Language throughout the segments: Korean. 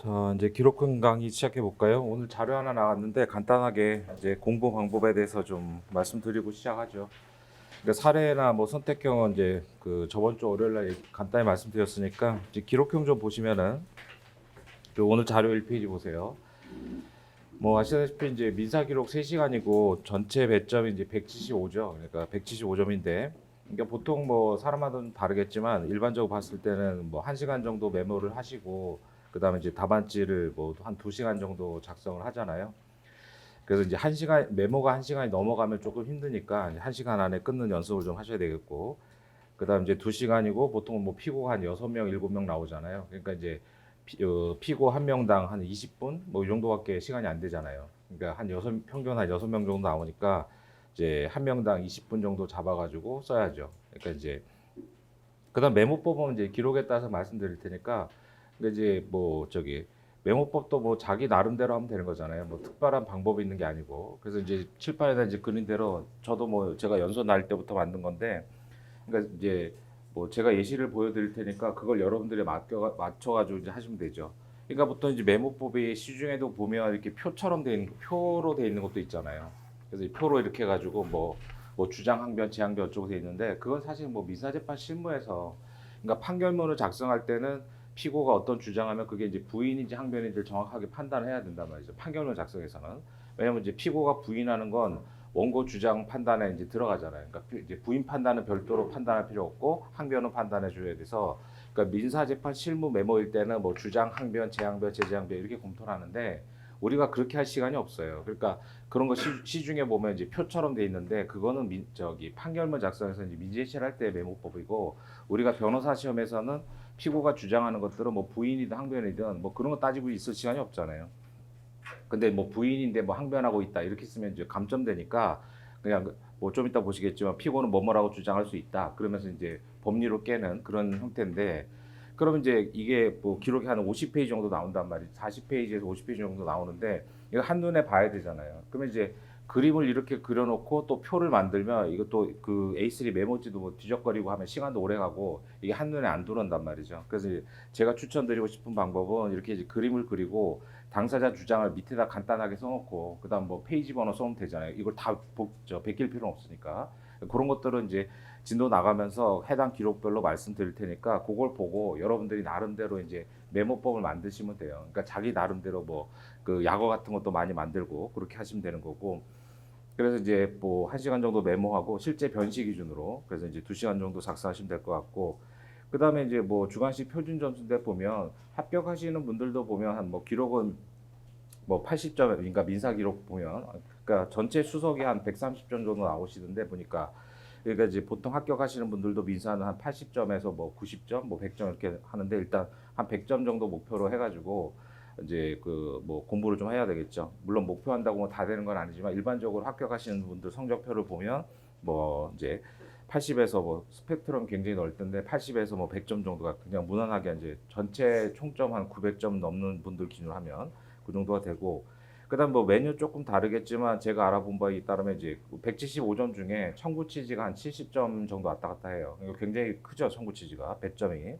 자, 이제 기록형 강의 시작해 볼까요? 오늘 자료 하나 나왔는데 간단하게 이제 공부 방법에 대해서 좀 말씀드리고 시작하죠. 그러니까 사례나 뭐 선택형은 이제 그 저번 주 월요일 날 간단히 말씀드렸으니까 이제 기록형 좀 보시면은 그 오늘 자료 1페이지 보세요. 뭐 아시다시피 이제 민사 기록 3시간이고 전체 배점이 이제 175죠. 그러니까 175점인데 그러니까 보통 뭐 사람마다는 다르겠지만 일반적으로 봤을 때는 뭐 1시간 정도 메모를 하시고 그다음에 이제 답안지를 뭐 한 2시간 정도 작성을 하잖아요. 그래서 이제 1시간 메모가 1시간이 넘어가면 조금 힘드니까 1시간 안에 끊는 연습을 좀 하셔야 되겠고 그다음 이제 2시간이고 보통 뭐 피고가 한 6명, 7명 나오잖아요. 그러니까 이제 피고 한 명당 한 20분 뭐 이 정도밖에 시간이 안 되잖아요. 그러니까 한 평균 한 6명 정도 나오니까 이제 한 명당 20분 정도 잡아가지고 써야죠. 그러니까 이제 그다음 메모법은 이제 기록에 따라서 말씀드릴 테니까 근데 이제 뭐 저기 메모법도 뭐 자기 나름대로 하면 되는 거잖아요. 뭐 특별한 방법이 있는 게 아니고 그래서 이제 칠판에다 이제 그린 대로 저도 뭐 제가 연수 날 때부터 만든 건데 그러니까 이제 뭐 제가 예시를 보여드릴 테니까 그걸 여러분들이 맞춰가지고 이제 하시면 되죠. 그러니까 보통 이제 메모법이 시중에도 보면 이렇게 표처럼 돼 있는 표로 돼 있는 것도 있잖아요. 그래서 이 표로 이렇게 해가지고 뭐 주장 항변, 재항변 어쩌고 돼 있는데 그건 사실 뭐 민사재판 실무에서 그러니까 판결문을 작성할 때는 피고가 어떤 주장하면 그게 이제 부인인지 항변인지를 정확하게 판단을 해야 된단 말이죠. 판결문 작성에서는 왜냐면 이제 피고가 부인하는 건 원고 주장 판단에 이제 들어가잖아요. 그러니까 이제 부인 판단은 별도로 판단할 필요 없고 항변은 판단해 줘야 돼서 그러니까 민사재판 실무 메모일 때는 뭐 주장, 항변, 재항변, 재재항변 이렇게 검토를 하는데 우리가 그렇게 할 시간이 없어요. 그러니까 그런 거 시중에 보면 이제 표처럼 돼 있는데 그거는 저기 판결문 작성에서 이제 민재실 할 때 메모법이고 우리가 변호사 시험에서는 피고가 주장하는 것들은 뭐 부인이든 항변이든 뭐 그런 거 따지고 있을 시간이 없잖아요. 근데 뭐 부인인데 뭐 항변하고 있다 이렇게 쓰면 이제 감점되니까 그냥 뭐 좀 이따 보시겠지만 피고는 뭐뭐라고 주장할 수 있다 그러면서 이제 법리로 깨는 그런 형태인데 그러면 이제 이게 뭐 기록이 한 50페이지 정도 나온단 말이죠. 40페이지에서 50페이지 정도 나오는데 이거 한눈에 봐야 되잖아요. 그러면 이제 그림을 이렇게 그려놓고 또 표를 만들면 이것도 그 A3 메모지도 뭐 뒤적거리고 하면 시간도 오래 가고 이게 한눈에 안 들어온단 말이죠. 그래서 제가 추천드리고 싶은 방법은 이렇게 이제 그림을 그리고 당사자 주장을 밑에다 간단하게 써놓고 그다음 뭐 페이지 번호 써면 되잖아요. 이걸 다 베낄 필요는 없으니까 그런 것들은 이제 진도 나가면서 해당 기록별로 말씀드릴 테니까 그걸 보고 여러분들이 나름대로 이제 메모법을 만드시면 돼요. 그러니까 자기 나름대로 뭐 그 약어 같은 것도 많이 만들고 그렇게 하시면 되는 거고 그래서 이제 뭐 1시간 정도 메모하고 실제 변시 기준으로 그래서 이제 2시간 정도 작성하시면 될 것 같고 그다음에 이제 뭐 주관식 표준 점수인데 보면 합격하시는 분들도 보면 한 뭐 기록은 뭐 80점 그러니까 민사 기록 보면 그러니까 전체 수석이 한 130점 정도 나오시던데 보니까 그러니까 이제 보통 합격하시는 분들도 민사는 한 80점에서 뭐 90점, 뭐 100점 이렇게 하는데 일단 한 100점 정도 목표로 해가지고 이제 그 뭐 공부를 좀 해야 되겠죠. 물론 목표한다고 뭐 다 되는 건 아니지만 일반적으로 합격하시는 분들 성적표를 보면 뭐 이제 80에서 뭐 스펙트럼 굉장히 넓던데 80에서 뭐 100점 정도가 그냥 무난하게 이제 전체 총점 한 900점 넘는 분들 기준으로 하면 그 정도가 되고 그다음 뭐 메뉴 조금 다르겠지만 제가 알아본 바에 따르면 이제 175점 중에 청구 치지가 한 70점 정도 왔다 갔다 해요. 그러니까 굉장히 크죠 청구 치지가 100점이.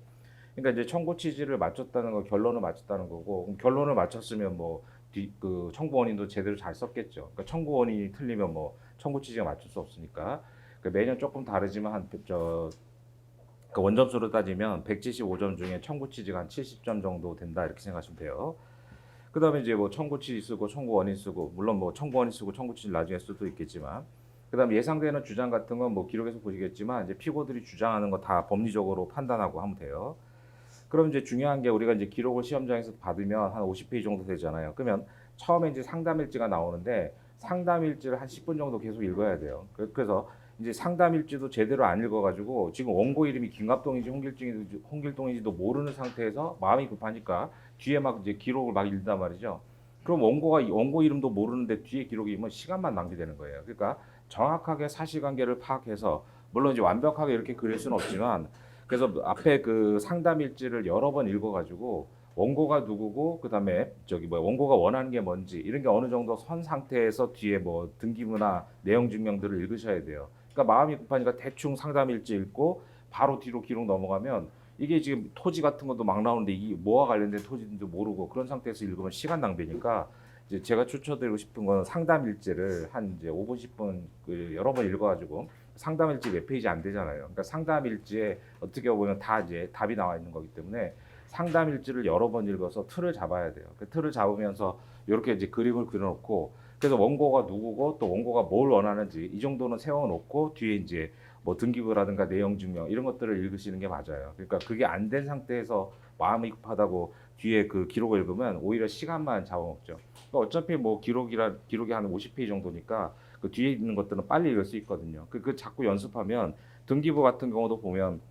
그러니까 이제 청구 취지를 맞췄다는 거 결론을 맞췄다는 거고 그럼 결론을 맞췄으면 뭐 그 청구 원인도 제대로 잘 썼겠죠. 그러니까 청구 원인이 틀리면 뭐 청구 취지가 맞출 수 없으니까 그러니까 매년 조금 다르지만 한저 그 원점수로 따지면 175점 중에 청구 취지가 한 70점 정도 된다 이렇게 생각하시면 돼요. 그다음에 이제 뭐 청구 취지 쓰고 청구 원인 쓰고 물론 뭐 청구 원인 쓰고 청구 취지 나중에 쓸 수도 있겠지만 그다음에 예상되는 주장 같은 건 뭐 기록에서 보시겠지만 이제 피고들이 주장하는 거 다 법리적으로 판단하고 하면 돼요. 그럼 이제 중요한 게 우리가 이제 기록을 시험장에서 받으면 한 50페이지 정도 되잖아요. 그러면 처음에 이제 상담 일지가 나오는데 상담 일지를 한 10분 정도 계속 읽어야 돼요. 그래서 이제 상담 일지도 제대로 안 읽어가지고 지금 원고 이름이 김갑동인지 홍길동인지도 모르는 상태에서 마음이 급하니까 뒤에 막 이제 기록을 막 읽단 말이죠. 그럼 원고 이름도 모르는데 뒤에 기록이 면 시간만 낭비되는 거예요. 그러니까 정확하게 사실관계를 파악해서 물론 이제 완벽하게 이렇게 그릴 수는 없지만 그래서 앞에 그 상담 일지를 여러 번 읽어가지고 원고가 누구고 그다음에 저기 뭐 원고가 원하는 게 뭔지 이런 게 어느 정도 선 상태에서 뒤에 뭐 등기부나 내용 증명들을 읽으셔야 돼요. 그러니까 마음이 급하니까 대충 상담 일지 읽고 바로 뒤로 기록 넘어가면 이게 지금 토지 같은 것도 막 나오는데 이게 뭐와 관련된 토지인지 모르고 그런 상태에서 읽으면 시간 낭비니까 이제 제가 추천드리고 싶은 건 상담 일지를 한 이제 5분 10분 그 여러 번 읽어가지고 상담 일지 몇 페이지 안 되잖아요. 그러니까 상담 일지에 어떻게 보면 다 이제 답이 나와 있는 거기 때문에 상담 일지를 여러 번 읽어서 틀을 잡아야 돼요. 그 틀을 잡으면서 이렇게 이제 그림을 그려놓고 그래서 원고가 누구고 또 원고가 뭘 원하는지 이 정도는 세워놓고 뒤에 이제 뭐 등기부라든가 내용 증명 이런 것들을 읽으시는 게 맞아요. 그러니까 그게 안 된 상태에서 마음이 급하다고 뒤에 그 기록을 읽으면 오히려 시간만 잡아먹죠. 그러니까 어차피 뭐 기록이 한 50페이지 정도니까 그 뒤에 있는 것들은 빨리 읽을 수 있거든요. 그 자꾸 연습하면 등기부 같은 경우도 보면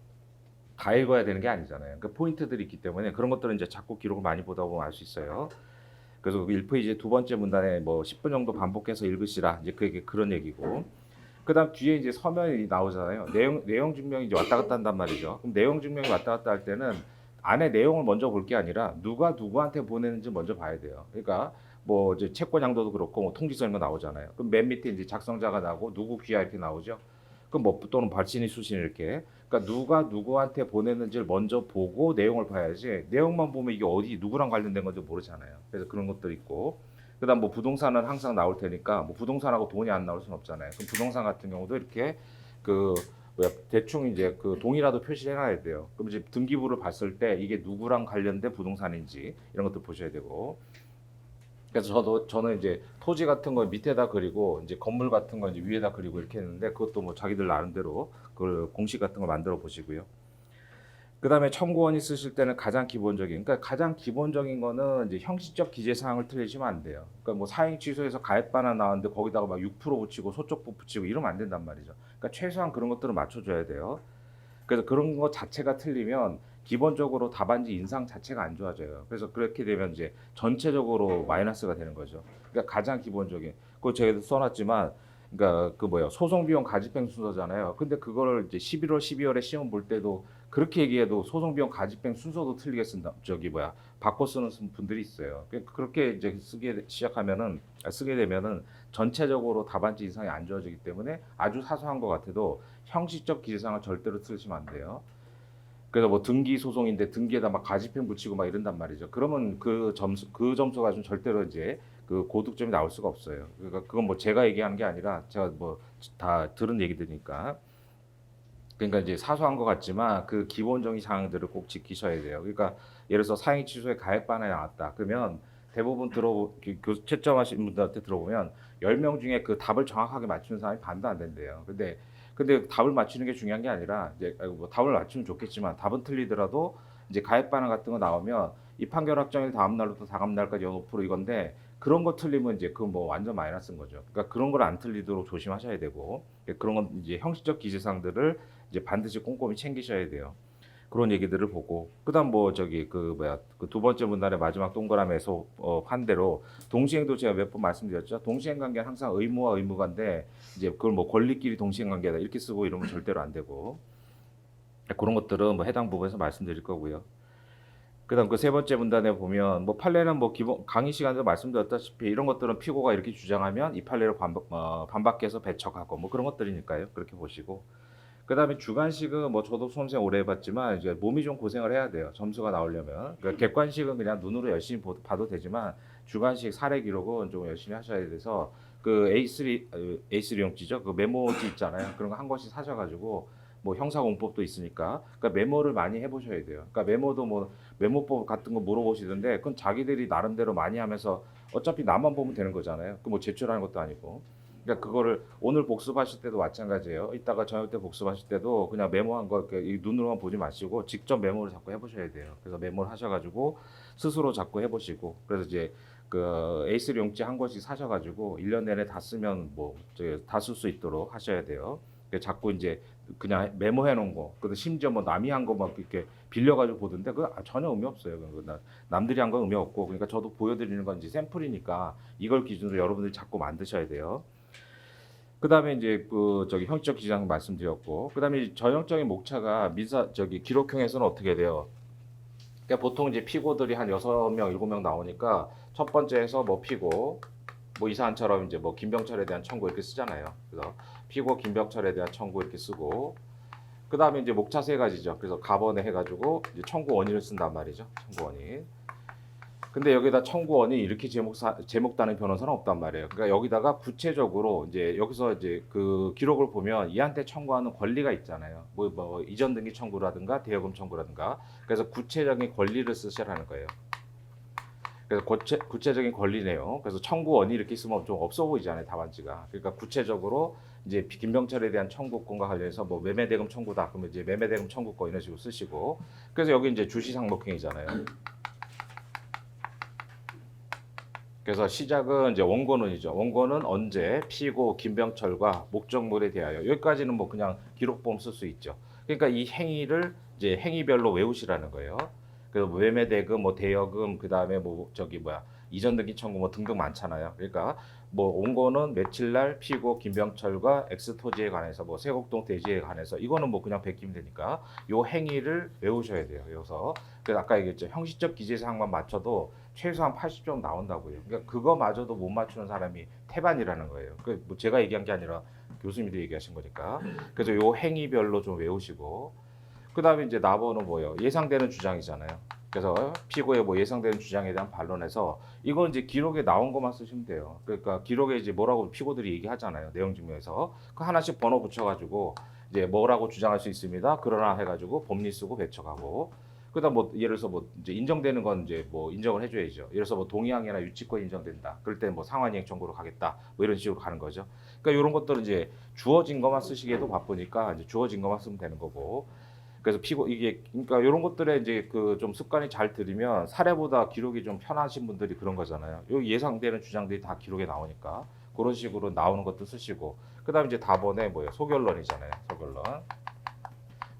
다 읽어야 되는 게 아니잖아요. 그 포인트들이 있기 때문에 그런 것들은 이제 자꾸 기록을 많이 보다 보면 알 수 있어요. 그래서 1페이지 두 번째 문단에 뭐 10분 정도 반복해서 읽으시라. 이제 그게 그런 얘기고. 그다음 뒤에 이제 서면이 나오잖아요. 내용 증명이 이제 왔다 갔다 한단 말이죠. 그럼 내용 증명이 왔다 갔다 할 때는 안에 내용을 먼저 볼 게 아니라 누가 누구한테 보내는지 먼저 봐야 돼요. 그러니까 뭐 이제 채권 양도도 그렇고 뭐 통지서 이런 거 나오잖아요. 그럼 맨 밑에 이제 작성자가 나오고 누구 귀하 이렇게 나오죠. 그럼 뭐 또는 발신이 수신 이렇게. 그러니까 누가 누구한테 보냈는지를 먼저 보고 내용을 봐야지 내용만 보면 이게 어디 누구랑 관련된 건지 모르잖아요. 그래서 그런 것도 있고 그다음 뭐 부동산은 항상 나올 테니까 뭐 부동산하고 돈이 안 나올 수는 없잖아요. 그럼 부동산 같은 경우도 이렇게 그 뭐야 대충 이제 그 동이라도 표시를 해놔야 돼요. 그럼 이제 등기부를 봤을 때 이게 누구랑 관련된 부동산인지 이런 것도 보셔야 되고. 그래서 저는 이제 토지 같은 거 밑에다 그리고 이제 건물 같은 거 이제 위에다 그리고 이렇게 했는데 그것도 뭐 자기들 나름대로 그걸 공식 같은 거 만들어 보시고요. 그다음에 청구원이 쓰실 때는 가장 기본적인, 그러니까 가장 기본적인 거는 이제 형식적 기재 사항을 틀리시면 안 돼요. 그러니까 뭐 사행 취소해서 가입 반환 나왔는데 거기다가 막 6% 붙이고 소쪽부 붙이고 이러면 안 된단 말이죠. 그러니까 최소한 그런 것들을 맞춰줘야 돼요. 그래서 그런 거 자체가 틀리면 기본적으로 답안지 인상 자체가 안 좋아져요. 그래서 그렇게 되면 이제 전체적으로 마이너스가 되는 거죠. 그러니까 가장 기본적인, 그거 제가 써놨지만, 그러니까 그 뭐야 소송 비용 가집행 순서잖아요. 근데 그거를 이제 11월, 12월에 시험 볼 때도 그렇게 얘기해도 소송 비용 가집행 순서도 틀리게 쓴다. 저기 뭐야 바꿔 쓰는 분들이 있어요. 그렇게 이제 쓰게 되면은 전체적으로 답안지 인상이 안 좋아지기 때문에 아주 사소한 것 같아도 형식적 기재사항을 절대로 쓰시면 안 돼요. 그래서 뭐 등기 소송인데 등기에다 막 가집행 붙이고 막 이런단 말이죠. 그러면 그 점수가 좀 절대로 이제 그 고득점이 나올 수가 없어요. 그러니까 그건 뭐 제가 얘기하는 게 아니라 제가 뭐 다 들은 얘기들이니까. 그러니까 이제 사소한 것 같지만 그 기본적인 사항들을 꼭 지키셔야 돼요. 그러니까 예를 들어서 사행 취소에 가입 반환이 나왔다. 그러면 대부분 채점하신 분들한테 들어보면 10명 중에 그 답을 정확하게 맞추는 사람이 반도 안 된대요. 근데 답을 맞추는 게 중요한 게 아니라 이제 뭐 답을 맞추면 좋겠지만 답은 틀리더라도 이제 가입 반환 같은 거 나오면 이 판결 확정일 다음 날부터 다음 날까지 5% 이건데 그런 거 틀리면 이제 그건 뭐 완전 마이너스인 거죠. 그러니까 그런 걸 안 틀리도록 조심하셔야 되고 그런 건 이제 형식적 기재사항들을 이제 반드시 꼼꼼히 챙기셔야 돼요. 그런 얘기들을 보고 그다음 뭐 저기 그 뭐야 그 두 번째 문단의 마지막 동그라미에서 한 대로 동시행도 제가 몇 번 말씀드렸죠. 동시행 관계는 항상 의무와 의무관데 이제 그걸 뭐 권리끼리 동시행 관계다 이렇게 쓰고 이러면 절대로 안 되고 그런 것들은 뭐 해당 부분에서 말씀드릴 거고요. 그다음 그 세 번째 문단에 보면 뭐 판례는 뭐 기본 강의 시간에도 말씀드렸다시피 이런 것들은 피고가 이렇게 주장하면 이 판례를 반박해서 배척하고 뭐 그런 것들이니까요. 그렇게 보시고 그다음에 주관식은 뭐 저도 수험생 오래 해봤지만 이제 몸이 좀 고생을 해야 돼요. 점수가 나오려면. 그러니까 객관식은 그냥 눈으로 열심히 봐도 되지만 주관식 사례 기록은 좀 열심히 하셔야 돼서 그 A3용지죠. 그 메모지 있잖아요. 그런 거 한 권씩 사셔가지고 뭐 형사공법도 있으니까 그러니까 메모를 많이 해보셔야 돼요. 그러니까 메모도 뭐 메모법 같은 거 물어보시던데 그건 자기들이 나름대로 많이 하면서 어차피 나만 보면 되는 거잖아요. 그 뭐 제출하는 것도 아니고. 그러니까 그거를 오늘 복습하실 때도 마찬가지예요. 이따가 저녁 때 복습하실 때도 그냥 메모한 거 이렇게 눈으로만 보지 마시고 직접 메모를 자꾸 해보셔야 돼요. 그래서 메모를 하셔가지고 스스로 자꾸 해보시고 그래서 이제 그 A3 용지 한 권씩 사셔가지고 1년 내내 다 쓰면 뭐 다 쓸 수 있도록 하셔야 돼요. 자꾸 이제 그냥 메모해 놓은 거, 그래도 심지어 뭐 남이 한 거 막 이렇게 빌려가지고 보던데 그 전혀 의미 없어요. 남들이 한 건 의미 없고 그러니까 저도 보여드리는 건 이제 샘플이니까 이걸 기준으로 여러분들이 자꾸 만드셔야 돼요. 그다음에 이제 그 저기 형식적 기장 말씀드렸고 그다음에 전형적인 목차가 기록형에서는 어떻게 돼요? 그러니까 보통 이제 피고들이 한 6명, 7명 나오니까 첫 번째에서 뭐 피고 뭐 이사한처럼 이제 뭐 김병철에 대한 청구 이렇게 쓰잖아요. 그래서 피고 김병철에 대한 청구 이렇게 쓰고 그다음에 이제 목차 세 가지죠. 그래서 가번에 해가지고 이제 청구 원인을 쓴단 말이죠. 청구 원인. 근데 여기다 청구 원인 이렇게 제목 다는 변호사는 없단 말이에요. 그러니까 여기다가 구체적으로 이제 여기서 이제 그 기록을 보면 이한테 청구하는 권리가 있잖아요. 뭐 이전 등기 청구라든가 대여금 청구라든가. 그래서 구체적인 권리를 쓰시라는 거예요. 그래서 구체적인 권리네요. 그래서 청구 원인 이렇게 쓰면 좀 없어 보이잖아요, 답안지가. 그러니까 구체적으로 이제 김병철에 대한 청구권과 관련해서 뭐 매매대금 청구다. 그러면 이제 매매대금 청구권 이런 식으로 쓰시고. 그래서 여기 이제 주시상목행위잖아요. 그래서 시작은 이제 원고는이죠. 원고는 언제 피고 김병철과 목적물에 대하여 여기까지는 뭐 그냥 기록보험 쓸 수 있죠. 그러니까 이 행위를 이제 행위별로 외우시라는 거예요. 그래서 매매대금, 뭐 대여금, 그 다음에 뭐 저기 뭐야 이전 등기 청구 뭐 등등 많잖아요. 그러니까 뭐 원고는 며칠 날 피고 김병철과 X 토지에 관해서 뭐 세곡동 대지에 관해서 이거는 뭐 그냥 베끼면 되니까 요 행위를 외우셔야 돼요. 그래서 아까 얘기했죠. 형식적 기재 사항만 맞춰도 최소한 80점 나온다고요. 그러니까 그거마저도 못 맞추는 사람이 태반이라는 거예요. 그뭐 제가 얘기한 게 아니라 교수님들이 얘기하신 거니까. 그래서 요 행위별로 좀 외우시고 그다음에 이제 나번은 뭐예요? 예상되는 주장이잖아요. 그래서 피고의 뭐 예상되는 주장에 대한 반론에서 이건 이제 기록에 나온 것만 쓰시면 돼요. 그러니까 기록에 이제 뭐라고 피고들이 얘기하잖아요. 내용 증명에서 그 하나씩 번호 붙여가지고 이제 뭐라고 주장할 수 있습니다. 그러나 해가지고 법리 쓰고 배척하고 그다음 뭐 예를 들어서 뭐 이제 인정되는 건 이제 뭐 인정을 해줘야죠. 예를 들어서 뭐 동의항이나 유치권 인정된다. 그럴 때 뭐 상환이행 청구로 가겠다. 뭐 이런 식으로 가는 거죠. 그러니까 이런 것들은 이제 주어진 것만 쓰시기에도 바쁘니까 이제 주어진 것만 쓰면 되는 거고. 그래서 피고 이게 그러니까 이런 것들에 이제 그 좀 습관이 잘 들이면 사례보다 기록이 좀 편하신 분들이 그런 거잖아요. 여기 예상되는 주장들이 다 기록에 나오니까 그런 식으로 나오는 것도 쓰시고 그다음에 이제 답원에 뭐예요? 소결론이잖아요. 소결론.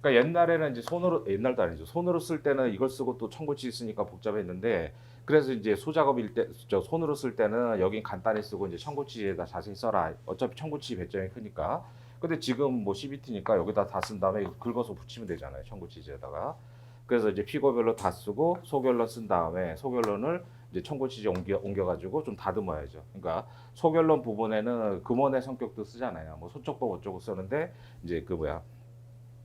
그러니까 옛날에는 이제 손으로 옛날도 아니죠. 손으로 쓸 때는 이걸 쓰고 또 청구치 쓰니까 복잡했는데 그래서 이제 소작업일 때 저 손으로 쓸 때는 여긴 간단히 쓰고 이제 청구치에다 자세히 써라. 어차피 청구치 배점이 크니까. 근데 지금 뭐 CBT니까 여기다 다 쓴 다음에 긁어서 붙이면 되잖아요. 청구치에다가. 그래서 이제 피고별로 다 쓰고 소결론 쓴 다음에 소결론을 이제 청구치에 옮겨가지고 좀 다듬어야죠. 그러니까 소결론 부분에는 금원의 성격도 쓰잖아요. 뭐 소촉법 어쩌고 쓰는데 이제 그 뭐야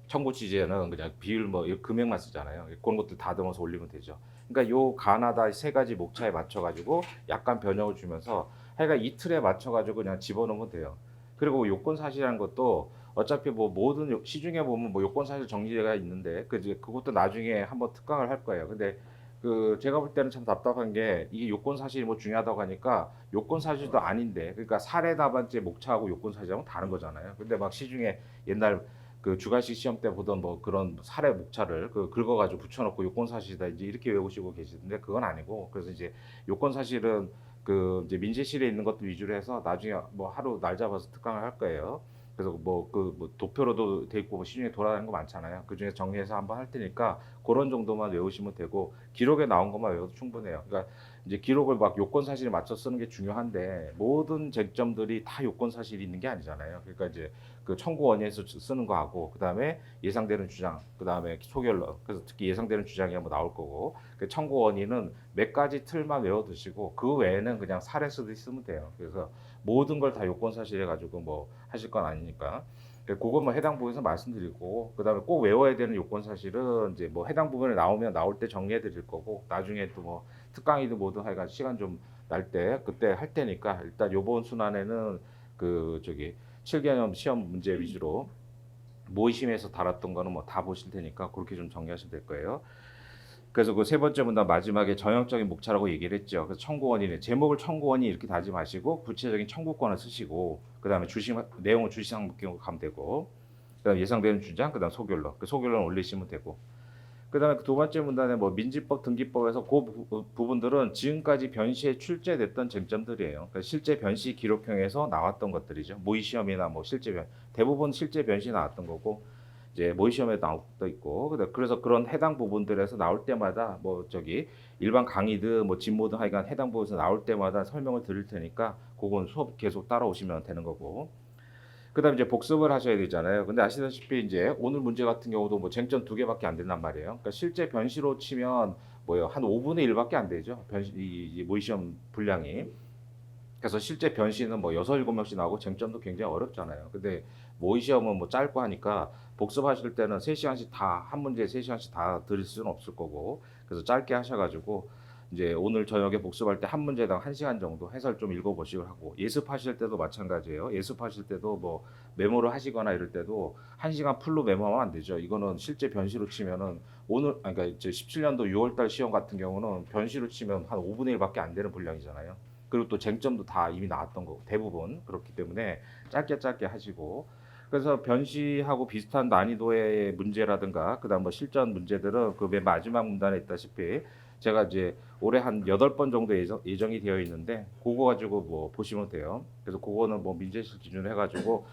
청구 취지에는 그냥 비율 뭐 금액만 쓰잖아요. 그런 것들 다듬어서 올리면 되죠. 그러니까 요 가나다 세 가지 목차에 맞춰가지고 약간 변형을 주면서 하여간 이 틀에 맞춰가지고 그냥 집어넣으면 돼요. 그리고 요건 사실이라는 것도 어차피 뭐 모든 시중에 보면 뭐 요건 사실 정리가 있는데 그것도 나중에 한번 특강을 할 거예요. 근데 그 제가 볼 때는 참 답답한 게 이게 요건 사실이 뭐 중요하다고 하니까 요건 사실도 아닌데 그러니까 사례 답안제 목차하고 요건 사실하고 다른 거잖아요. 근데 막 시중에 옛날 그 주관식 시험 때 보던 뭐 그런 사례 목차를 그 긁어가지고 붙여놓고 요건 사실이다 이제 이렇게 외우시고 계시는데 그건 아니고 그래서 이제 요건 사실은 그 이제 민재실에 있는 것도 위주로 해서 나중에 뭐 하루 날 잡아서 특강을 할 거예요. 그래서 뭐 그 뭐 도표로도 돼 있고 뭐 시중에 돌아다니는 거 많잖아요. 그 중에 정리해서 한번 할 테니까 그런 정도만 외우시면 되고 기록에 나온 것만 외워도 충분해요. 그러니까 이제 기록을 막 요건 사실에 맞춰 쓰는 게 중요한데 모든 쟁점들이 다 요건 사실이 있는 게 아니잖아요. 그러니까 이제 그 청구 원인에서 쓰는 거하고 그다음에 예상되는 주장, 그다음에 소결론. 그래서 특히 예상되는 주장이 한번 나올 거고 그 청구 원인은 몇 가지 틀만 외워두시고 그 외에는 그냥 사례 쓰듯이 쓰면 돼요. 그래서 모든 걸 다 요건 사실해 가지고 뭐 하실 건 아니니까. 그건 뭐 해당 부분에서 말씀드리고 그다음에 꼭 외워야 되는 요건 사실은 이제 뭐 해당 부분에 나오면 나올 때 정리해 드릴 거고 나중에 또 뭐 특강이든 뭐든 하여간 시간 좀 날 때 그때 할 테니까 일단 요번 순환에는 그 저기 7개념 시험 문제 위주로 모의심에서 다뤘던 거는 뭐 다 보실 테니까 그렇게 좀 정리하시면 될 거예요. 그래서 그 세 번째 문단 마지막에 전형적인 목차라고 얘기를 했죠. 그래서 청구원인의 제목을 청구원이 이렇게 다지 마시고 구체적인 청구권을 쓰시고 그다음에 내용을 주시상목경으로 가면 되고 그다음 예상되는 주장 그다음 소결론 그 소결론 올리시면 되고 그다음에 두 번째 문단에 뭐 민지법 등기법에서 그 부분들은 지금까지 변시에 출제됐던 쟁점들이에요. 그러니까 실제 변시 기록형에서 나왔던 것들이죠. 모의 시험이나 뭐 대부분 실제 변시 나왔던 거고 이제 모의 시험에 나오도 있고 그래서 그런 해당 부분들에서 나올 때마다 뭐 저기 일반 강의든 뭐 진모든 하여간 해당 부분에서 나올 때마다 설명을 드릴 테니까 그건 수업 계속 따라오시면 되는 거고. 그다음에 이제 복습을 하셔야 되잖아요. 근데 아시다시피 이제 오늘 문제 같은 경우도 뭐 쟁점 두 개밖에 안 된단 말이에요. 그러니까 실제 변시로 치면 뭐요 한 5분의 1밖에 안 되죠. 이 모의 시험 분량이. 그래서 실제 변시는 뭐 6, 7명씩 나오고 쟁점도 굉장히 어렵잖아요. 근데 모의 시험은 뭐 짧고 하니까 복습하실 때는 3시간씩 다 한 문제에 3시간씩 다 드릴 수는 없을 거고 그래서 짧게 하셔가지고 이제 오늘 저녁에 복습할 때 한 문제당 1시간 정도 해설 좀 읽어보시고 하고 예습하실 때도 마찬가지예요. 예습하실 때도 뭐 메모를 하시거나 이럴 때도 1시간 풀로 메모하면 안 되죠. 이거는 실제 변시로 치면은 오늘 그러니까 이제 17년도 6월달 시험 같은 경우는 변시로 치면 한 5분의 1밖에 안 되는 분량이잖아요. 그리고 또 쟁점도 다 이미 나왔던 거고 대부분 그렇기 때문에 짧게 하시고 그래서 변시하고 비슷한 난이도의 문제라든가 그다음 뭐 실전 문제들은 그 맨 마지막 문단에 있다시피 제가 이제 올해 한 8번 정도 예정이 되어 있는데 그거 가지고 뭐 보시면 돼요. 그래서 그거는 뭐 민재실 기준으로 해가지고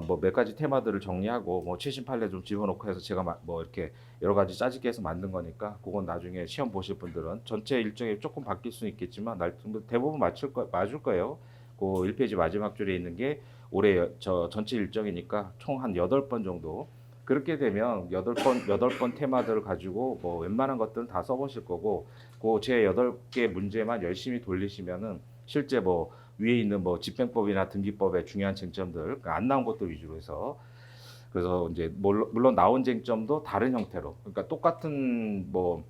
뭐 몇 가지 테마들을 정리하고 뭐 최신 판례 좀 집어넣고 해서 제가 뭐 이렇게 여러 가지 짜집게 해서 만든 거니까 그건 나중에 시험 보실 분들은 전체 일정이 조금 바뀔 수는 있겠지만 대부분 맞을 거예요. 그 1페이지 마지막 줄에 있는 게 올해 저 전체 일정이니까 총 한 8번 정도 그렇게 되면 8번 테마들을 가지고 뭐 웬만한 것들은 다 써보실 거고 그 제 8개 문제만 열심히 돌리시면은 실제 뭐 위에 있는 뭐 집행법이나 등기법의 중요한 쟁점들 그러니까 안 나온 것들 위주로 해서 그래서 이제 물론 나온 쟁점도 다른 형태로 그러니까 똑같은 뭐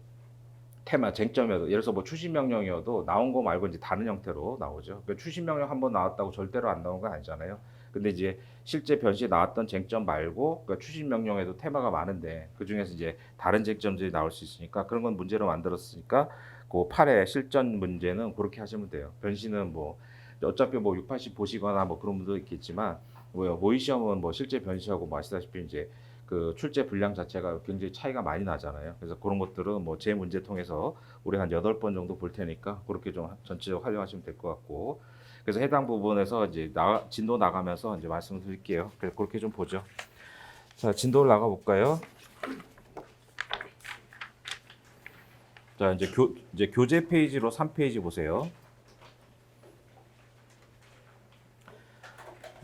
테마 쟁점이어도 예를 들어서 뭐 추진 명령이어도 나온 거 말고 이제 다른 형태로 나오죠. 그러니까 추진 명령 한번 나왔다고 절대로 안 나온 건 아니잖아요. 근데 이제 실제 변시에 나왔던 쟁점 말고 그러니까 추진 명령에도 테마가 많은데 그 중에서 이제 다른 쟁점들이 나올 수 있으니까 그런 건 문제로 만들었으니까 그 8회 실전 문제는 그렇게 하시면 돼요. 변시는 뭐 어차피 뭐 680 보시거나 뭐 그런 분도 있겠지만 뭐요 모의 시험은 뭐 실제 변시하고 뭐 아시다시피 이제 그 출제 분량 자체가 굉장히 차이가 많이 나잖아요. 그래서 그런 것들은 뭐 제 문제 통해서 우리 한 8번 정도 볼 테니까 그렇게 좀 전체적으로 활용하시면 될 것 같고 그래서 해당 부분에서 이제 진도 나가면서 이제 말씀을 드릴게요. 그래서 그렇게 좀 보죠. 자, 진도를 나가 볼까요? 자, 이제 교재 페이지로 3페이지 보세요.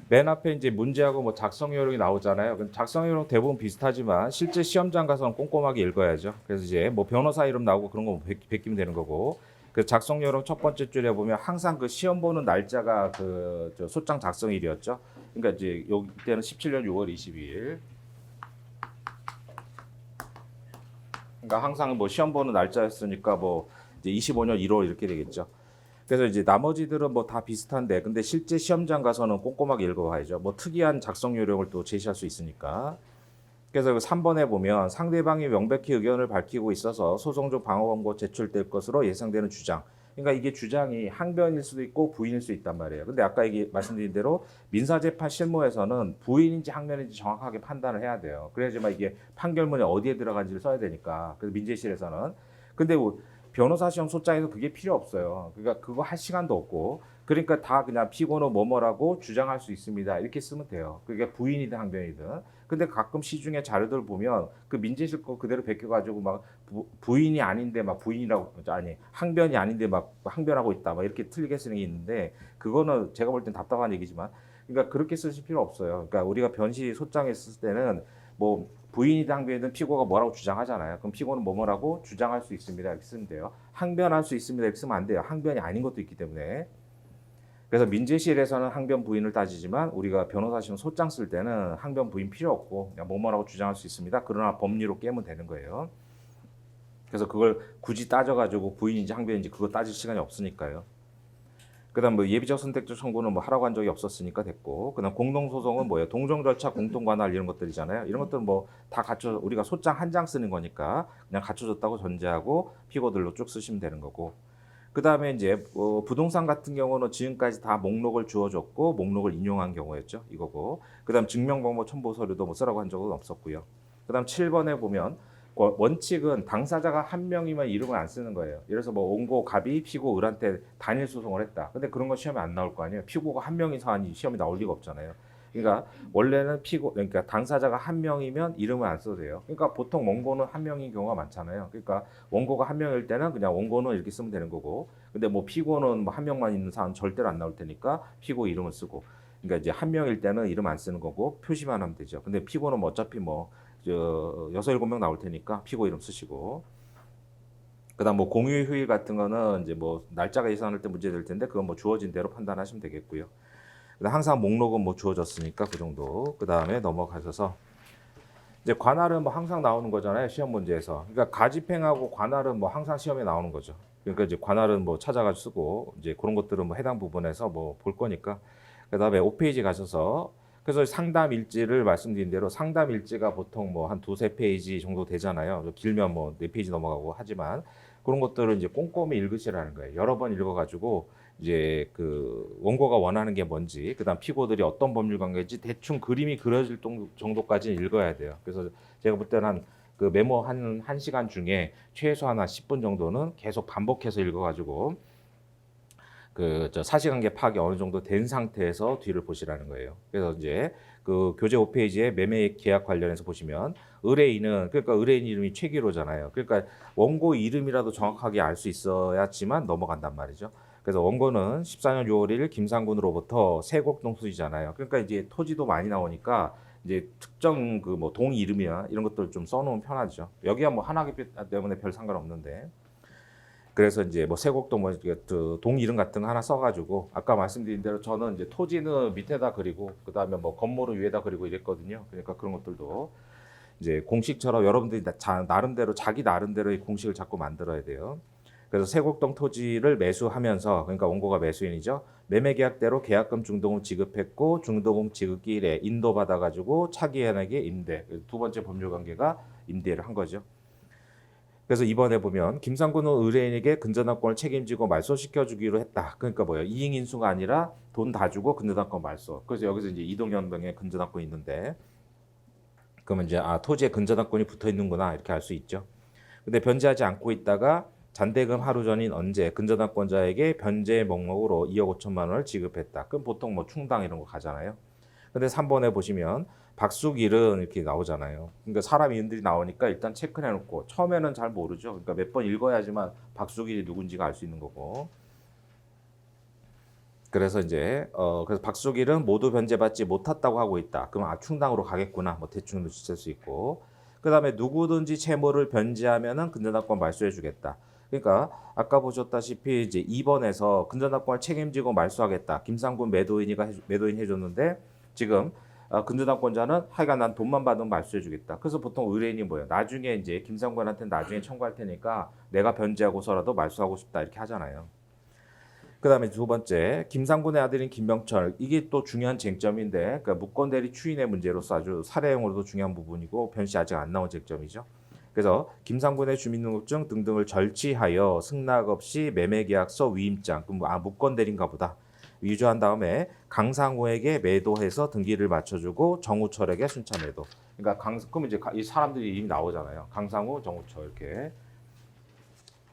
맨 앞에 이제 문제하고 뭐 작성 요령이 나오잖아요. 작성 요령 대부분 비슷하지만 실제 시험장 가서는 꼼꼼하게 읽어야죠. 그래서 이제 뭐 변호사 이름 나오고 그런 거 베끼면 되는 거고. 그 작성 요령 첫 번째 줄에 보면 항상 그 시험 보는 날짜가 저 소장 작성일이었죠. 그러니까 이제 여기 때는 17년 6월 22일. 그러니까 항상 뭐 시험 보는 날짜였으니까 뭐 이제 25년 1월 이렇게 되겠죠. 그래서 이제 나머지들은 뭐 다 비슷한데 근데 실제 시험장 가서는 꼼꼼하게 읽어봐야죠. 뭐 특이한 작성 요령을 또 제시할 수 있으니까. 그래서 3번에 보면 상대방이 명백히 의견을 밝히고 있어서 소송 중 방어 권고 제출될 것으로 예상되는 주장. 그러니까 이게 주장이 항변일 수도 있고 부인일 수 있단 말이에요. 근데 아까 이게 말씀드린 대로 민사재판 실무에서는 부인인지 항변인지 정확하게 판단을 해야 돼요. 그래야지만 이게 판결문에 어디에 들어간지를 써야 되니까. 그래서 민재실에서는. 근데 변호사 시험 소장에서 그게 필요 없어요. 그러니까 그거 할 시간도 없고 그러니까 다 그냥 피고는 뭐뭐라고 주장할 수 있습니다. 이렇게 쓰면 돼요. 그게 부인이든 항변이든. 근데 가끔 시중에 자료들 보면 그 민재실 거 그대로 베껴가지고 막 부인이 아닌데 막 부인이라고 아니 항변이 아닌데 막 항변하고 있다 막 이렇게 틀리게 쓰는 게 있는데 그거는 제가 볼 땐 답답한 얘기지만 그러니까 그렇게 쓰실 필요 없어요. 그러니까 우리가 변시 소장에 쓸 때는 뭐 부인이든 항변이든 피고가 뭐라고 주장하잖아요. 그럼 피고는 뭐라고 주장할 수 있습니다. 이렇게 쓰면 돼요. 항변할 수 있습니다. 이렇게 쓰면 안 돼요. 항변이 아닌 것도 있기 때문에. 그래서 민재실에서는 항변 부인을 따지지만 우리가 변호사 시험 소장 쓸 때는 항변 부인 필요 없고 그냥 뭐라고 주장할 수 있습니다. 그러나 법리로 깨면 되는 거예요. 그래서 그걸 굳이 따져가지고 부인인지 항변인지 그거 따질 시간이 없으니까요. 그다음 뭐 예비적 선택적 청구는 뭐 하라고 한 적이 없었으니까 됐고 그다음 공동소송은 뭐예요? 동정 절차 공동 관할 이런 것들이잖아요. 이런 것들은 뭐 다 갖춰 우리가 소장 한 장 쓰는 거니까 그냥 갖춰졌다고 전제하고 피고들로 쭉 쓰시면 되는 거고. 그다음에 이제 부동산 같은 경우는 지금까지 다 목록을 주어줬고 목록을 인용한 경우였죠. 이거고. 그다음 증명번호 첨부 서류도 뭐 쓰라고 한 적은 없었고요. 그다음 7번에 보면 원칙은 당사자가 한 명이면 이름을 안 쓰는 거예요. 예를 들어서 뭐 원고, 갑이, 피고, 을한테 단일 소송을 했다. 근데 그런 건 시험에 안 나올 거 아니에요. 피고가 한 명이서 하니 시험에 나올 리가 없잖아요. 그러니까 원래는 그러니까 당사자가 한 명이면 이름을 안 써도 돼요. 그러니까 보통 원고는 한 명인 경우가 많잖아요. 그러니까 원고가 한 명일 때는 그냥 원고는 이렇게 쓰면 되는 거고, 근데 뭐 피고는 뭐 한 명만 있는 사안 절대로 안 나올 테니까 피고 이름을 쓰고, 그러니까 이제 한 명일 때는 이름 안 쓰는 거고 표시만 하면 되죠. 근데 피고는 뭐 어차피 뭐 6-7명 나올 테니까 피고 이름 쓰시고. 그다음 뭐 공유 휴일 같은 거는 이제 뭐 날짜가 예상할 때 문제 될 텐데 그건 뭐 주어진 대로 판단하시면 되겠고요. 항상 목록은 뭐 주어졌으니까 그 정도. 그 다음에 넘어가셔서 이제 관할은 뭐 항상 나오는 거잖아요. 시험 문제에서. 그러니까 가집행하고 관할은 뭐 항상 시험에 나오는 거죠. 그러니까 이제 관할은 뭐 찾아가 쓰고 이제 그런 것들은 뭐 해당 부분에서 뭐 볼 거니까. 그다음에 5페이지 가셔서 그래서 상담 일지를 말씀드린 대로 상담 일지가 보통 뭐 한 두세 페이지 정도 되잖아요. 길면 뭐 네 페이지 넘어가고 하지만 그런 것들을 이제 꼼꼼히 읽으시라는 거예요. 여러 번 읽어가지고 이제 그 원고가 원하는 게 뭔지, 그다음 피고들이 어떤 법률 관계인지 대충 그림이 그려질 정도까지는 읽어야 돼요. 그래서 제가 볼 때는 한 그 메모 한 시간 중에 최소한 한 10분 정도는 계속 반복해서 읽어가지고 그 저 사실관계 파악이 어느 정도 된 상태에서 뒤를 보시라는 거예요. 그래서 이제 그 교재 5페이지에 매매 계약 관련해서 보시면 의뢰인은 그러니까 의뢰인 이름이 최기로잖아요. 그러니까 원고 이름이라도 정확하게 알 수 있어야지만 넘어간단 말이죠. 그래서 원고는 14년 6월 1일 김상군으로부터 세곡동 수지잖아요. 그러니까 이제 토지도 많이 나오니까 이제 특정 그 뭐 동 이름이나 이런 것들 좀 써놓으면 편하죠. 여기야 뭐 하나기 때문에 별 상관없는데. 그래서 이제 뭐 세곡동 뭐동 이름 같은 거 하나 써가지고 아까 말씀드린 대로 저는 이제 토지는 밑에다 그리고 그 다음에 뭐 건물을 위에다 그리고 이랬거든요. 그러니까 그런 것들도 이제 공식처럼 여러분들이 나름대로 자기 나름대로의 공식을 자꾸 만들어야 돼요. 그래서 세곡동 토지를 매수하면서 그러니까 원고가 매수인이죠. 매매계약대로 계약금 중도금 지급했고 중도금 지급기일에 인도받아가지고 차기인에게 임대. 두 번째 법률관계가 임대를 한 거죠. 그래서 이번에 보면 김상군은 의뢰인에게 근저당권을 책임지고 말소시켜주기로 했다. 그러니까 뭐예요? 이익인수가 아니라 돈 다 주고 근저당권 말소. 그래서 여기서 이제 이동연병에 근저당권이 있는데 그러면 이제 토지에 근저당권이 붙어 있는구나 이렇게 알 수 있죠. 근데 변제하지 않고 있다가 잔대금 하루 전인 언제 근저당권자에게 변제 목록으로 2억 5천만 원을 지급했다. 그럼 보통 뭐 충당 이런 거 가잖아요. 근데 3번에 보시면 박수길은 이렇게 나오잖아요. 그러니까 사람 이름들이 나오니까 일단 체크해 놓고 처음에는 잘 모르죠. 그러니까 몇 번 읽어야지만 박수길이 누군지가 알 수 있는 거고. 그래서 이제 그래서 박수길은 모두 변제받지 못했다고 하고 있다. 그럼 충당으로 가겠구나. 뭐 대충 눈치챌 수 있고. 그다음에 누구든지 채무를 변제하면은 근저당권 말소해 주겠다. 그러니까 아까 보셨다시피 이제 2번에서 근저당권을 책임지고 말소하겠다. 김상군 매도인 해줬는데 지금 근저당권자는 하여간 난 돈만 받으면 말소해 주겠다. 그래서 보통 의뢰인이 뭐예요? 나중에 이제 김상군한테 나중에 청구할 테니까 내가 변제하고서라도 말소하고 싶다 이렇게 하잖아요. 그다음에 두 번째 김상군의 아들인 김병철 이게 또 중요한 쟁점인데 그러니까 무권대리 추인의 문제로서 아주 사례형으로도 중요한 부분이고 변시 아직 안 나온 쟁점이죠. 그래서 김상군의 주민등록증 등등을 절취하여 승낙 없이 매매계약서 위임장 그럼 무권대리인가 보다 위조한 다음에 강상우에게 매도해서 등기를 맞춰주고 정우철에게 순차 매도. 그러니까 그럼 이제 이 사람들이 이름이 나오잖아요. 강상우, 정우철 이렇게.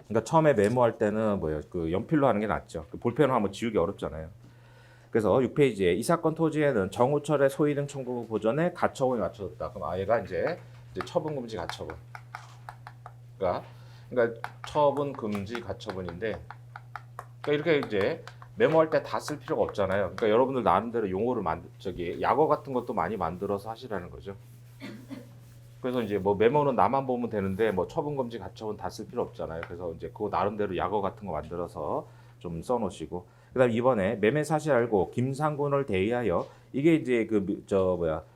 그러니까 처음에 메모할 때는 뭐예요? 그 연필로 하는 게 낫죠. 그 볼펜으로 하면 지우기 어렵잖아요. 그래서 6페이지에 이 사건 토지에는 정우철의 소위 등 청구 보전에 가처분이 맞춰졌다. 그럼 아예가 이제 처분 금지 가처분. 그러니까 처분 금지 가처분인데 그러니까 이렇게 이제 메모할 때 다 쓸 필요가 없잖아요. 그러니까 여러분들 나름대로 용어를 약어 같은 것도 많이 만들어서 하시라는 거죠. 그래서 이제 뭐 메모는 나만 보면 되는데 뭐 처분 금지 가처분 다 쓸 필요 없잖아요. 그래서 이제 그거 나름대로 약어 같은 거 만들어서 좀 써놓으시고 그다음 이번에 매매 사실 알고 김상군을 대의하여 이게 이제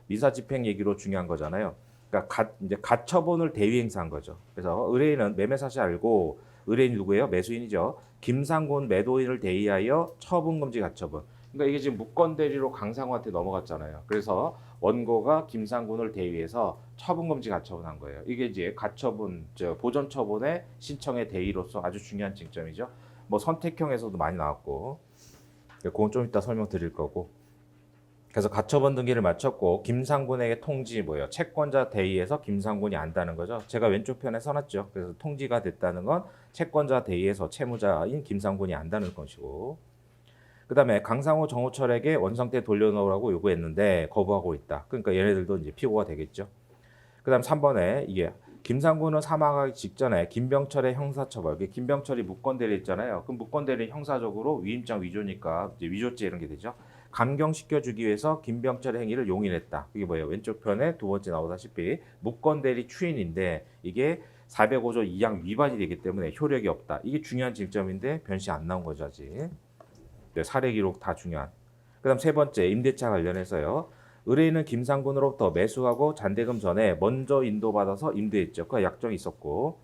미사집행 얘기로 중요한 거잖아요. 그러니까 이제 가처분을 대위 행사한 거죠. 그래서 의뢰인은 매매 사실 알고 의뢰인이 누구예요? 매수인이죠. 김상군 매도인을 대의하여 처분 금지 가처분. 그러니까 이게 지금 무권 대리로 강상우한테 넘어갔잖아요. 그래서 원고가 김상군을 대위해서 처분 금지 가처분한 거예요. 이게 이제 가처분, 보전 처분의 신청의 대의로서 아주 중요한 쟁점이죠. 뭐 선택형에서도 많이 나왔고, 그건 좀 이따 설명드릴 거고. 그래서 가처분 등기를 마쳤고 김상군에게 통지 뭐예요? 채권자 대의에서 김상군이 안다는 거죠. 제가 왼쪽 편에 써놨죠. 그래서 통지가 됐다는 건 채권자 대의에서 채무자인 김상군이 안다는 것이고. 그다음에 강상우 정우철에게 원상태 돌려놓으라고 요구했는데 거부하고 있다. 그러니까 얘네들도 이제 피고가 되겠죠. 그다음 3번에 이게 김상군은 사망하기 직전에 김병철의 형사처벌. 김병철이 무권대리 했잖아요. 그럼 무권대리 형사적으로 위임장 위조니까 이제 위조죄 이런 게 되죠. 감경시켜주기 위해서 김병철의 행위를 용인했다. 이게 뭐예요? 왼쪽 편에 두 번째 나오다시피 무권대리 추인인데 이게 405조 2항 위반이 되기 때문에 효력이 없다. 이게 중요한 쟁점인데 변시 안 나온 거죠 아직. 사례 기록 다 중요한. 그다음 세 번째 임대차 관련해서요. 의뢰인은 김상군으로부터 매수하고 잔대금 전에 먼저 인도받아서 임대했죠. 그 약정이 있었고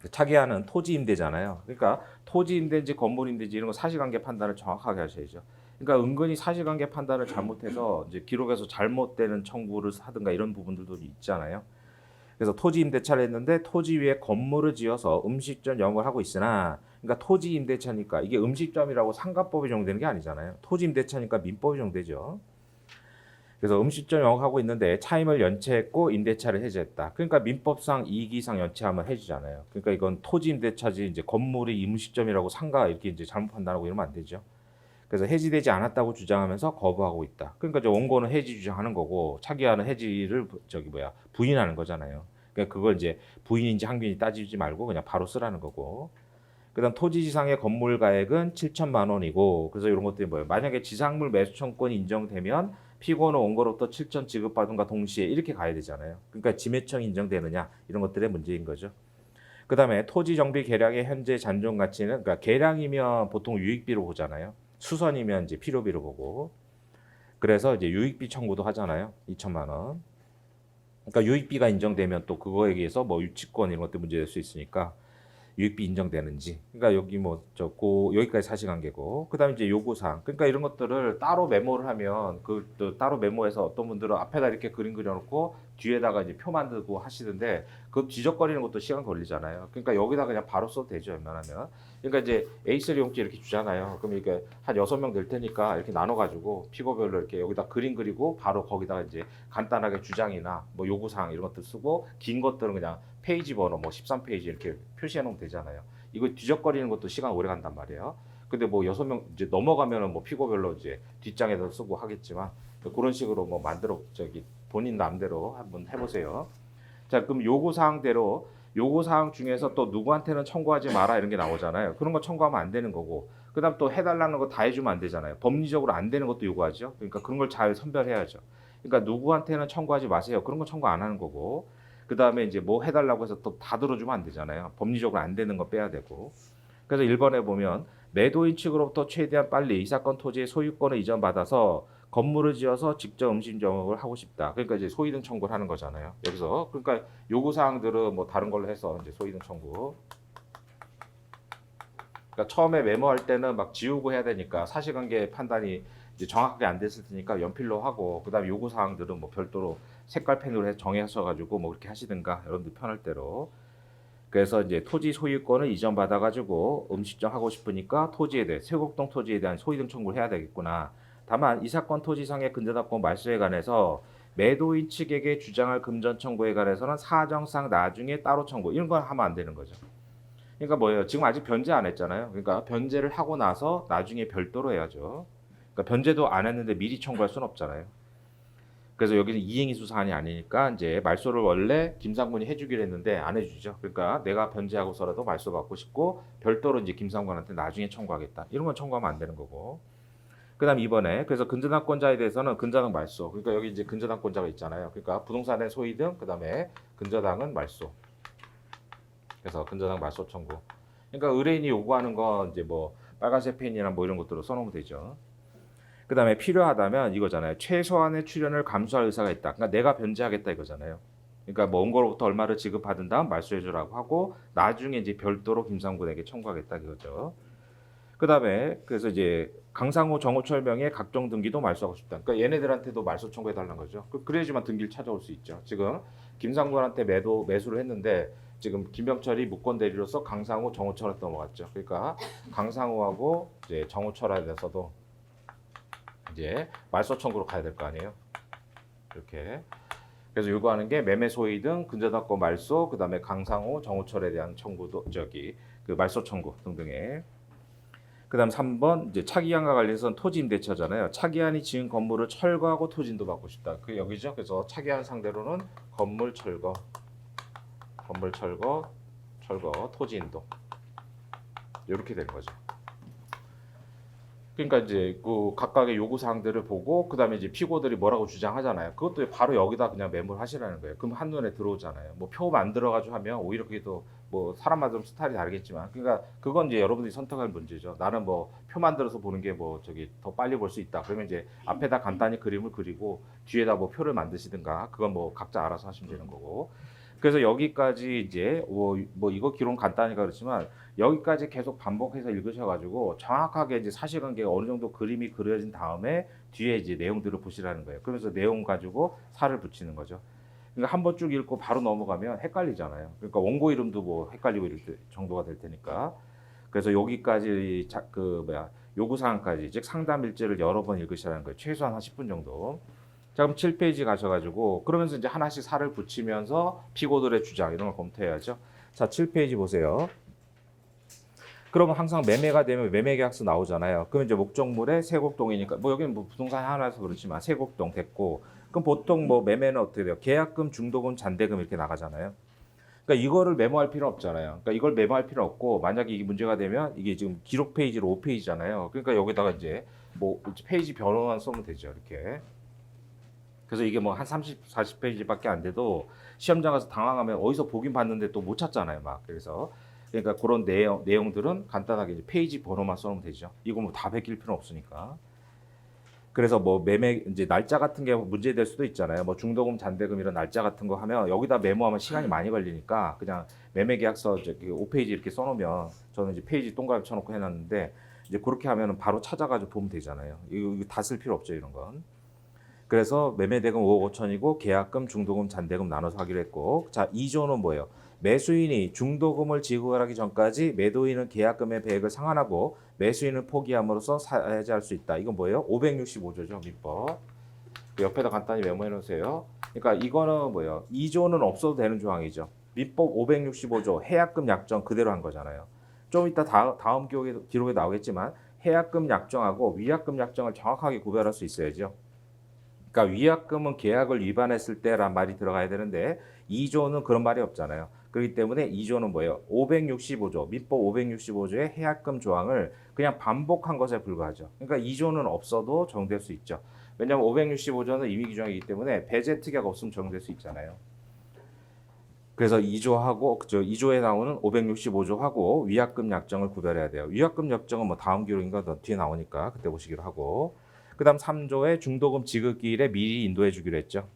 차기하는 토지 임대잖아요. 그러니까 토지 임대인지 건물 임대인지 이런 거 사실관계 판단을 정확하게 하셔야죠. 그러니까 은근히 사실관계 판단을 잘못해서 이제 기록에서 잘못되는 청구를 하든가 이런 부분들도 있잖아요. 그래서 토지 임대차를 했는데 토지 위에 건물을 지어서 음식점 영업을 하고 있으나 그러니까 토지 임대차니까 이게 음식점이라고 상가법이 적용되는 게 아니잖아요. 토지 임대차니까 민법이 적용되죠. 그래서 음식점 영업하고 있는데 차임을 연체했고 임대차를 해지했다. 그러니까 민법상 이익 이상 연체하면 해지잖아요. 그러니까 이건 토지 임대차지 이제 건물이 음식점이라고 상가 이렇게 이제 잘못 판단하고 이러면 안 되죠. 그래서 해지되지 않았다고 주장하면서 거부하고 있다. 그러니까 이제 원고는 해지 주장하는 거고 차기하는 해지를 부인하는 거잖아요. 그러니까 그걸 이제 부인인지 항변인지 따지지 말고 그냥 바로 쓰라는 거고. 그다음 토지 지상의 건물 가액은 7천만 원이고 그래서 이런 것들이 뭐예요? 만약에 지상물 매수 청권이 인정되면 피고는 원고로부터 7천 지급받은과 동시에 이렇게 가야 되잖아요. 그러니까 지매청이 인정되느냐 이런 것들의 문제인 거죠. 그다음에 토지 정비 계량의 현재 잔존 가치는 그러니까 계량이면 보통 유익비로 보잖아요. 수선이면 이제 필요비로 보고. 그래서 이제 유익비 청구도 하잖아요. 2천만 원. 그러니까 유익비가 인정되면 또 그거에 의해서 뭐 유치권 이런 것들 문제될 수 있으니까 유익비 인정되는지. 그러니까 여기 뭐 여기까지 사실관계고. 그다음에 이제 요구사항. 그러니까 이런 것들을 따로 메모를 하면 그 또 따로 메모해서 어떤 분들은 앞에다 이렇게 그림 그려놓고 뒤에다가 이제 표 만들고 하시는데 그 뒤적거리는 것도 시간 걸리잖아요. 그러니까 여기다 그냥 바로 써도 되죠. 웬만하면. 그러니까 이제 A3 용지 이렇게 주잖아요. 그럼 이게 한 6명 될 테니까 이렇게 나눠가지고 피고별로 이렇게 여기다 그림 그리고 바로 거기다가 이제 간단하게 주장이나 뭐 요구사항 이런 것들 쓰고 긴 것들은 그냥 페이지 번호 뭐 13페이지 이렇게 표시해 놓으면 되잖아요. 이거 뒤적거리는 것도 시간 오래 간단 말이에요. 근데 뭐 6명 이제 넘어가면은 뭐 피고별로 이제 뒷장에도 쓰고 하겠지만 그런 식으로 뭐 만들어 본인 마음대로 한번 해보세요. 자, 그럼 요구사항 중에서 또 누구한테는 청구하지 마라 이런 게 나오잖아요. 그런 거 청구하면 안 되는 거고, 그다음 또 해달라는 거 다 해주면 안 되잖아요. 법리적으로 안 되는 것도 요구하죠. 그러니까 그런 걸 잘 선별해야죠. 그러니까 누구한테는 청구하지 마세요. 그런 거 청구 안 하는 거고, 그다음에 이제 뭐 해달라고 해서 또 다 들어주면 안 되잖아요. 법리적으로 안 되는 거 빼야 되고. 그래서 1번에 보면 매도인 측으로부터 최대한 빨리 이 사건 토지의 소유권을 이전받아서 건물을 지어서 직접 음식점을 하고 싶다. 그러니까 이제 소위등 청구를 하는 거잖아요. 여기서 그러니까 요구 사항들은 뭐 다른 걸로 해서 이제 소위등 청구. 그러니까 처음에 메모할 때는 막 지우고 해야 되니까 사실관계 판단이 이제 정확하게 안 됐을 테니까 연필로 하고 그다음 요구 사항들은 뭐 별도로 색깔 펜으로 해서 정해하셔가지고 뭐 그렇게 하시든가 여러분들 편할 대로. 그래서 이제 토지 소유권을 이전받아가지고 음식점 하고 싶으니까 토지에 대해 세곡동 토지에 대한 소유등 청구를 해야 되겠구나. 다만 이 사건 토지상의 근저당권 말소에 관해서 매도인 측에게 주장할 금전 청구에 관해서는 사정상 나중에 따로 청구 이런 건 하면 안 되는 거죠. 그러니까 뭐예요? 지금 아직 변제 안 했잖아요. 그러니까 변제를 하고 나서 나중에 별도로 해야죠. 그러니까 변제도 안 했는데 미리 청구할 수는 없잖아요. 그래서 여기는 이행이 수사안이 아니니까 이제 말소를 원래 김상군이 해주기로 했는데 안 해주죠. 그러니까 내가 변제하고서라도 말소 받고 싶고 별도로 이제 김상군한테 나중에 청구하겠다. 이런 건 청구하면 안 되는 거고. 그다음 이번에 그래서 근저당권자에 대해서는 근저당 말소. 그러니까 여기 이제 근저당권자가 있잖아요. 그러니까 부동산의 소위 등 그다음에 근저당은 말소. 그래서 근저당 말소 청구. 그러니까 의뢰인이 요구하는 건 이제 뭐 빨간색 펜이나 뭐 이런 것들로 써놓으면 되죠. 그다음에 필요하다면 이거잖아요. 최소한의 출연을 감수할 의사가 있다. 그러니까 내가 변제하겠다 이거잖아요. 그러니까 먼 거로부터 얼마를 지급받은 다음 말소해주라고 하고 나중에 이제 별도로 김상군에게 청구하겠다 이거죠. 그다음에 그래서 이제 강상호 정호철 명의 각종 등기도 말소하고 싶다. 그러니까 얘네들한테도 말소 청구해달라는 거죠. 그래야지만 등기를 찾아올 수 있죠. 지금 김상군한테 매수를 했는데 지금 김병철이 무권 대리로서 강상호 정호철한테 넘어갔죠. 그러니까 강상호하고 이제 정호철에 대해서도 이제 말소 청구로 가야 될 거 아니에요. 이렇게. 그래서 요구하는 게 매매 소위 등 근저당권 말소, 그다음에 강상호, 정호철에 대한 청구도 그 말소 청구 등등의. 그다음 3번 이제 차기한과 관련해서는 토지 임대차잖아요. 차기한이 지은 건물을 철거하고 토지인도 받고 싶다. 그 여기죠. 그래서 차기한 상대로는 건물 철거, 토지 인도 이렇게 되는 거죠. 그러니까 이제 그 각각의 요구 사항들을 보고 그다음에 이제 피고들이 뭐라고 주장하잖아요. 그것도 바로 여기다 그냥 메모를 하시라는 거예요. 그럼 한눈에 들어오잖아요. 뭐 표 만들어가지고 하면 오히려 그게 더 뭐 사람마다 좀 스타일이 다르겠지만, 그러니까 그건 이제 여러분들이 선택할 문제죠. 나는 뭐 표 만들어서 보는 게 뭐 저기 더 빨리 볼 수 있다. 그러면 이제 앞에다 간단히 그림을 그리고 뒤에다 뭐 표를 만드시든가, 그건 뭐 각자 알아서 하시면 되는 거고. 그래서 여기까지 이제 뭐 이거 기록 간단하니까 그렇지만 여기까지 계속 반복해서 읽으셔가지고 정확하게 이제 사실관계가 어느 정도 그림이 그려진 다음에 뒤에 이제 내용들을 보시라는 거예요. 그러면서 내용 가지고 살을 붙이는 거죠. 그러니까 한 번 쭉 읽고 바로 넘어가면 헷갈리잖아요. 그러니까 원고 이름도 뭐 헷갈리고 이럴 정도가 될 테니까. 그래서 여기까지 그 뭐야 요구 사항까지, 즉 상담 일지를 여러 번 읽으시라는 거예요. 최소한 한 10분 정도. 자, 그럼 7페이지 가셔가지고 그러면서 이제 하나씩 살을 붙이면서 피고들의 주장 이런 걸 검토해야죠. 자, 7페이지 보세요. 그러면 항상 매매가 되면 매매계약서 나오잖아요. 그럼 이제 목적물에 세곡동이니까 뭐 여기는 뭐 부동산 하나라서 그렇지만 세곡동 됐고, 그럼 보통 뭐 매매는 어떻게 돼요? 계약금, 중도금, 잔대금 이렇게 나가잖아요. 그러니까 이거를 메모할 필요 없잖아요. 그러니까 이걸 메모할 필요 없고, 만약에 이게 문제가 되면 이게 지금 기록 페이지로 5페이지잖아요. 그러니까 여기다가 이제 뭐 페이지 변호만 쓰면 되죠. 이렇게. 그래서 이게 뭐 한 30, 40페이지밖에 안 돼도 시험장 가서 당황하면 어디서 보긴 봤는데 또 못 찾잖아요. 막. 그래서 그러니까 그런 내용들은 간단하게 이제 페이지 번호만 써놓으면 되죠. 이거 뭐 다 베낄 필요 없으니까. 그래서 뭐 매매 이제 날짜 같은 게 문제될 수도 있잖아요. 뭐 중도금, 잔대금 이런 날짜 같은 거 하면 여기다 메모하면 시간이 많이 걸리니까 그냥 매매 계약서 저기 5페이지 이렇게 써놓으면, 저는 이제 페이지 동그라미 쳐놓고 해놨는데 이제 그렇게 하면은 바로 찾아가지고 보면 되잖아요. 이거 다 쓸 필요 없죠, 이런 건. 그래서 매매대금 5억 5천이고 계약금, 중도금, 잔대금 나눠서 하기로 했고, 자 2조는 뭐예요? 매수인이 중도금을 지급하기 전까지 매도인은 계약금의 배액을 상환하고 매수인을 포기함으로써 해지할 수 있다. 이건 뭐예요? 565조죠, 민법. 옆에다 간단히 메모해 놓으세요. 그러니까 이거는 뭐예요? 2조는 없어도 되는 조항이죠. 민법 565조 해약금 약정 그대로 한 거잖아요. 좀 이따 다음 기록에 나오겠지만 해약금 약정하고 위약금 약정을 정확하게 구별할 수 있어야죠. 그러니까 위약금은 계약을 위반했을 때란 말이 들어가야 되는데 2조는 그런 말이 없잖아요. 그렇기 때문에 2조는 뭐예요? 565조, 민법 565조의 해약금 조항을 그냥 반복한 것에 불과하죠. 그러니까 2조는 없어도 적용될 수 있죠. 왜냐하면 565조는 임의 규정이기 때문에 배제 특약 없으면 적용될 수 있잖아요. 그래서 2조하고 그죠? 2조에 나오는 565조하고 위약금 약정을 구별해야 돼요. 위약금 약정은 뭐 다음 기록인가 더 뒤에 나오니까 그때 보시기로 하고, 그다음 3조의 중도금 지급기일에 미리 인도해 주기로 했죠.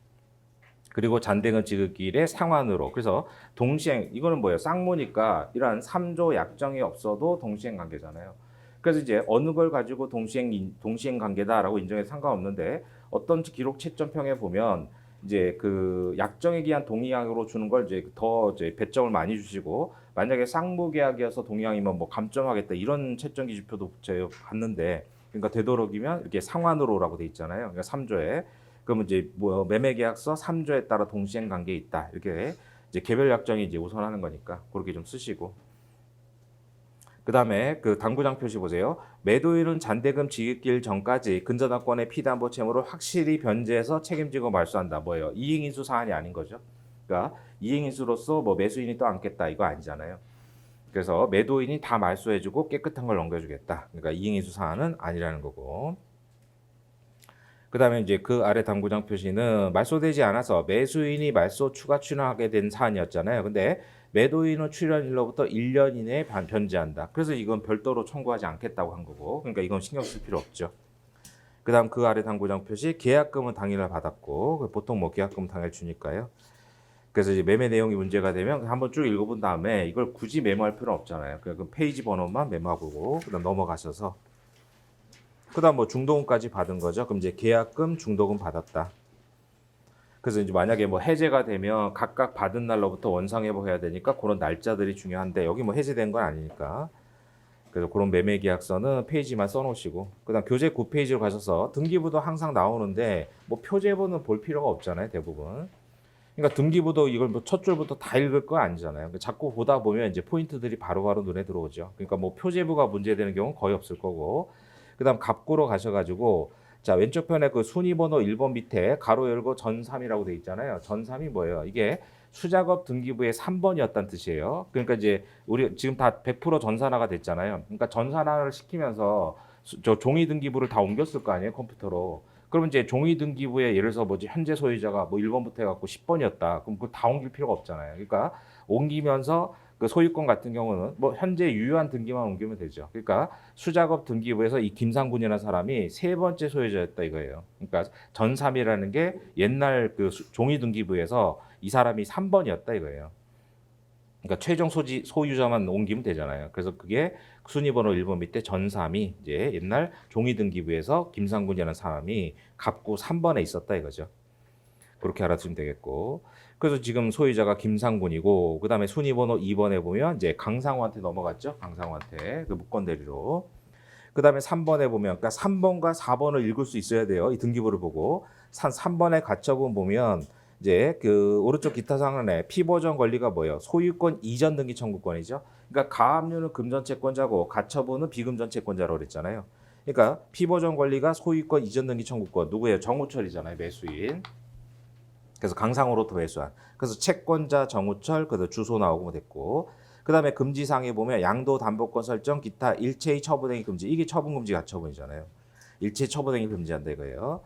그리고 잔대금 지급기일에 상환으로. 그래서 동시행, 이거는 뭐예요? 쌍무니까 이러한 3조 약정이 없어도 동시행 관계잖아요. 그래서 이제 어느 걸 가지고 동시행 관계다라고 인정해도 상관없는데, 어떤 기록 채점평에 보면 이제 그 약정에 기한 동의항으로 주는 걸 이제 더 이제 배점을 많이 주시고, 만약에 쌍무계약이어서 동의항이면 뭐 감점하겠다 이런 채점 기준표도 제가 봤는데, 그러니까 되도록이면 이렇게 상환으로라고 돼 있잖아요. 그러니까 3조에. 그러면 이제 뭐 매매계약서 3조에 따라 동시행 관계 있다. 이렇게 이제 개별 약정이 이제 우선하는 거니까 그렇게 좀 쓰시고. 그다음에 그 당구장 표시 보세요. 매도인은 잔대금 지급기일 전까지 근저당권의 피담보 채무를 확실히 변제해서 책임지고 말소한다. 뭐예요? 이행인수 사안이 아닌 거죠. 그러니까 이행인수로서 뭐 매수인이 또 안겠다 이거 아니잖아요. 그래서 매도인이 다 말소해주고 깨끗한 걸 넘겨주겠다. 그러니까 이행인수 사안은 아니라는 거고. 그다음에 이제 그 아래 당구장 표시는 말소되지 않아서 매수인이 말소 추가 출연하게 된 사안이었잖아요. 근데 매도인은 출연일로부터 1년 이내에 변제한다. 그래서 이건 별도로 청구하지 않겠다고 한 거고, 그러니까 이건 신경 쓸 필요 없죠. 그다음 그 아래 당구장 표시 계약금은 당일날 받았고, 보통 뭐 계약금 당일 주니까요. 그래서 이제 매매 내용이 문제가 되면 한번 쭉 읽어본 다음에 이걸 굳이 메모할 필요 없잖아요. 그 페이지 번호만 메모하고 그다음 넘어가셔서, 그다음 뭐 중도금까지 받은 거죠. 그럼 이제 계약금, 중도금 받았다. 그래서 이제 만약에 뭐 해제가 되면 각각 받은 날로부터 원상회복해야 되니까 그런 날짜들이 중요한데, 여기 뭐 해제된 건 아니니까. 그래서 그런 매매 계약서는 페이지만 써놓으시고, 그다음 교재 9페이지로 가셔서 등기부도 항상 나오는데 뭐 표제본은 볼 필요가 없잖아요, 대부분. 그러니까 등기부도 이걸 뭐 첫 줄부터 다 읽을 거 아니잖아요. 그러니까 자꾸 보다 보면 이제 포인트들이 바로바로 눈에 들어오죠. 그러니까 뭐 표제부가 문제되는 경우는 거의 없을 거고. 그다음 갑구로 가셔가지고, 자 왼쪽 편에 그 순위번호 1번 밑에 가로 열고 전3이라고 돼 있잖아요. 전3이 뭐예요? 이게 수작업 등기부의 3번이었다는 뜻이에요. 그러니까 이제 우리 지금 다 100% 전산화가 됐잖아요. 그러니까 전산화를 시키면서 저 종이 등기부를 다 옮겼을 거 아니에요, 컴퓨터로. 그러면 이제 종이 등기부에 예를 들어서 뭐지 현재 소유자가 뭐 1번부터 해갖고 10번이었다. 그럼 그거 다 옮길 필요가 없잖아요. 그러니까 옮기면서 그 소유권 같은 경우는 뭐 현재 유효한 등기만 옮기면 되죠. 그러니까 수작업 등기부에서 이 김상군이라는 사람이 세 번째 소유자였다 이거예요. 그러니까 전삼이라는 게 옛날 그 종이 등기부에서 이 사람이 3번이었다 이거예요. 그러니까 최종 소유자만 옮기면 되잖아요. 그래서 그게 순위번호 1번 밑에 전삼이 이제 옛날 종이등기부에서 김상군이라는 사람이 갑구 3번에 있었다 이거죠. 그렇게 알아두시면 되겠고. 그래서 지금 소유자가 김상군이고 그다음에 순위번호 2번에 보면 이제 강상우한테 넘어갔죠. 강상우한테 그 무권 대리로. 그다음에 3번에 보면 그러니까 3번과 4번을 읽을 수 있어야 돼요. 이 등기부를 보고. 3번의 가처분 보면 이제 그 오른쪽 기타 상한에 피보전 권리가 뭐예요? 소유권 이전 등기 청구권이죠. 그러니까 가압류는 금전 채권자고 가처분은 비금전 채권자라고 그랬잖아요. 그러니까 피보전 권리가 소유권 이전 등기 청구권 누구예요? 정우철이잖아요. 매수인. 그래서 강상우로부터 매수한. 그래서 채권자 정우철 그다음 주소 나오고 됐고. 그다음에 금지사항에 보면 양도 담보권 설정 기타 일체의 처분행위 금지. 이게 처분금지 가처분이잖아요. 일체 처분행위 금지한다 이거예요.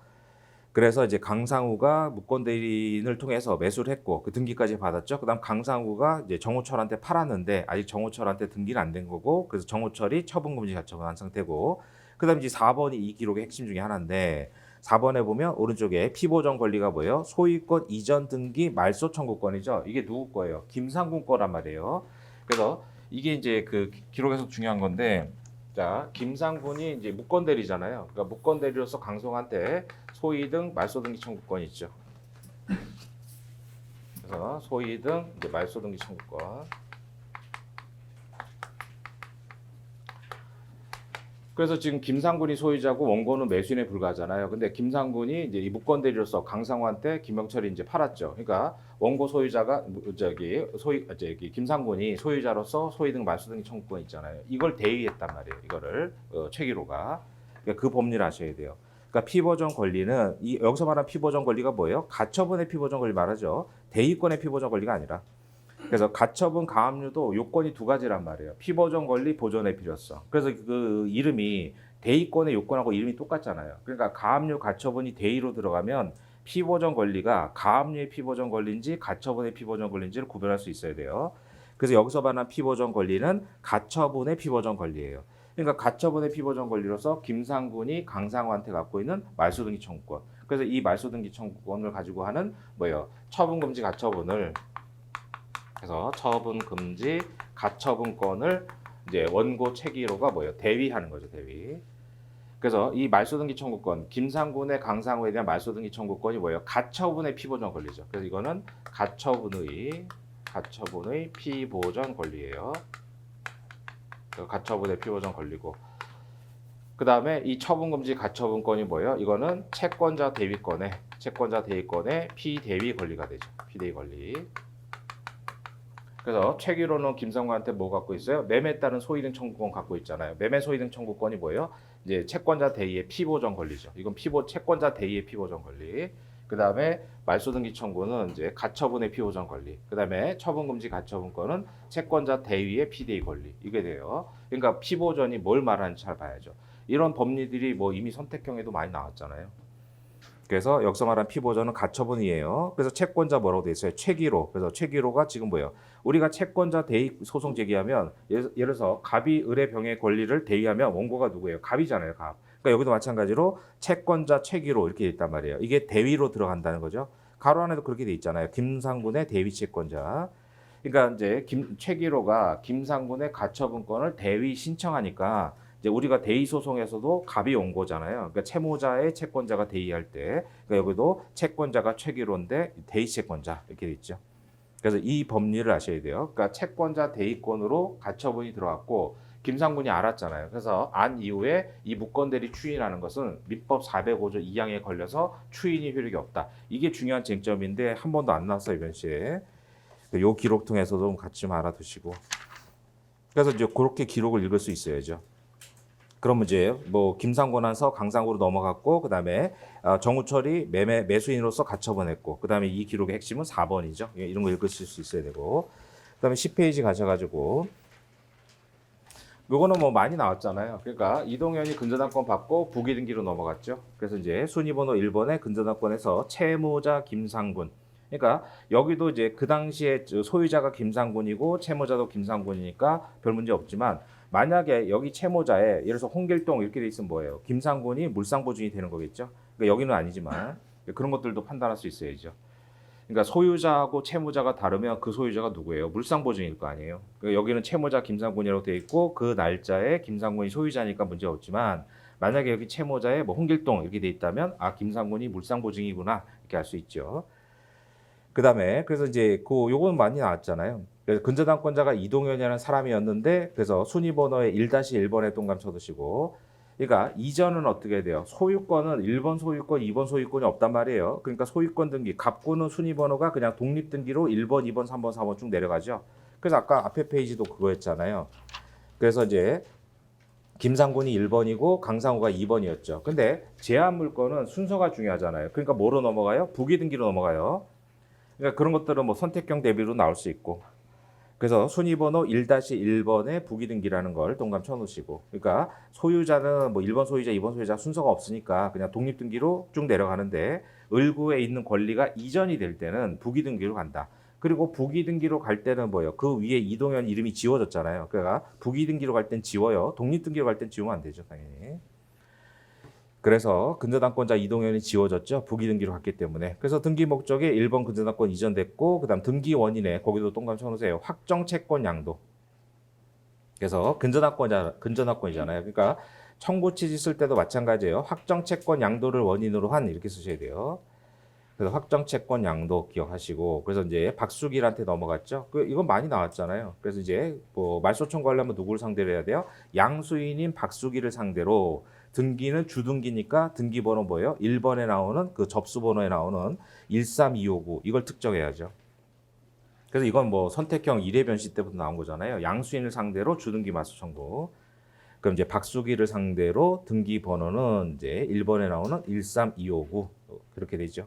그래서 이제 강상우가 무권 대리인을 통해서 매수를 했고 그 등기까지 받았죠. 그다음 강상우가 이제 정우철한테 팔았는데 아직 정우철한테 등기는 안 된 거고 그래서 정우철이 처분금지 가처분한 상태고 그다음 이제 4번이 이 기록의 핵심 중에 하나인데 4번에 보면 오른쪽에 피보전 권리가 뭐예요? 소유권 이전 등기 말소 청구권이죠. 이게 누구 거예요? 김상군 거란 말이에요. 그래서 이게 이제 그 기록에서 중요한 건데 자, 김상군이 이제 무권 대리잖아요. 그러니까 무권 대리로서 강성한테 소위 등 말소 등기 청구권이 있죠. 그래서 소위 등 이제 말소 등기 청구권. 그래서 지금 김상군이 소유자고 원고는 매수인에 불과하잖아요. 근데 김상군이 이제 이 무권 대리로서 강상우한테 김영철이 이제 팔았죠. 그러니까 원고 소유자가 저기 김상군이 소유자로서 소위 등 말소 등기 청구권 있잖아요. 이걸 대위했단 말이에요. 이거를 최기로가. 그러니까 그 법리를 아셔야 돼요. 그러니까 피보전 권리는 이 여기서 말한 피보전 권리가 뭐예요? 가처분의 피보전 권리 말하죠. 대위권의 피보전 권리가 아니라. 그래서 가처분 가압류도 요건이 두 가지란 말이에요. 피보전 권리, 보전의 필요성. 그래서 그 이름이 대위권의 요건하고 이름이 똑같잖아요. 그러니까 가압류 가처분이 대위로 들어가면 피보전 권리가 가압류의 피보전 권리인지 가처분의 피보전 권리인지를 구별할 수 있어야 돼요. 그래서 여기서 말한 피보전 권리는 가처분의 피보전 권리예요. 그러니까 가처분의 피보전 권리로서 김상군이 강상우한테 갖고 있는 말소등기 청구권. 그래서 이 말소등기 청구권을 가지고 하는 뭐예요? 처분금지 가처분을 그래서 처분 금지 가처분권을 이제 원고 체기로가 뭐예요? 대위하는 거죠, 대위. 그래서 이 말소등기 청구권, 김상군의 강상우에 대한 말소등기 청구권이 뭐예요? 가처분의 피보전 권리죠. 그래서 이거는 가처분의 피보전 권리예요. 가처분의 피보전 권리고. 그 다음에 이 처분금지 가처분권이 뭐예요? 이거는 채권자 대위권의 피대위 권리가 되죠. 피대위 권리. 그래서 최기로는 김상군한테 뭐 갖고 있어요? 매매에 따른 소위등 청구권 갖고 있잖아요. 매매 소위등 청구권이 뭐예요? 이제 채권자 대위의 피보전 권리죠. 이건 채권자 대위의 피보전 권리. 그 다음에 말소등기 청구는 이제 가처분의 피보전 권리. 그 다음에 처분금지 가처분권은 채권자 대위의 피대위 권리. 이게 돼요. 그러니까 피보전이 뭘 말하는지 잘 봐야죠. 이런 법리들이 뭐 이미 선택형에도 많이 나왔잖아요. 그래서 여기서 말한 피보전은 가처분이에요. 그래서 채권자 뭐라고 돼 있어요? 최기로. 그래서 최기로가 지금 뭐예요? 우리가 채권자 대위 소송 제기하면 예를 들어서 갑이 을의 병의 권리를 대위하면 원고가 누구예요? 갑이잖아요. 갑. 그러니까 여기도 마찬가지로 채권자 최기로 이렇게 돼 있단 말이에요. 이게 대위로 들어간다는 거죠. 가로 안에도 그렇게 돼 있잖아요. 김상군의 대위 채권자. 그러니까 이제 최기로가 김상군의 가처분권을 대위 신청하니까 이제 우리가 대위 소송에서도 갑이 온 거잖아요. 그러니까 채무자의 채권자가 대위할 때, 그러니까 여기도 채권자가 최기로인데 대위 채권자 이렇게 돼 있죠. 그래서 이 법리를 아셔야 돼요. 그러니까 채권자 대위권으로 가처분이 들어왔고 김상군이 알았잖아요. 그래서 안 이후에 이 무권 대리 추인하는 것은 민법 405조 2항에 걸려서 추인이 효력이 없다. 이게 중요한 쟁점인데 한 번도 안 나왔어요, 이번 시에. 이 기록 통해서도 같이 좀 알아두시고. 그래서 이제 그렇게 기록을 읽을 수 있어야죠. 그런 문제예요. 뭐 김상군한서 강상구로 넘어갔고 그다음에 정우철이 매수인으로서 가처분했고 그다음에 이 기록의 핵심은 4번이죠. 이런 거 읽으실 수 있어야 되고 그다음에 10페이지 가셔가지고 요거는 뭐 많이 나왔잖아요. 그러니까 이동현이 근저당권 받고 부기등기로 넘어갔죠. 그래서 이제 순위번호 1번에 근저당권에서 채무자 김상군. 그러니까 여기도 이제 그 당시에 소유자가 김상군이고 채무자도 김상군이니까 별 문제 없지만 만약에 여기 채무자에 예를 들어서 홍길동 이렇게 돼 있으면 뭐예요? 김상군이 물상보증이 되는 거겠죠. 그러니까 여기는 아니지만 그런 것들도 판단할 수 있어야죠. 그러니까 소유자하고 채무자가 다르면 그 소유자가 누구예요? 물상보증일 거 아니에요. 그러니까 여기는 채무자 김상군이라고 되어 있고 그 날짜에 김상군이 소유자니까 문제 없지만 만약에 여기 채무자에 뭐 홍길동 이렇게 돼 있다면 아 김상군이 물상보증이구나 이렇게 알 수 있죠. 그다음에 그래서 이제 그 요건 많이 나왔잖아요. 그래서 근저당권자가 이동현이라는 사람이었는데 그래서 순위번호에 1-1번에 동그라미 쳐두시고 그러니까 이전은 어떻게 돼요? 소유권은 1번 소유권, 2번 소유권이 없단 말이에요. 그러니까 소유권 등기, 갑구는 순위번호가 그냥 독립등기로 1번, 2번, 3번, 4번 쭉 내려가죠. 그래서 아까 앞에 페이지도 그거였잖아요. 그래서 이제 김상군이 1번이고 강상우가 2번이었죠. 근데 제한 물건은 순서가 중요하잖아요. 그러니까 뭐로 넘어가요? 부기등기로 넘어가요. 그러니까 그런 것들은 뭐 선택형 대비로 나올 수 있고. 그래서 순위번호 1-1번에 부기등기라는 걸 동그라미 쳐놓으시고 그러니까 소유자는 뭐 1번 소유자, 2번 소유자 순서가 없으니까 그냥 독립등기로 쭉 내려가는데 을구에 있는 권리가 이전이 될 때는 부기등기로 간다. 그리고 부기등기로 갈 때는 뭐예요? 그 위에 이동현 이름이 지워졌잖아요. 그러니까 부기등기로 갈 땐 지워요. 독립등기로 갈 땐 지우면 안 되죠, 당연히. 그래서 근저당권자 이동현이 지워졌죠. 부기등기로 갔기 때문에. 그래서 등기 목적에 1번 근저당권 이전됐고 그다음 등기 원인에 거기도 동그라미 쳐놓으세요. 확정 채권 양도. 그래서 근저당권이잖아요. 그러니까 청구 취지 쓸 때도 마찬가지예요. 확정 채권 양도를 원인으로 한 이렇게 쓰셔야 돼요. 그래서 확정 채권 양도 기억하시고 그래서 이제 박수길한테 넘어갔죠. 이건 많이 나왔잖아요. 그래서 이제 뭐 말소 청구하려면 누구를 상대로 해야 돼요? 양수인인 박수길을 상대로 등기는 주등기니까 등기번호 뭐예요? 1번에 나오는 그 접수번호에 나오는 13259 이걸 특정해야죠. 그래서 이건 뭐 선택형 이례변시 때부터 나온 거잖아요. 양수인을 상대로 주등기 말소 청구. 그럼 이제 박수기를 상대로 등기 번호는 이제 1번에 나오는 13259 그렇게 되죠.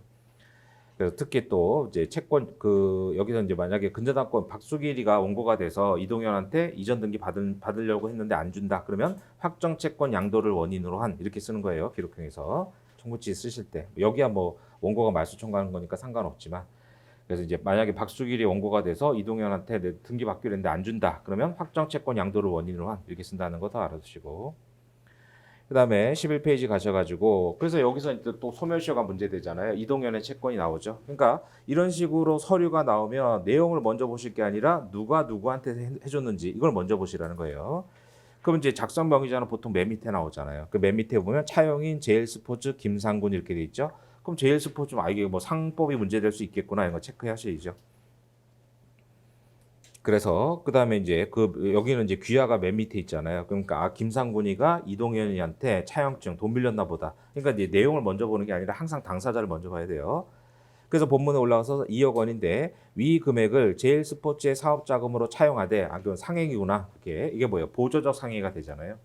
그래서 특히 또 이제 채권 그 여기서 이제 만약에 근저당권 박수길이가 원고가 돼서 이동현한테 이전 등기 받으려고 했는데 안 준다. 그러면 확정 채권 양도를 원인으로 한 이렇게 쓰는 거예요. 기록형에서 청구지 쓰실 때 여기야 뭐 원고가 말소 청구하는 거니까 상관없지만 그래서 이제 만약에 박수길이 원고가 돼서 이동현한테 내 등기 받기로 했는데 안 준다. 그러면 확정 채권 양도를 원인으로 한 이렇게 쓴다는 거 더 알아두시고 그다음에 11페이지 가셔가지고 그래서 여기서 이제 또 소멸시효가 문제되잖아요. 이동현의 채권이 나오죠. 그러니까 이런 식으로 서류가 나오면 내용을 먼저 보실 게 아니라 누가 누구한테 해줬는지 이걸 먼저 보시라는 거예요. 그럼 이제 작성 명의자는 보통 맨 밑에 나오잖아요. 그 맨 밑에 보면 차용인 제일스포츠 김상군 이렇게 돼 있죠. 그럼 제일스포츠 이게 뭐 상법이 문제될 수 있겠구나 이런 거 체크하셔야죠. 그래서 그다음에 이제 그 여기는 이제 귀하가 맨 밑에 있잖아요. 그러니까 아 김상군이가 이동현이한테 차용증 돈 빌렸나 보다. 그러니까 이제 내용을 먼저 보는 게 아니라 항상 당사자를 먼저 봐야 돼요. 그래서 본문에 올라가서 2억 원인데 위 금액을 제일스포츠의 사업자금으로 차용하되 아 그건 상행이구나. 이게 뭐예요? 보조적 상해가 되잖아요.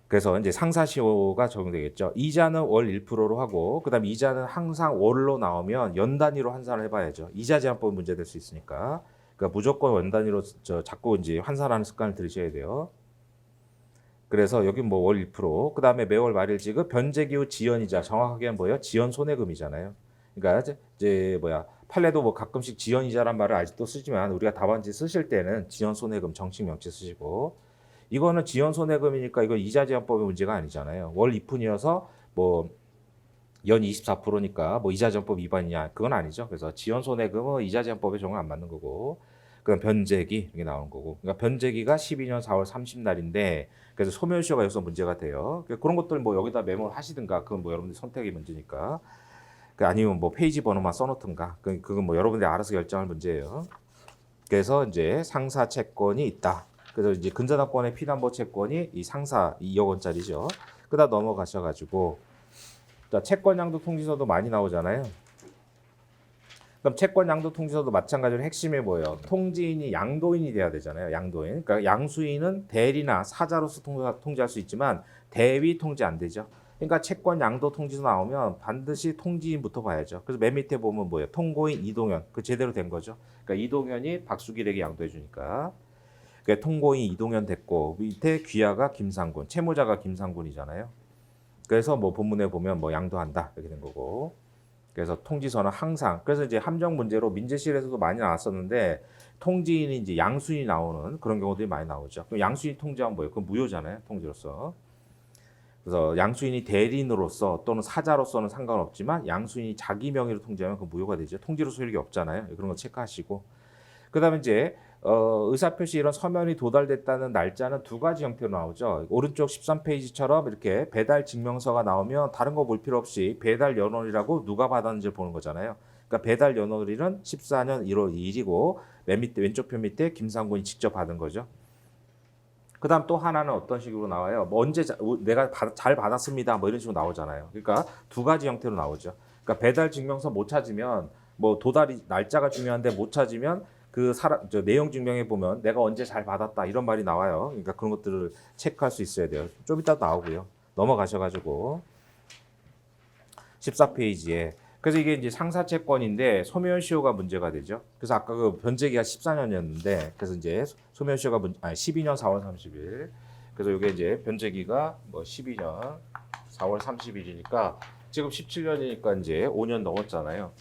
그래서 이제 상사시효가 적용되겠죠. 이자는 월 1%로 하고 그다음 이자는 항상 월로 나오면 연 단위로 환산을 해봐야죠. 이자 제한법 문제될 수 있으니까. 그러니까 무조건 연 단위로 자꾸 이제 환산하는 습관을 들이셔야 돼요. 그래서 여기 뭐 월 1%, 그다음에 매월 말일 지급, 변제기 후 지연이자 정확하게는 뭐예요? 지연 손해금이잖아요. 그러니까 이제 판례도 뭐 가끔씩 지연이자란 말을 아직도 쓰지만 우리가 답안지 쓰실 때는 지연 손해금 정식 명치 쓰시고 이거는 지연 손해금이니까 이거 이자 제한법의 문제가 아니잖아요. 월 2푼이어서 뭐 연 24%니까 뭐 이자 제한법 위반이냐 그건 아니죠. 그래서 지연 손해금은 이자 제한법에 적용 안 맞는 거고 그럼 변제기 이게 나오는 거고 그러니까 변제기가 12년 4월 30날인데 그래서 소멸시효가 여기서 문제가 돼요. 그런 것들 뭐 여기다 메모를 하시든가 그건 뭐 여러분들 선택의 문제니까 아니면 뭐 페이지 번호만 써놓든가 그건 뭐 여러분들이 알아서 결정할 문제예요. 그래서 이제 상사 채권이 있다. 그래서 이제 근저당권의 피담보 채권이 이 상사 2억 원짜리죠. 그다 넘어가셔가지고 채권 양도 통지서도 많이 나오잖아요. 그럼 채권 양도 통지서도 마찬가지로 핵심이 뭐예요? 통지인이 양도인이 돼야 되잖아요. 양도인. 그러니까 양수인은 대리나 사자로서 통지할 수 있지만 대위 통지 안 되죠. 그러니까 채권 양도 통지서 나오면 반드시 통지인부터 봐야죠. 그래서 맨 밑에 보면 뭐예요? 통고인 이동현. 그 제대로 된 거죠. 그러니까 이동현이 박수길에게 양도해 주니까. 그러니까 통고인 이동현 됐고 밑에 귀하가 김상군, 채무자가 김상군이잖아요. 그래서 뭐 본문에 보면 뭐 양도한다 이렇게 된 거고. 그래서 통지서는 항상 그래서 이제 함정 문제로 민재실에서도 많이 나왔었는데 통지인이 이제 양수인이 나오는 그런 경우들이 많이 나오죠. 그럼 양수인 통지하면 뭐예요? 그건 무효잖아요, 통지로서. 그래서 양수인이 대리인으로서 또는 사자로서는 상관없지만 양수인이 자기 명의로 통지하면 그 무효가 되죠. 통지로 소득이 없잖아요. 그런 거 체크하시고. 그다음에 이제 의사표시 이런 서면이 도달됐다는 날짜는 두 가지 형태로 나오죠. 오른쪽 13페이지처럼 이렇게 배달 증명서가 나오면 다른 거 볼 필요 없이 배달 연월이라고 누가 받았는지를 보는 거잖아요. 그러니까 배달 연월일은 14년 1월 2일이고 맨 밑에 왼쪽 표 밑에 김상군이 직접 받은 거죠. 그다음 또 하나는 어떤 식으로 나와요? 뭐 언제 내가 잘 받았습니다. 뭐 이런 식으로 나오잖아요. 그러니까 두 가지 형태로 나오죠. 그러니까 배달 증명서 못 찾으면 뭐 도달이 날짜가 중요한데 못 찾으면 그 사람 저 내용 증명해 보면 내가 언제 잘 받았다 이런 말이 나와요. 그러니까 그런 것들을 체크할 수 있어야 돼요. 좀 이따 나오고요. 넘어가셔가지고 14페이지에 그래서 이게 이제 상사채권인데 소멸시효가 문제가 되죠. 그래서 아까 그 변제기가 14년이었는데 그래서 이제 소멸시효가 12년 4월 30일. 그래서 이게 이제 변제기가 뭐 12년 4월 30일이니까 지금 17년이니까 이제 5년 넘었잖아요.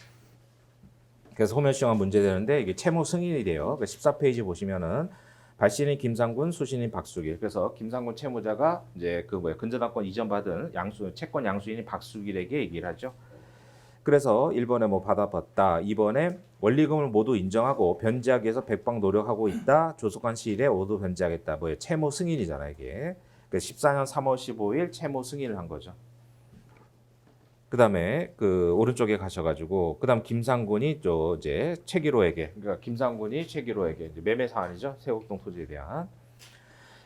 그래서 소멸시효가 문제되는데 이게 채무 승인이 돼요. 14페이지 보시면은 발신인 김상군, 수신인 박수길. 그래서 김상군 채무자가 이제 그 근저당권 이전받은 채권 양수인인 박수길에게 얘기를 하죠. 그래서 1번에 뭐 받아봤다. 2번에 원리금을 모두 인정하고 변제하기 위해서 백방 노력하고 있다. 조속한 시일에 모두 변제하겠다. 뭐예요? 채무 승인이잖아요, 이게. 14년 3월 15일 채무 승인을 한 거죠. 그다음에 그 오른쪽에 가셔가지고 그다음 김상군이 또 이제 최기로에게 그러니까 김상군이 최기로에게 이제 매매 사안이죠. 세곡동 토지에 대한.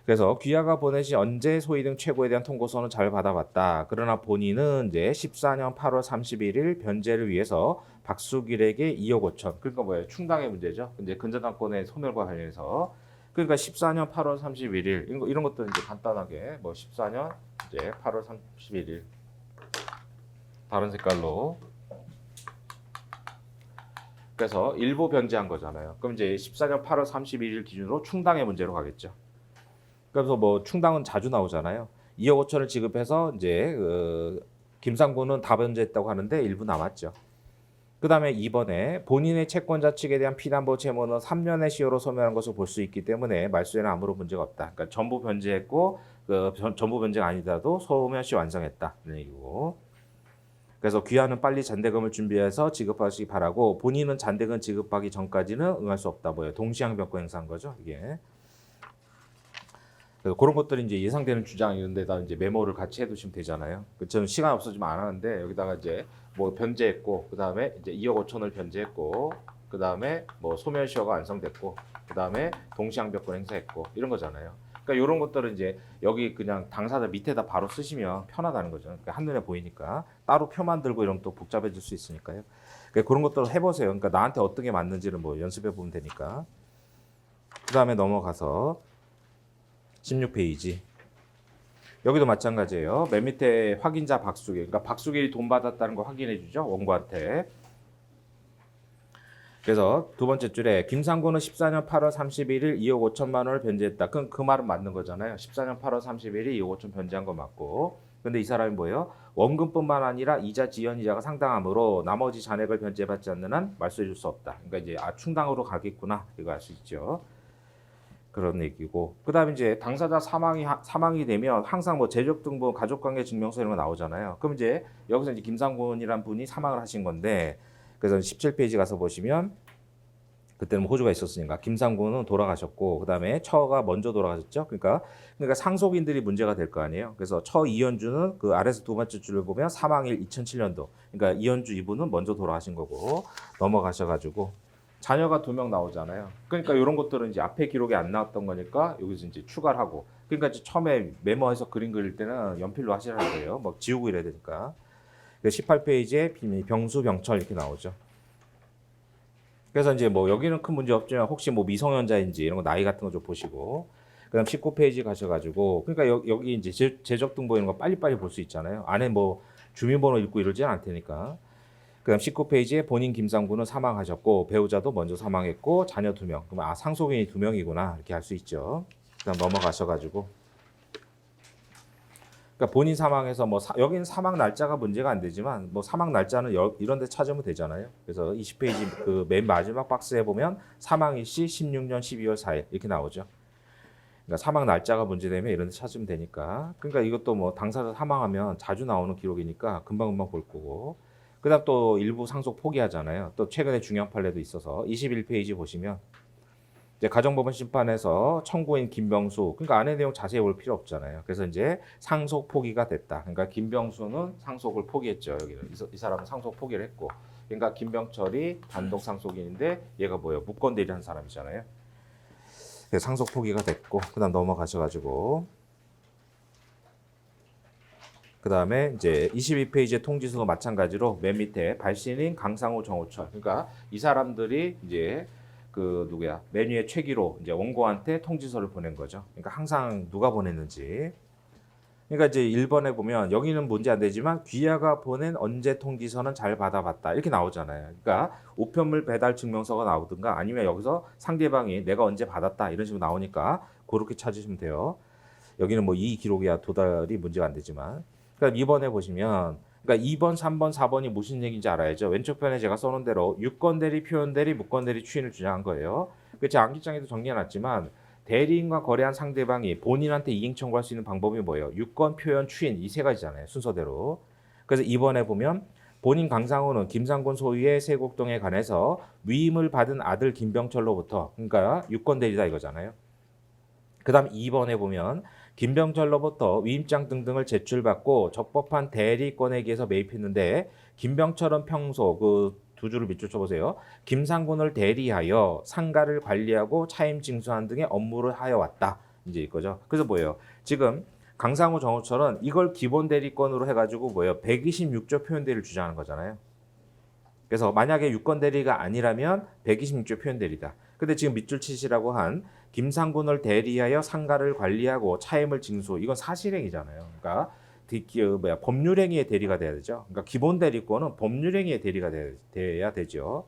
그래서 귀하가 보내시 언제 소위 등 최고에 대한 통고서는 잘 받아봤다. 그러나 본인은 이제 14년 8월 31일 변제를 위해서 박수길에게 2억 5천. 그러니까 뭐예요? 충당의 문제죠. 근데 근저당권의 소멸과 관련해서 그러니까 14년 8월 31일 이런 것들은 이제 간단하게 뭐 14년 이제 8월 31일 다른 색깔로 그래서 일부 변제한 거잖아요. 그럼 이제 14년 8월 31일 기준으로 충당의 문제로 가겠죠. 그래서 뭐 충당은 자주 나오잖아요. 2억 5천을 지급해서 이제 김상군은 다 변제했다고 하는데 일부 남았죠. 그다음에 2번에 본인의 채권자 측에 대한 피담보 채무는 3년의 시효로 소멸한 것을 볼 수 있기 때문에 말소에는 아무런 문제가 없다. 그러니까 전부 변제했고 전부 변제가 아니더라도 소멸시 완성했다. 이런 얘기고. 그래서 귀하는 빨리 잔대금을 준비해서 지급하시기 바라고 본인은 잔대금 지급하기 전까지는 응할 수 없다. 뭐예요? 동시항변권 행사한 거죠. 이게. 그래서 그런 것들이 이제 예상되는 주장 이런 데다 이제 메모를 같이 해두시면 되잖아요. 저는 시간 없어지면 안 하는데 여기다가 이제 뭐 변제했고 그 다음에 이제 2억 5천을 변제했고 그 다음에 뭐 소멸시효가 완성됐고 그 다음에 동시항변권 행사했고 이런 거잖아요. 그러니까 이런 것들은 이제 여기 그냥 당사자 밑에다 바로 쓰시면 편하다는 거죠. 그러니까 한눈에 보이니까 따로 표 만들고 이러면 또 복잡해질 수 있으니까요. 그러니까 그런 것들을 해보세요. 그러니까 나한테 어떤 게 맞는지를 뭐 연습해 보면 되니까. 그 다음에 넘어가서 16페이지. 여기도 마찬가지예요. 맨 밑에 확인자 박수길. 그러니까 박수길이 돈 받았다는 거 확인해 주죠. 원고한테. 그래서 두 번째 줄에 김상군은 14년 8월 31일 2억 5천만 원을 변제했다. 그럼 그 말은 맞는 거잖아요. 14년 8월 31일이 2억 5천 변제한 거 맞고. 근데 이 사람이 뭐예요? 원금뿐만 아니라 이자 지연이자가 상당하므로 나머지 잔액을 변제받지 않는 한 말소해 줄 수 없다. 그러니까 이제 충당으로 가겠구나. 이거 알 수 있죠. 그런 얘기고. 그다음에 이제 당사자 사망이 되면 항상 뭐 재적 등본 가족관계 증명서 이런 거 나오잖아요. 그럼 이제 여기서 이제 김상군이란 분이 사망을 하신 건데 그래서 17페이지 가서 보시면 그때는 뭐 호주가 있었으니까 김상군은 돌아가셨고 그다음에 처가 먼저 돌아가셨죠. 그러니까 상속인들이 문제가 될 거 아니에요. 그래서 처 이현주는 그 아래서 두 번째 줄을 보면 사망일 2007년도. 그러니까 이현주 이분은 먼저 돌아가신 거고 넘어가셔가지고 자녀가 2명 나오잖아요. 그러니까 이런 것들은 이제 앞에 기록에 안 나왔던 거니까 여기서 이제 추가를 하고. 그러니까 이제 처음에 메모해서 그림 그릴 때는 연필로 하시라는 거예요. 막 지우고 이래야 되니까. 18페이지에 병수 병철 이렇게 나오죠. 그래서 이제 뭐 여기는 큰 문제 없지만 혹시 뭐 미성년자인지 이런 거 나이 같은 거 좀 보시고. 그다음 19페이지 가셔가지고 그러니까 여기 이제 재적 등본 이런 거 빨리빨리 볼 수 있잖아요. 안에 뭐 주민번호 읽고 이러지는 않다니까. 그다음 19페이지에 본인 김상구는 사망하셨고 배우자도 먼저 사망했고 자녀 2명. 그럼 상속인이 2명이구나 이렇게 할 수 있죠. 그다음 넘어가셔가지고 그러니까 본인 사망해서 뭐 여기는 사망 날짜가 문제가 안 되지만 뭐 사망 날짜는 이런 데 찾으면 되잖아요. 그래서 20페이지 그 맨 마지막 박스에 보면 사망일시 16년 12월 4일 이렇게 나오죠. 그러니까 사망 날짜가 문제되면 이런 데 찾으면 되니까. 그러니까 이것도 뭐 당사자 사망하면 자주 나오는 기록이니까 금방금방 볼 거고. 그다음 또 일부 상속 포기하잖아요. 또 최근에 중요한 판례도 있어서 21페이지 보시면 이제 가정법원 심판에서 청구인 김병수, 그러니까 안에 내용 자세히 볼 필요 없잖아요. 그래서 이제 상속 포기가 됐다. 그러니까 김병수는 상속을 포기했죠. 여기는 이 사람은 상속 포기를 했고, 그러니까 김병철이 단독 상속인인데 얘가 뭐예요? 무권 대리한 사람이잖아요. 그래서 상속 포기가 됐고, 그다음 넘어가셔가지고, 그다음에 이제 22페이지의 통지서도 마찬가지로 맨 밑에 발신인 강상우 정호철, 그러니까 이 사람들이 이제 그 누구야 메뉴의 최기로 이제 원고한테 통지서를 보낸 거죠. 그러니까 항상 누가 보냈는지. 그러니까 이제 1번에 보면 여기는 문제 안 되지만 귀하가 보낸 언제 통지서는 잘 받아봤다 이렇게 나오잖아요. 그러니까 우편물 배달 증명서가 나오든가 아니면 여기서 상대방이 내가 언제 받았다 이런 식으로 나오니까 그렇게 찾으시면 돼요. 여기는 뭐 이 기록이야 도달이 문제가 안 되지만. 그러니까 2번에 보시면 그러니까 2번, 3번, 4번이 무슨 얘기인지 알아야죠. 왼쪽 편에 제가 써놓은 대로 유권 대리, 표현 대리, 무권 대리 추인을 주장한 거예요. 제 암기장에도 정리해놨지만 대리인과 거래한 상대방이 본인한테 이행 청구할 수 있는 방법이 뭐예요? 유권, 표현, 추인 이 세 가지잖아요. 순서대로. 그래서 2번에 보면 본인 강상우는 김상곤 소유의 세곡동에 관해서 위임을 받은 아들 김병철로부터 그러니까 유권 대리다 이거잖아요. 그 다음 2번에 보면 김병철로부터 위임장 등등을 제출받고 적법한 대리권에게서 매입했는데 김병철은 평소 그 두 줄을 밑줄 쳐보세요. 김상군을 대리하여 상가를 관리하고 차임 징수한 등의 업무를 하여 왔다. 이제 이거죠. 그래서 뭐예요? 지금 강상우 정우철은 이걸 기본 대리권으로 해가지고 뭐예요? 126조 표현 대리를 주장하는 거잖아요. 그래서 만약에 유권 대리가 아니라면 126조 표현 대리다. 근데 지금 밑줄 치시라고 한 김상군을 대리하여 상가를 관리하고 차임을 징수 이건 사실행위잖아요. 그러니까 법률행위의 대리가 돼야 되죠. 그러니까 기본 대리권은 법률행위의 대리가 돼야 되죠.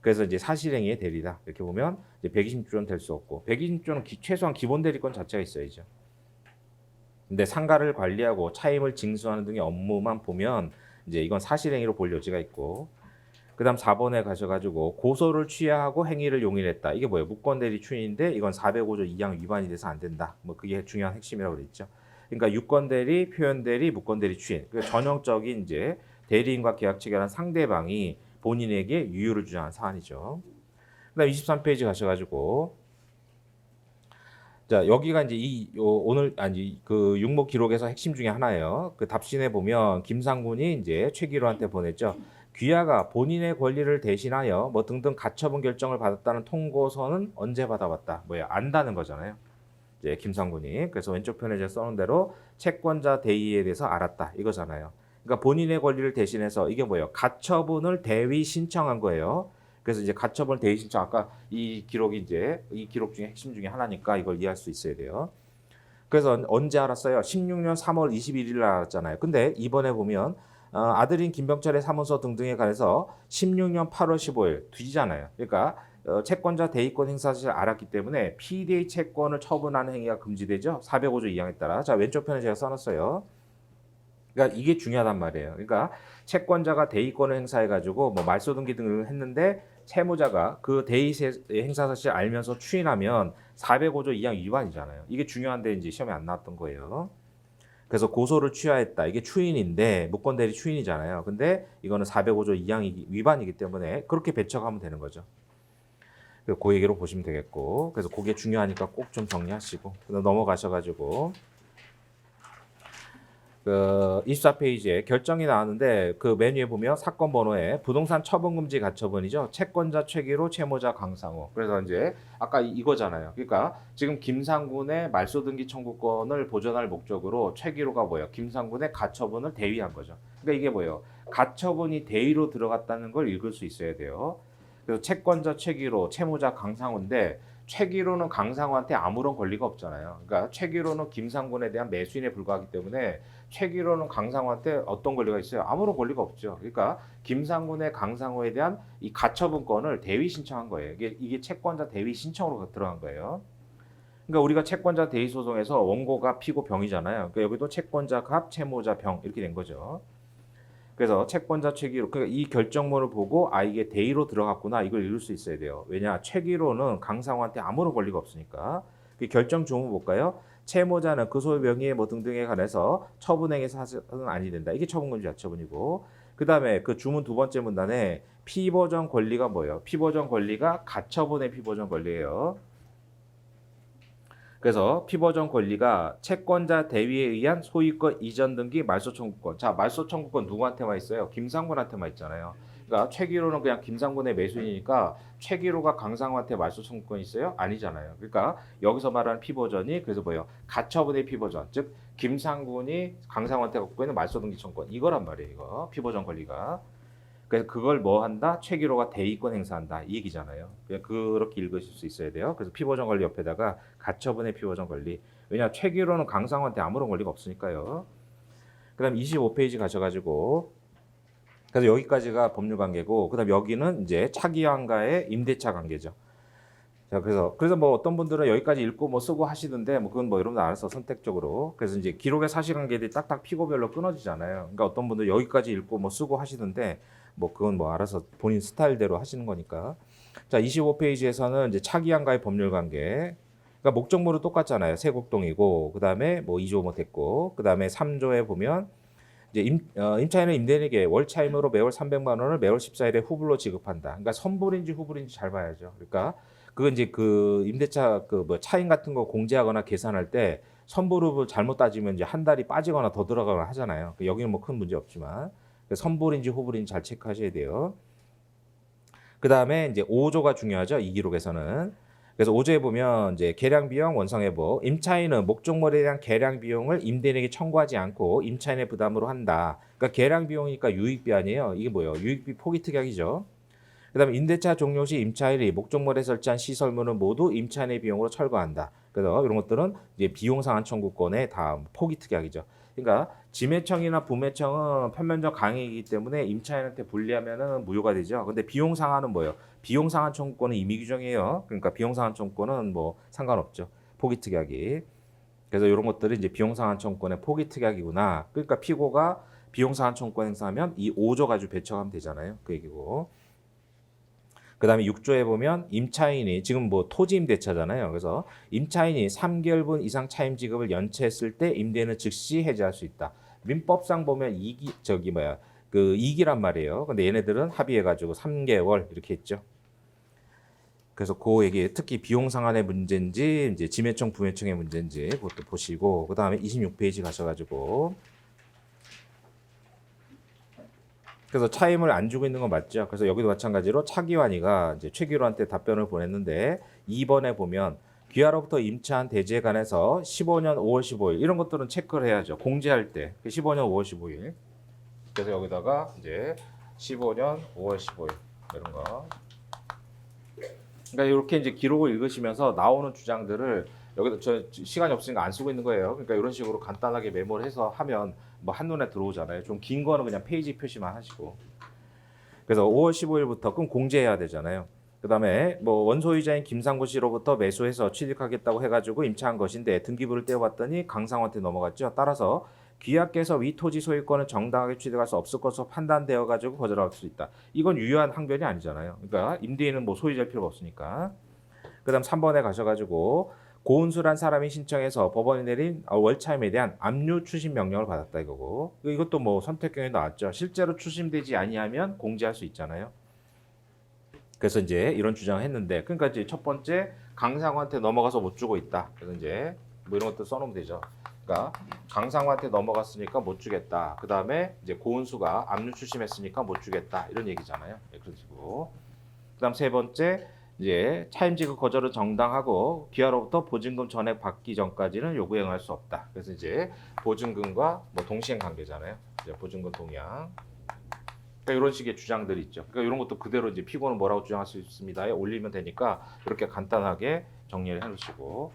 그래서 이제 사실행위의 대리다. 이렇게 보면 이제 126조는 될 수 없고 126조는 최소한 기본 대리권 자체가 있어야죠. 근데 상가를 관리하고 차임을 징수하는 등의 업무만 보면 이제 이건 사실행위로 볼 여지가 있고 그다음 4번에 가셔가지고 고소를 취하하고 행위를 용인했다. 이게 뭐예요? 무권대리 추인인데 이건 405조 2항 위반이 돼서 안 된다. 뭐 그게 중요한 핵심이라고 그랬죠. 그러니까 유권대리, 표현대리, 무권대리 추인. 그 전형적인 이제 대리인과 계약 체결한 상대방이 본인에게 유효를 주장한 사안이죠. 그다음 23페이지 가셔가지고 자 여기가 이제 오늘 아니 그 육목 기록에서 핵심 중에 하나예요. 그 답신에 보면 김상군이 이제 최기로한테 보냈죠. 귀하가 본인의 권리를 대신하여 뭐 등등 가처분 결정을 받았다는 통고서는 언제 받아봤다? 뭐야 안다는 거잖아요. 이제 김상군이 그래서 왼쪽 편에 제가 써놓은 대로 채권자 대의에 대해서 알았다 이거잖아요. 그러니까 본인의 권리를 대신해서 이게 뭐예요? 가처분을 대위 신청한 거예요. 그래서 이제 가처분 대위 신청 아까 이 기록이 이제 이 기록 중에 핵심 중에 하나니까 이걸 이해할 수 있어야 돼요. 그래서 언제 알았어요? 16년 3월 21일 날 알았잖아요. 근데 이번에 보면 아들인 김병철의 사무소 등등에 관해서 16년 8월 15일 뒤지잖아요. 그러니까 채권자 대의권 행사 사실을 알았기 때문에 PD의 채권을 처분하는 행위가 금지되죠. 405조 2항에 따라. 자 왼쪽 편에 제가 써놨어요. 그러니까 이게 중요하단 말이에요. 그러니까 채권자가 대의권을 행사해가지고 뭐 말소 등기 등을 했는데 채무자가 그 대의 행사 사실을 알면서 추인하면 405조 2항 위반이잖아요. 이게 중요한데 이제 시험에 안 나왔던 거예요. 그래서 고소를 취하했다. 이게 추인인데 무권대리 추인이잖아요. 근데 이거는 405조 2항 위반이기 때문에 그렇게 배척하면 되는 거죠. 그 얘기로 보시면 되겠고. 그래서 그게 중요하니까 꼭 좀 정리하시고 넘어가셔가지고 그 24페이지에 결정이 나왔는데 그 메뉴에 보면 사건 번호에 부동산 처분금지 가처분이죠. 채권자 최기로 채무자 강상우. 그래서 이제 아까 이거잖아요. 그러니까 지금 김상군의 말소등기 청구권을 보존할 목적으로 최기로가 뭐예요? 김상군의 가처분을 대위한 거죠. 그러니까 이게 뭐예요? 가처분이 대위로 들어갔다는 걸 읽을 수 있어야 돼요. 그래서 채권자 최기로 채무자 강상우인데 최기로는 강상우한테 아무런 권리가 없잖아요. 그러니까 최기로는 김상군에 대한 매수인에 불과하기 때문에 최기로는 강상우한테 어떤 권리가 있어요? 아무런 권리가 없죠. 그러니까 김상군의 강상우에 대한 이 가처분권을 대위 신청한 거예요. 이게 채권자 대위 신청으로 들어간 거예요. 그러니까 우리가 채권자 대위 소송에서 원고가 피고 병이잖아요. 그러니까 여기도 채권자 갑, 채무자 병 이렇게 된 거죠. 그래서 채권자 최기로 그러니까 이 결정문을 보고 아 이게 대의로 들어갔구나 이걸 읽을 수 있어야 돼요. 왜냐 최기로는 강상우한테 아무런 권리가 없으니까. 그 결정 주문 볼까요? 채무자는 그 소유 명의의 뭐 등등에 관해서 처분행위 사실은 아니 된다. 이게 처분금지 자처분이고 그 다음에 그 주문 두 번째 문단에 피보전 권리가 뭐예요? 피보전 권리가 가처분의 피보전 권리예요. 그래서 피보전 권리가 채권자 대위에 의한 소유권 이전 등기 말소 청구권. 자, 말소 청구권 누구한테만 있어요? 김상군한테만 있잖아요. 그러니까 최기로는 그냥 김상군의 매수인이니까 최기로가 강상우한테 말소 청구권 있어요? 아니잖아요. 그러니까 여기서 말하는 피보전이 그래서 뭐예요? 가처분의 피보전. 즉 김상군이 강상우한테 갖고 있는 말소 등기 청구권. 이거란 말이에요. 이거 피보전 권리가. 그래서 그걸 뭐 한다? 최기로가 대의권 행사한다. 이 얘기잖아요. 그렇게 읽으실 수 있어야 돼요. 그래서 피보전 권리 옆에다가 가처분의 피보전 권리. 왜냐 최기로는 강상우한테 아무런 권리가 없으니까요. 그다음 25페이지 가셔가지고 그래서 여기까지가 법률 관계고 그다음 여기는 이제 차기환과의 임대차 관계죠. 자 그래서 뭐 어떤 분들은 여기까지 읽고 뭐 쓰고 하시던데 뭐 그건 뭐 여러분들 알아서 선택적으로 그래서 이제 기록의 사실관계들이 딱딱 피고별로 끊어지잖아요. 그러니까 어떤 분들 여기까지 읽고 뭐 쓰고 하시던데 뭐 그건 뭐 알아서 본인 스타일대로 하시는 거니까. 자 25페이지에서는 이제 차기환과의 법률 관계. 그러니까 목적물은 똑같잖아요. 세곡동이고 그다음에 뭐 2조 뭐 됐고 그다음에 3조에 보면 이제 임차인은 임대인에게 월 차임으로 매월 300만 원을 매월 14일에 후불로 지급한다. 그러니까 선불인지 후불인지 잘 봐야죠. 그러니까 그건 이제 그 임대차 그 뭐 차임 같은 거 공제하거나 계산할 때 선불을 잘못 따지면 이제 한 달이 빠지거나 더 들어가거나 하잖아요. 여기는 뭐 큰 문제 없지만 선불인지 후불인지 잘 체크하셔야 돼요. 그 다음에 이제 5조가 중요하죠. 이 기록에서는. 그래서 5조에 보면 이제 계량 비용 원상회복 임차인은 목적물에 대한 계량 비용을 임대인에게 청구하지 않고 임차인의 부담으로 한다. 그러니까 계량 비용이니까 유익비 아니에요. 이게 뭐예요? 유익비 포기 특약이죠. 그다음에 임대차 종료 시 임차인이 목적물에 설치한 시설물은 모두 임차인의 비용으로 철거한다. 그래서 이런 것들은 이제 비용 상한 청구권의 다음 포기 특약이죠. 그러니까 지매청이나 부매청은 편면적 강행이기 때문에 임차인한테 불리하면은 무효가 되죠. 근데 비용 상한은 뭐예요? 비용 상한 청구권은 임의 규정이에요. 그러니까 비용 상한 청구권은 뭐 상관없죠. 포기 특약이. 그래서 이런 것들이 이제 비용 상한 청구권의 포기 특약이구나. 그러니까 피고가 비용 상한 청구권 행사하면 이 5조 가지고 배척하면 되잖아요. 그 얘기고. 그다음에 6조에 보면 임차인이 지금 뭐 토지 임대차잖아요. 그래서 임차인이 3개월분 이상 차임 지급을 연체했을 때 임대인은 즉시 해지할 수 있다. 민법상 보면 그 이기란 말이에요. 근데 얘네들은 합의해 가지고 3개월 이렇게 했죠. 그래서 그 얘기 특히 비용 상한의 문제인지 이제 지매청 부매청의 문제인지 그것도 보시고 그다음에 26페이지 가셔 가지고 그래서 차임을 안 주고 있는 건 맞죠. 그래서 여기도 마찬가지로 차기환이가 이제 최기로한테 답변을 보냈는데 2번에 보면 귀하로부터 임차한 대지에 관해서 15년 5월 15일 이런 것들은 체크를 해야죠. 공제할 때 15년 5월 15일. 그래서 여기다가 이제 15년 5월 15일 이런 거. 그러니까 이렇게 이제 기록을 읽으시면서 나오는 주장들을 여기다 저 시간이 없으니까 안 쓰고 있는 거예요. 그러니까 이런 식으로 간단하게 메모를 해서 하면 뭐 한눈에 들어오잖아요. 좀 긴 거는 그냥 페이지 표시만 하시고. 그래서 5월 15일부터 그럼 공제해야 되잖아요. 그다음에 뭐 원소유자인 김상구 씨로부터 매수해서 취득하겠다고 해가지고 임차한 것인데 등기부를 떼어봤더니 강상우한테 넘어갔죠. 따라서 귀하께서 위 토지 소유권을 정당하게 취득할 수 없을 것으로 판단되어 가지고 거절할 수 있다. 이건 유효한 항변이 아니잖아요. 그러니까 임대인은 뭐 소유자일 필요가 없으니까. 그다음 3번에 가셔가지고 고은수란 사람이 신청해서 법원이 내린 월차임에 대한 압류 추심 명령을 받았다 이거고 이것도 뭐 선택경에 나왔죠. 실제로 추심되지 아니하면 공제할 수 있잖아요. 그래서 이제 이런 주장을 했는데 그러니까 이제 첫 번째 강상우한테 넘어가서 못 주고 있다. 그래서 이제 뭐 이런 것도 써놓으면 되죠. 그러니까 강상우한테 넘어갔으니까 못 주겠다. 그 다음에 이제 고은수가 압류 추심했으니까 못 주겠다. 이런 얘기잖아요. 네, 그런 식으로. 그다음 세 번째 이제 차임 지급 거절은 정당하고 귀하로부터 보증금 전액 받기 전까지는 요구 행할 수 없다. 그래서 이제 보증금과 뭐 동시행 관계잖아요. 이제 보증금 동양. 그러니까 이런 식의 주장들이 있죠. 그러니까 이런 것도 그대로 이제 피고는 뭐라고 주장할 수 있습니다에 올리면 되니까 이렇게 간단하게 정리를 해놓으시고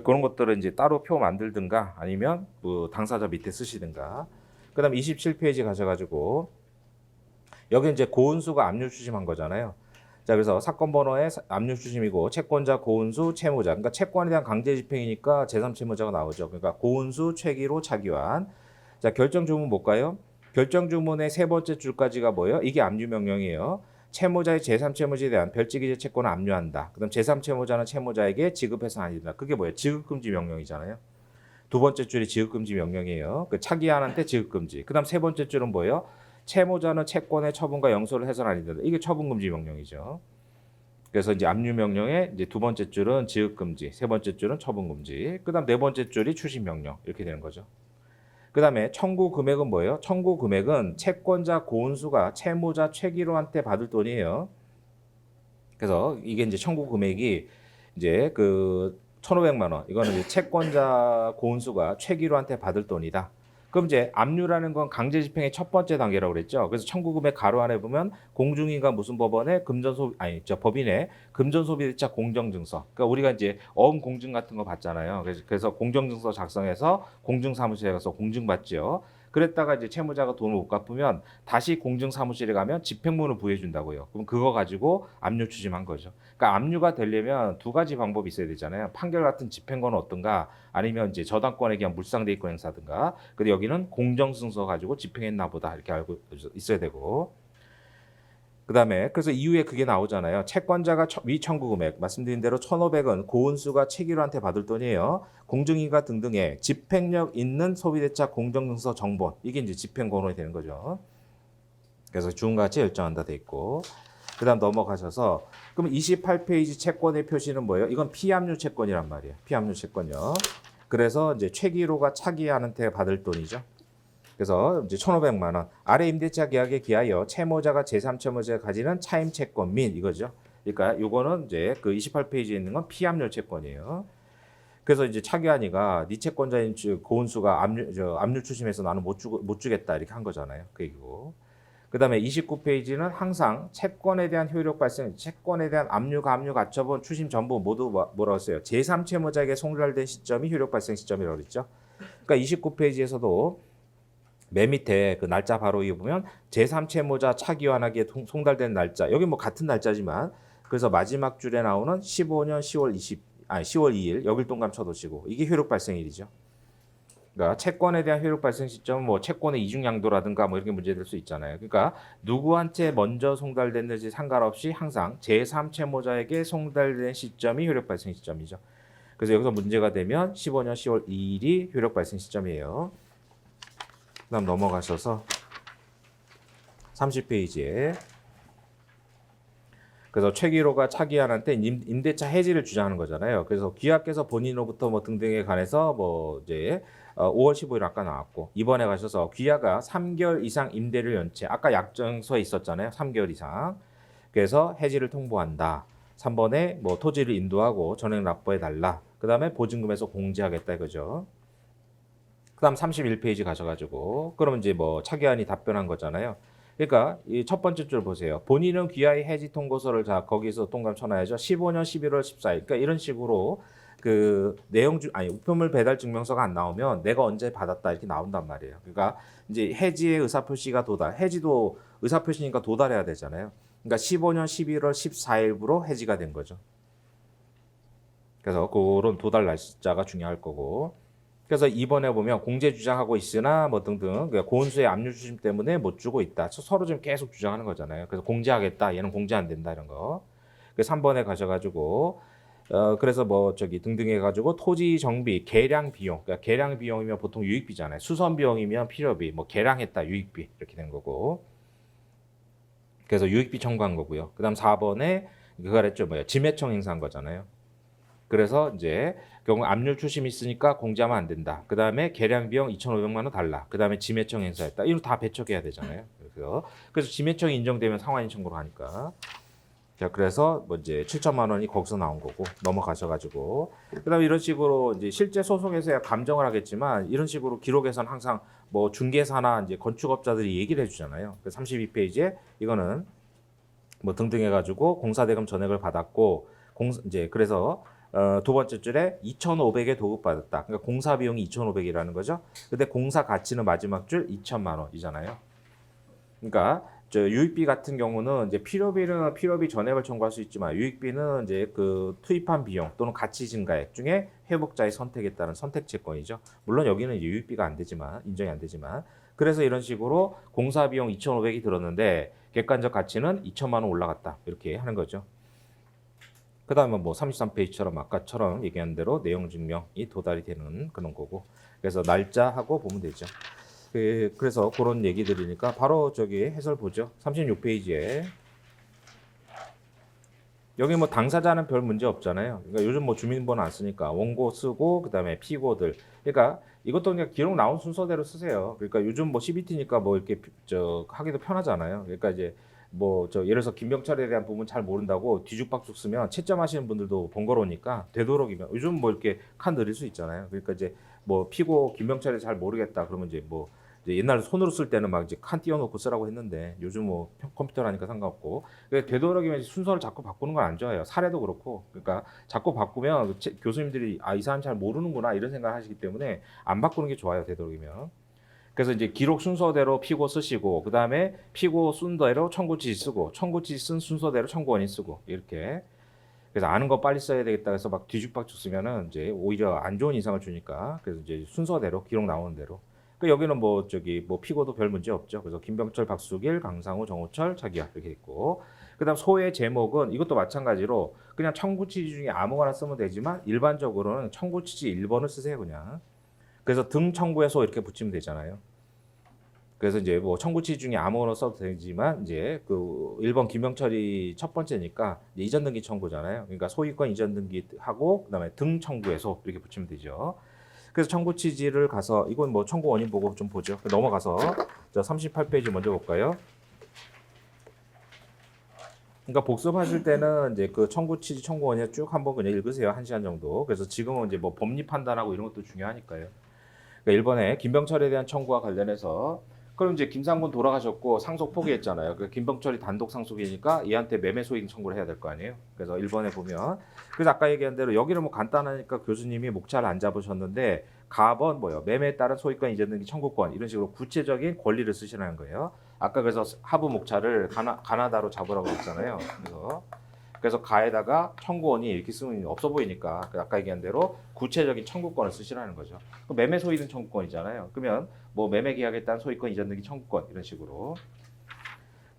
그런 것들은 이제 따로 표 만들든가 아니면 뭐 당사자 밑에 쓰시든가. 그다음 27페이지 가셔가지고 여기 이제 고은수가 압류 추심한 거잖아요. 자, 그래서 사건 번호의 압류 추심이고 채권자 고은수 채무자. 그러니까 채권에 대한 강제 집행이니까 제3채무자가 나오죠. 그러니까 고은수 최기로 차기환. 자, 결정 주문 볼까요? 결정 주문의 세 번째 줄까지가 뭐예요? 이게 압류 명령이에요. 채무자의 제3채무자에 대한 별지기재 채권을 압류한다. 그다음 제3채무자는 채무자에게 지급해서는 안 된다. 그게 뭐예요? 지급금지 명령이잖아요. 두 번째 줄이 지급금지 명령이에요. 그 차기환한테 지급금지. 그다음 세 번째 줄은 뭐예요? 채무자는 채권의 처분과 영소를 해서는 안 된다. 이게 처분금지 명령이죠. 그래서 이제 압류 명령의 이제 두 번째 줄은 지급금지, 세 번째 줄은 처분금지. 그다음 네 번째 줄이 추심 명령 이렇게 되는 거죠. 그다음에 청구 금액은 뭐예요? 청구 금액은 채권자 고은수가 채무자 최기로한테 받을 돈이에요. 그래서 이게 이제 청구 금액이 이제 그 1,500만 원. 이거는 이제 채권자 고은수가 최기로한테 받을 돈이다. 그럼 이제 압류라는 건 강제 집행의 첫 번째 단계라고 그랬죠. 그래서 청구 금액 가로 안에 보면 공중인가 무슨 법원의 법인의 금전소비대차 공정증서. 그러니까 우리가 이제 어음 공증 같은 거 봤잖아요. 그래서 공정증서 작성해서 공증사무실에 가서 공증받죠. 그랬다가 이제 채무자가 돈을 못 갚으면 다시 공증사무실에 가면 집행문을 부여해준다고요. 그럼 그거 가지고 압류 추심한 거죠. 그러니까 압류가 되려면 두 가지 방법이 있어야 되잖아요. 판결 같은 집행권은 어떤가, 아니면 이제 저당권에 대한 물상대위권 행사든가. 근데 여기는 공정승서 가지고 집행했나 보다 이렇게 알고 있어야 되고. 그다음에 그래서 이후에 그게 나오잖아요. 채권자가 위 청구 금액 말씀드린 대로 1,500은 고은수가 최기로한테 받을 돈이에요. 공증인가 등등의 집행력 있는 소비대차 공정증서 정본, 이게 이제 집행권원이 되는 거죠. 그래서 주음같이 열정한다 돼 있고. 그다음 넘어가셔서 그럼 28페이지 채권의 표시는 뭐예요? 이건 피압류 채권이란 말이에요. 피압류 채권요. 그래서 이제 최기로가 차기한한테 받을 돈이죠. 그래서 이제 1,500만 원. 아래 임대차 계약에 기하여 채무자가 제3채무자가 가지는 차임 채권 및 이거죠. 그러니까 요거는 이제 그 28페이지에 있는 건 피압류 채권이에요. 그래서 이제 차기한이가 네 채권자인 고은수가 압류 추심해서 나는 못 주겠다 이렇게 한 거잖아요. 그 얘기고. 그다음에 29페이지는 항상 채권에 대한 효력 발생, 채권에 대한 압류, 감류, 가처분, 추심 전부 모두 뭐라고 써요? 제3채무자에게 송달된 시점이 효력 발생 시점이라고 그랬죠. 그러니까 29페이지에서도 맨 밑에 그 날짜 바로 위에 보면 제3채무자 차기환하기에 송달된 날짜. 여기 뭐 같은 날짜지만 그래서 마지막 줄에 나오는 15년 10월 2일 여길 동감 쳐두시고 이게 효력 발생일이죠. 그러니까 채권에 대한 효력 발생 시점은 뭐 채권의 이중 양도라든가 뭐 이렇게 문제될 수 있잖아요. 그러니까 누구한테 먼저 송달됐는지 상관없이 항상 제3채무자에게 송달된 시점이 효력 발생 시점이죠. 그래서 여기서 문제가 되면 15년 10월 2일이 효력 발생 시점이에요. 그다음 넘어가셔서 30페이지에 그래서 최기로가 차기한한테 임대차 해지를 주장하는 거잖아요. 그래서 기합께서 본인으로부터 뭐 등등에 관해서 뭐 이제 5월 15일 아까 나왔고 이번에 가셔서 귀하가 3개월 이상 임대를 연체. 아까 약정서에 있었잖아요. 3개월 이상. 그래서 해지를 통보한다. 3번에 뭐 토지를 인도하고 전액 납부해 달라. 그다음에 보증금에서 공제하겠다 이거죠. 그다음 31페이지 가셔가지고 그러면 이제 뭐 차기한이 답변한 거잖아요. 그러니까 이 첫 번째 줄 보세요. 본인은 귀하의 해지 통고서를 거기서 동감 쳐놔야죠. 15년 11월 14일. 그러니까 이런 식으로 그 우편물 배달 증명서가 안 나오면 내가 언제 받았다 이렇게 나온단 말이에요. 그러니까 이제 해지의 의사표시가 해지도 의사표시니까 도달해야 되잖아요. 그러니까 15년 11월 14일부로 해지가 된 거죠. 그래서 그런 도달 날짜가 중요할 거고. 그래서 이번에 보면 공제 주장하고 있으나 뭐 등등 고은수의 압류 추심 때문에 못 주고 있다. 서로 지금 계속 주장하는 거잖아요. 그래서 공제하겠다. 얘는 공제 안 된다 이런 거. 그래서 3번에 가셔가지고 그래서 뭐 등등 해가지고 토지 정비 개량 비용. 그러니까 개량 비용이면 보통 유익비잖아요. 수선 비용이면 필요비. 뭐 개량했다 유익비 이렇게 된 거고. 그래서 유익비 청구한 거고요. 그다음 4번에 그거 했죠. 지매청 행사한 거잖아요. 그래서 이제 경우 압류 추심이 있으니까 공제하면 안 된다. 그 다음에 개량 비용 2,500만 원 달라. 그 다음에 지매청 행사했다. 이거 다 배척해야 되잖아요. 그래서 지매청이 인정되면 상환인 청구로 하니까. 자, 그래서 뭐 이제 7천만 원이 거기서 나온 거고 넘어가셔가지고 그다음에 이런 식으로 이제 실제 소송에서야 감정을 하겠지만 이런 식으로 기록에서는 항상 뭐 중개사나 이제 건축업자들이 얘기를 해주잖아요. 32페이지에 이거는 뭐 등등 해가지고 공사대금 전액을 받았고 이제 그래서 두 번째 줄에 2,500에 도급받았다. 그러니까 공사 비용이 2,500이라는 거죠. 근데 공사 가치는 마지막 줄 2천만 원이잖아요. 그러니까 저 유익비 같은 경우는 이제 필요비는 필요비 전액을 청구할 수 있지만 유익비는 이제 그 투입한 비용 또는 가치 증가액 중에 회복자의 선택에 따른 선택 채권이죠. 물론 여기는 이제 유익비가 안 되지만 인정이 안 되지만 그래서 이런 식으로 공사 비용 2,500이 들었는데 객관적 가치는 2천만 원 올라갔다 이렇게 하는 거죠. 그다음에 뭐 33페이지처럼 아까처럼 얘기한 대로 내용 증명이 도달이 되는 그런 거고 그래서 날짜하고 보면 되죠. 그래서 그런 얘기들이니까 바로 저기 해설 보죠. 36페이지에 여기 뭐 당사자는 별 문제 없잖아요. 그러니까 요즘 뭐 주민번호 안 쓰니까 원고 쓰고 그다음에 피고들. 그러니까 이것도 그냥 기록 나온 순서대로 쓰세요. 그러니까 요즘 뭐 CBT니까 뭐 이렇게 저 하기도 편하잖아요. 그러니까 이제 뭐 저 예를 들어서 김병철에 대한 부분 잘 모른다고 뒤죽박죽 쓰면 채점하시는 분들도 번거로우니까 되도록이면 요즘 뭐 이렇게 칸 느릴 수 있잖아요. 그러니까 이제 뭐 피고 김병철에 잘 모르겠다 그러면 이제 뭐 이제 옛날에 손으로 쓸 때는 막 이제 칸 띄워놓고 쓰라고 했는데 요즘 뭐 컴퓨터라니까 상관없고 되도록이면 순서를 자꾸 바꾸는 건 안 좋아요. 사례도 그렇고 그러니까 자꾸 바꾸면 교수님들이 아 이 사람 잘 모르는구나 이런 생각을 하시기 때문에 안 바꾸는 게 좋아요. 되도록이면. 그래서 이제 기록 순서대로 피고 쓰시고 그 다음에 피고 순서대로 청구 지시 쓰고 청구 지시 쓴 순서대로 청구 원인 쓰고 이렇게 그래서 아는 거 빨리 써야 되겠다 해서 막 뒤죽박죽 쓰면은 이제 오히려 안 좋은 인상을 주니까 그래서 이제 순서대로 기록 나오는 대로 그 여기는 뭐 저기 뭐 피고도 별 문제 없죠. 그래서 김병철, 박수길, 강상우, 정호철, 자기야 이렇게 있고 그다음 소의 제목은 이것도 마찬가지로 그냥 청구 취지 중에 아무거나 쓰면 되지만 일반적으로는 청구 취지 1번을 쓰세요 그냥. 그래서 등 청구의 소 이렇게 붙이면 되잖아요. 그래서 이제 뭐 청구 취지 중에 아무거나 써도 되지만 이제 그 1번 김병철이 첫 번째니까 이전 등기 청구잖아요. 그러니까 소유권 이전 등기 하고 그다음에 등 청구의 소 이렇게 붙이면 되죠. 그래서 청구 취지를 가서 이건 뭐 청구 원인 보고 좀 보죠. 넘어가서 자 38페이지 먼저 볼까요? 그러니까 복습하실 때는 이제 그 청구 취지, 청구 원인 쭉 한번 그냥 읽으세요. 1시간 정도. 그래서 지금은 이제 뭐 법리 판단하고 이런 것도 중요하니까요. 그러니까 1번에 김병철에 대한 청구와 관련해서 그럼 이제 김상곤 돌아가셨고 상속 포기했잖아요. 그 김병철이 단독 상속이니까 얘한테 매매 소익 청구를 해야 될 거 아니에요. 그래서 1번에 보면 그래서 아까 얘기한 대로 여기는 뭐 간단하니까 교수님이 목차를 안 잡으셨는데 가번 뭐요? 매매에 따른 소유권 이전 등기 청구권 이런 식으로 구체적인 권리를 쓰시라는 거예요. 아까 그래서 하부 목차를 가나다로 잡으라고 했잖아요. 그래서 가에다가 청구원이 이렇게 쓰면 없어 보이니까 아까 얘기한 대로 구체적인 청구권을 쓰시라는 거죠. 매매 소유 등 청구권이잖아요. 그러면 뭐 매매 계약에 따른 소유권 이전 등기 청구권 이런 식으로.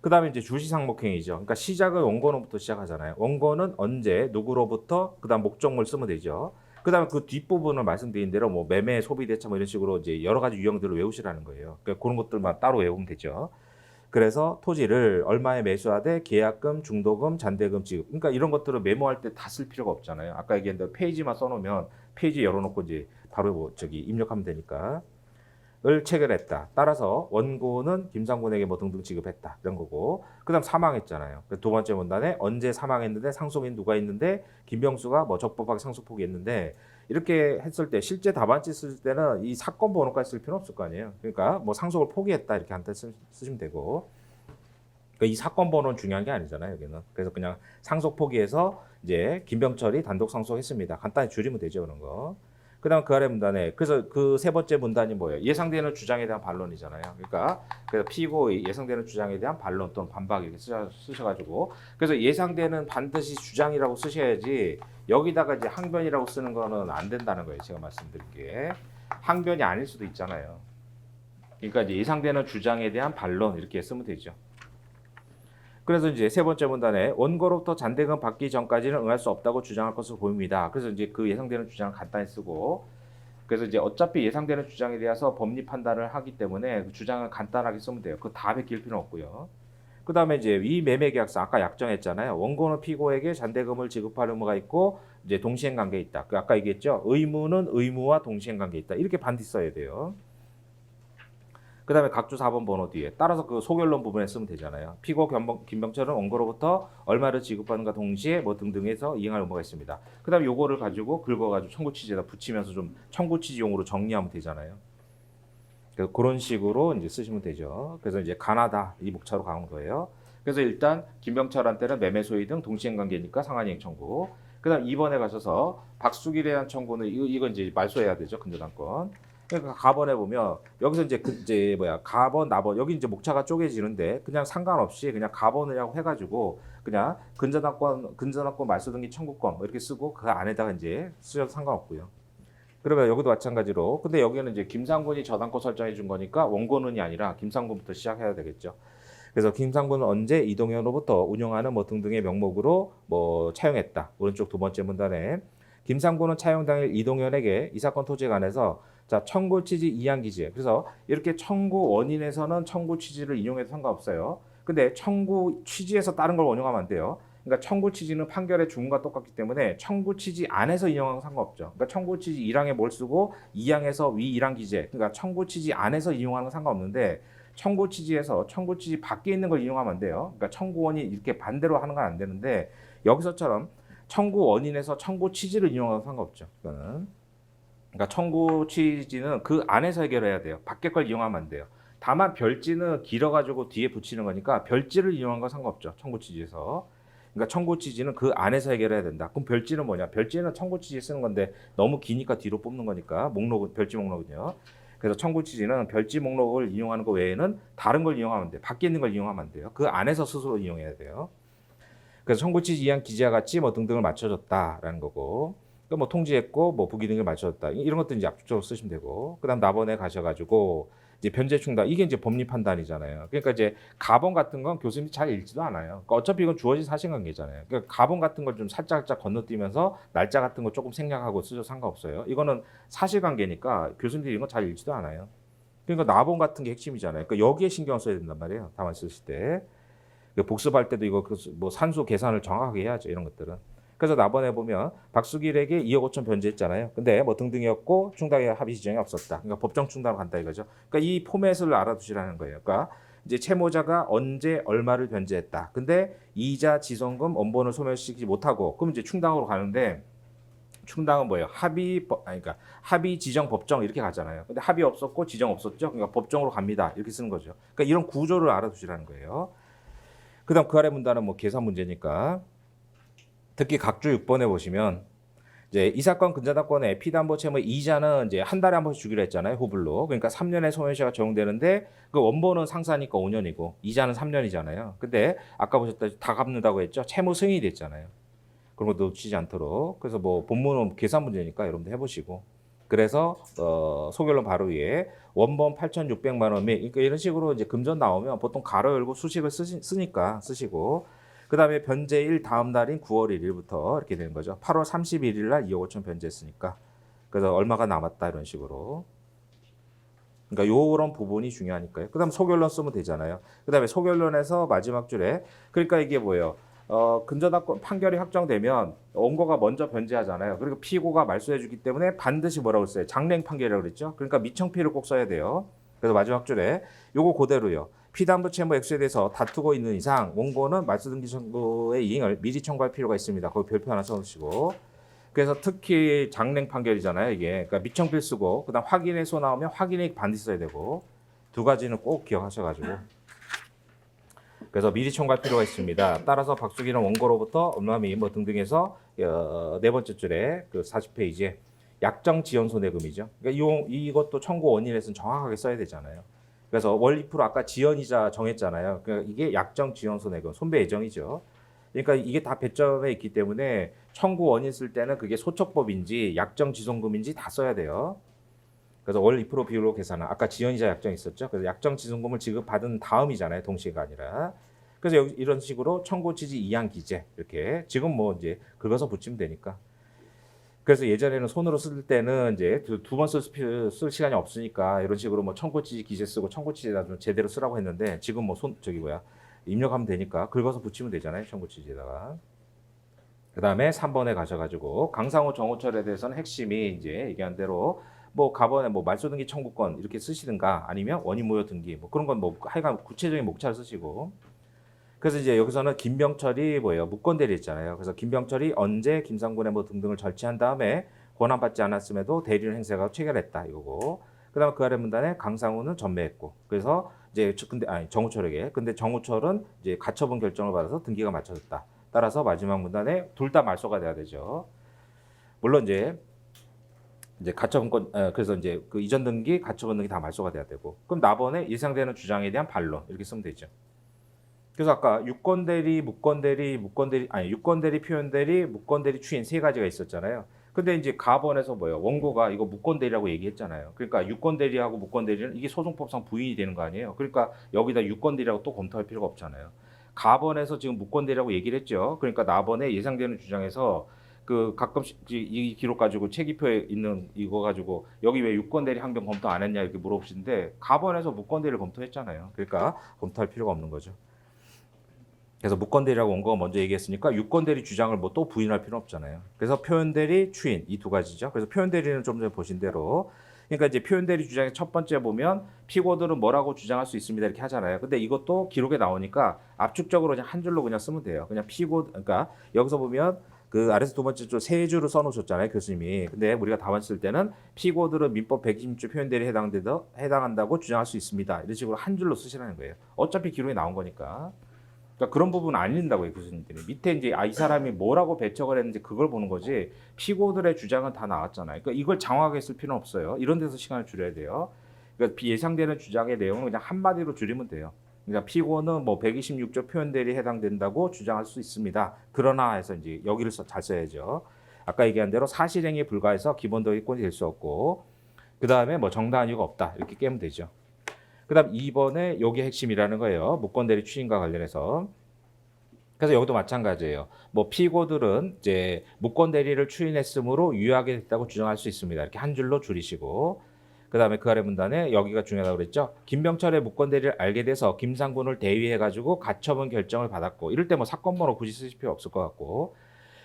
그다음에 이제 주시상목행위죠. 그러니까 시작을 원고는부터 시작하잖아요. 원고는 언제 누구로부터 그다음 목적물 쓰면 되죠. 그다음에 그 뒷부분을 말씀드린 대로 뭐 매매 소비 대차 뭐 이런 식으로 이제 여러 가지 유형들을 외우시라는 거예요. 그러니까 그런 것들만 따로 외우면 되죠. 그래서 토지를 얼마에 매수하되 계약금, 중도금, 잔대금 지급. 그러니까 이런 것들을 메모할 때 다 쓸 필요가 없잖아요. 아까 얘기한 대로 페이지만 써놓으면 페이지 열어놓고 이제 바로 뭐 저기 입력하면 되니까. 을 체결했다. 따라서 원고는 김상곤에게 뭐 등등 지급했다. 이런 거고. 그다음 사망했잖아요. 두 번째 문단에 언제 사망했는데 상속인 누가 있는데 김병수가 뭐 적법하게 상속 포기했는데 이렇게 했을 때 실제 답안지 쓸 때는 이 사건 번호까지 쓸 필요는 없을 거 아니에요. 그러니까 뭐 상속을 포기했다 이렇게 한테 쓰시면 되고. 그러니까 이 사건 번호는 중요한 게 아니잖아요. 여기는. 그래서 그냥 상속 포기해서 이제 김병철이 단독 상속했습니다. 간단히 줄이면 되죠 그런 거. 그다음 그 아래 문단에 그래서 그 세 번째 문단이 뭐예요? 예상되는 주장에 대한 반론이잖아요. 그러니까 그래서 피고 예상되는 주장에 대한 반론 또는 반박 이렇게 쓰셔가지고 그래서 예상되는 반드시 주장이라고 쓰셔야지 여기다가 이제 항변이라고 쓰는 거는 안 된다는 거예요. 제가 말씀드린 게 항변이 아닐 수도 있잖아요. 그러니까 이제 예상되는 주장에 대한 반론 이렇게 쓰면 되죠. 그래서 이제 세 번째 문단에 원고로부터 잔대금 받기 전까지는 응할 수 없다고 주장할 것으로 보입니다. 그래서 이제 그 예상되는 주장을 간단히 쓰고 그래서 이제 어차피 예상되는 주장에 대해서 법리 판단을 하기 때문에 그 주장을 간단하게 쓰면 돼요. 그거 다 베낄 필요는 없고요. 그 다음에 이제 위 매매계약서 아까 약정했잖아요. 원고는 피고에게 잔대금을 지급할 의무가 있고 이제 동시행관계에 있다. 그 아까 얘기했죠. 의무는 의무와 동시행관계에 있다. 이렇게 반드시 써야 돼요. 그 다음에 각주 4번 번호 뒤에 따라서 그 소결론 부분에 쓰면 되잖아요. 피고 김병철은 원고로부터 얼마를 지급하는가 동시에 뭐 등등해서 이행할 의무가 있습니다. 그 다음에 요거를 가지고 긁어가지고 청구 취지에다 붙이면서 좀 청구 취지용으로 정리하면 되잖아요. 그래서 그런 식으로 이제 쓰시면 되죠. 그래서 이제 가나다 이 목차로 가는 거예요. 그래서 일단 김병철한테는 매매 소유 등 동시행관계니까 상한이행 청구. 그다음 2번에 가셔서 박수길에 대한 청구는 이거 이제 말소해야 되죠. 근저당권. 그러니까 가번에 보면 여기서 이제 이제 뭐야 가번 나번 여기 이제 목차가 쪼개지는데 그냥 상관없이 그냥 가번이라고 해가지고 그냥 근저당권 말소 등기 청구권 뭐 이렇게 쓰고 그 안에다가 이제 쓰셔도 상관없고요. 그러면 여기도 마찬가지로 근데 여기는 이제 김상군이 저당권 설정해 준 거니까 원고는이 아니라 김상군부터 시작해야 되겠죠. 그래서 김상군은 언제 이동현으로부터 운영하는 뭐 등등의 명목으로 뭐 차용했다. 오른쪽 두 번째 문단에 김상군은 차용 당일 이동현에게 이 사건 토지에 관해서 자 청구 취지 이양 기재. 그래서 이렇게 청구 원인에서는 청구 취지를 인용해도 상관없어요. 근데 청구 취지에서 다른 걸 원용하면 안 돼요. 그러니까 청구 취지는 판결의 주문과 똑같기 때문에 청구 취지 안에서 인용하면 상관없죠. 그러니까 청구 취지 1항에 뭘 쓰고 2항에서 위 1항 기재. 그러니까 청구 취지 안에서 인용하는 건 상관없는데 청구 취지에서 청구 취지 밖에 있는 걸 이용하면 안 돼요. 그러니까 청구원이 이렇게 반대로 하는 건 안 되는데 여기서처럼 청구 원인에서 청구 취지를 이용하면 상관없죠. 이거는. 그러니까 청구 취지는 그 안에서 해결해야 돼요. 밖에 걸 이용하면 안 돼요. 다만 별지는 길어가지고 뒤에 붙이는 거니까 별지를 이용한 건 상관없죠. 청구 취지에서. 그러니까 청구 취지는 그 안에서 해결해야 된다. 그럼 별지는 뭐냐? 별지는 청구 취지에 쓰는 건데 너무 기니까 뒤로 뽑는 거니까 목록은 별지 목록은요. 그래서 청구 취지는 별지 목록을 이용하는 것 외에는 다른 걸 이용하면 안 돼요. 밖에 있는 걸 이용하면 안 돼요. 그 안에서 스스로 이용해야 돼요. 그래서 청구 취지 이한 기재와 같이 뭐 등등을 맞춰줬다라는 거고, 그러니까 뭐 통지했고 뭐 부기 등을 맞춰줬다 이런 것들 이제 압축적으로 쓰시면 되고, 그다음 나번에 가셔가지고 이제 변제 충당 이게 이제 법리 판단이잖아요. 그러니까 이제 가번 같은 건 교수님이 잘 읽지도 않아요. 그러니까 어차피 이건 주어진 사실관계잖아요. 그러니까 가번 같은 걸 좀 살짝 건너뛰면서 날짜 같은 거 조금 생략하고 쓰셔도 상관없어요. 이거는 사실관계니까 교수님들이 이건 잘 읽지도 않아요. 그러니까 나번 같은 게 핵심이잖아요. 그러니까 여기에 신경 써야 된단 말이에요. 답안 쓰실 때. 복습할 때도 이거 뭐 산수 계산을 정확하게 해야죠. 이런 것들은. 그래서 나번에 보면 박수길에게 2억 5천 변제했잖아요. 근데 뭐 등등이었고 충당의 합의 지정이 없었다. 그러니까 법정 충당으로 간다 이거죠. 그러니까 이 포맷을 알아두시라는 거예요. 그러니까 이제 채무자가 언제 얼마를 변제했다. 근데 이자 지성금 원본을 소멸시키지 못하고 그럼 이제 충당으로 가는데 충당은 뭐예요? 그러니까 합의 지정 법정 이렇게 가잖아요. 근데 합의 없었고 지정 없었죠. 그러니까 법정으로 갑니다. 이렇게 쓰는 거죠. 그러니까 이런 구조를 알아두시라는 거예요. 그다음 그 아래 문단은 뭐 계산 문제니까. 특히 각주 6번에 보시면 이제 이 사건 근저당권의 피담보 채무 이자는 이제 한 달에 한 번씩 주기로 했잖아요. 후불로. 그러니까 3년의 소멸시효가 적용되는데 그 원본은 상사니까 5년이고 이자는 3년이잖아요. 근데 아까 보셨다시피 다 갚는다고 했죠. 채무 승인이 됐잖아요. 그런 거 놓치지 않도록. 그래서 뭐 본문은 계산 문제니까 여러분들 해보시고. 그래서 소결론 바로 위에 원본 8,600만 원 그러니까 이런 식으로 이제 금전 나오면 보통 가로 열고 수식을 쓰니까 쓰시고. 그 다음에 변제일 다음 날인 9월 1일부터 이렇게 되는 거죠. 8월 31일 날 2억 5천 변제했으니까. 그래서 얼마가 남았다 이런 식으로. 그러니까 요런 부분이 중요하니까요. 그 다음 소결론 쓰면 되잖아요. 그 다음에 소결론에서 마지막 줄에 그러니까 이게 뭐예요. 근저당권 판결이 확정되면 원고가 먼저 변제하잖아요. 그리고 피고가 말소해주기 때문에 반드시 뭐라고 써요? 장랭 판결이라고 그랬죠. 그러니까 미청피를 꼭 써야 돼요. 그래서 마지막 줄에 요거 그대로요. 피담보 채무 액수에 대해서 다투고 있는 이상 원고는 말소등기 청구의 이행을 미리 청구할 필요가 있습니다. 거기 별표 하나 써놓으시고. 그래서 특히 장랭 판결이잖아요. 이게 그러니까 미청필 쓰고 그다음 확인해서 나오면 확인액 반드시 써야 되고 두 가지는 꼭 기억하셔가지고. 그래서 미리 청구할 필요가 있습니다. 따라서 박수기는 원고로부터 얼마미 뭐 등등해서 네 번째 줄에 그 40페이지에 약정 지연 손해금이죠. 그러니까 이것도 청구 원인에서는 정확하게 써야 되잖아요. 그래서 원리프로 아까 지연이자 정했잖아요. 그러니까 이게 약정 지연 손해금 손배 예정이죠. 그러니까 이게 다 배점에 있기 때문에 청구 원인 쓸 때는 그게 소척법인지 약정 지송금인지 다 써야 돼요. 그래서 월 2% 비율로 계산한 아까 지연이자 약정 있었죠. 그래서 약정 지송금을 지급받은 다음이잖아요. 동시가 아니라. 그래서 여기 이런 식으로 청구 취지 이양 기재 이렇게 지금 뭐 이제 긁어서 붙이면 되니까. 그래서 예전에는 손으로 쓸 때는 이제 두 번 쓸 시간이 없으니까 이런 식으로 뭐 청구 취지 기재 쓰고 청구 취지에다 좀 제대로 쓰라고 했는데 지금 뭐 입력하면 되니까 긁어서 붙이면 되잖아요. 청구 취지에다가. 그다음에 3번에 가셔가지고 강상호 정호철에 대해서는 핵심이 이제 얘기한 대로 뭐 가번에 뭐 말소등기 청구권 이렇게 쓰시든가 아니면 원인무효 등기 뭐 그런 건 뭐 하여간 구체적인 목차를 쓰시고. 그래서 이제 여기서는 김병철이 뭐예요? 무권대리 했잖아요. 그래서 김병철이 언제 김상군의 뭐 등등을 절취한 다음에 권한받지 않았음에도 대리를 행사가 체결했다 이거고. 그다음에 그 아래 문단에 강상우는 전매했고. 그래서 이제 근데 정우철에게 근데 정우철은 이제 가처분 결정을 받아서 등기가 맞춰졌다. 따라서 마지막 문단에 둘 다 말소가 돼야 되죠. 물론 이제 가처분권 그래서 이제 그 이전 등기, 가처분 등기 다 말소가 돼야 되고 그럼 나번에 예상되는 주장에 대한 반론 이렇게 쓰면 되죠. 그래서 아까 유권 대리, 무권 대리, 유권 대리, 표현 대리, 무권 대리, 추인 세 가지가 있었잖아요. 근데 이제 가번에서 뭐예요? 원고가 이거 무권 대리라고 얘기했잖아요. 그러니까 유권 대리하고 무권 대리는 이게 소송법상 부인이 되는 거 아니에요. 그러니까 여기다 유권 대리라고 또 검토할 필요가 없잖아요. 가번에서 지금 무권 대리라고 얘기를 했죠. 그러니까 나번에 예상되는 주장에서 그 가끔씩 이 기록 가지고 체기표에 있는 이거 가지고 여기 왜 유권 대리 항변 검토 안 했냐 이렇게 물어보시는데 가번에서 무권 대리를 검토했잖아요. 그러니까 검토할 필요가 없는 거죠. 그래서 무권 대리라고 원고가 먼저 얘기했으니까 유권 대리 주장을 뭐 또 부인할 필요는 없잖아요. 그래서 표현 대리, 추인 이 두 가지죠. 그래서 표현 대리는 좀 전에 보신 대로 그러니까 이제 표현 대리 주장의 첫 번째 보면 피고들은 뭐라고 주장할 수 있습니다 이렇게 하잖아요. 근데 이것도 기록에 나오니까 압축적으로 그냥 한 줄로 그냥 쓰면 돼요. 그냥 그러니까 여기서 보면 그 아래서 두 번째 줄 세 줄을 써놓으셨잖아요 교수님이. 근데 우리가 답안 쓸 때는 피고들은 민법 120조 표현 대리에 해당한다고 주장할 수 있습니다. 이런 식으로 한 줄로 쓰시라는 거예요. 어차피 기록에 나온 거니까. 그러니까 그런 부분은 안 읽는다고요 교수님들이. 밑에 이제 이 사람이 뭐라고 배척을 했는지 그걸 보는 거지 피고들의 주장은 다 나왔잖아요. 그러니까 이걸 장황하게 쓸 필요는 없어요. 이런 데서 시간을 줄여야 돼요. 그러니까 예상되는 주장의 내용을 그냥 한마디로 줄이면 돼요. 그러니까 피고는 뭐 126조 표현 대리에 해당된다고 주장할 수 있습니다. 그러나 해서 이제 여기를 잘 써야죠. 아까 얘기한 대로 사실행위에 불과해서 기본 도의권이 될 수 없고 그 다음에 뭐 정당한 이유가 없다 이렇게 깨면 되죠. 그 다음 2번에 여기 핵심이라는 거예요. 무권 대리 추인과 관련해서. 그래서 여기도 마찬가지예요. 뭐 피고들은 이제 무권 대리를 추인했으므로 유효하게 됐다고 주장할 수 있습니다. 이렇게 한 줄로 줄이시고 그 다음에 그 아래 문단에 여기가 중요하다고 그랬죠. 김병철의 무권 대리를 알게 돼서 김상군을 대위해가지고 가처분 결정을 받았고 이럴 때 뭐 사건 번호 굳이 쓰실 필요 없을 것 같고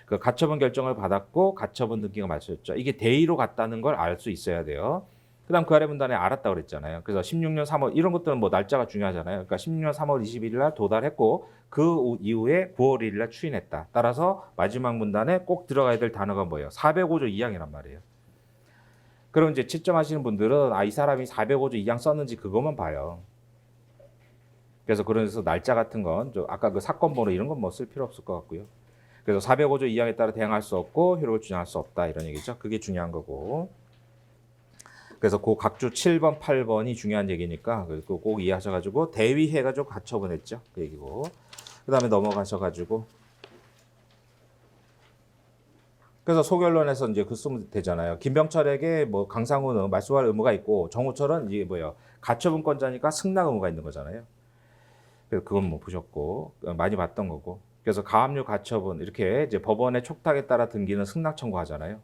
그 가처분 결정을 받았고 가처분 등기가 맞췄죠. 이게 대위로 갔다는 걸 알 수 있어야 돼요. 그다음 그 아래 문단에 알았다고 그랬잖아요. 그래서 16년 3월 이런 것들은 뭐 날짜가 중요하잖아요. 그러니까 16년 3월 21일 날 도달했고 그 이후에 9월 1일 날 추인했다. 따라서 마지막 문단에 꼭 들어가야 될 단어가 뭐예요? 405조 2항이란 말이에요. 그럼 이제 채점하시는 분들은 이 사람이 405조 2항 썼는지 그것만 봐요. 그래서 그래서 날짜 같은 건 아까 그 사건 번호 이런 건 뭐 쓸 필요 없을 것 같고요. 그래서 405조 2항에 따라 대항할 수 없고 효력을 주장할 수 없다 이런 얘기죠. 그게 중요한 거고. 그래서 그 각주 7번, 8번이 중요한 얘기니까 꼭 이해하셔가지고 대위해가지고 가처분했죠. 그 얘기고. 그 다음에 넘어가셔가지고 그래서 소결론에서 이제 그 쓰면 되잖아요. 김병철에게 뭐 강상우는 말소할 의무가 있고 정우철은 이게 뭐예요? 가처분권자니까 승낙 의무가 있는 거잖아요. 그래서 그건 뭐 보셨고 많이 봤던 거고. 그래서 가압류 가처분 이렇게 이제 법원의 촉탁에 따라 등기는 승낙 청구하잖아요.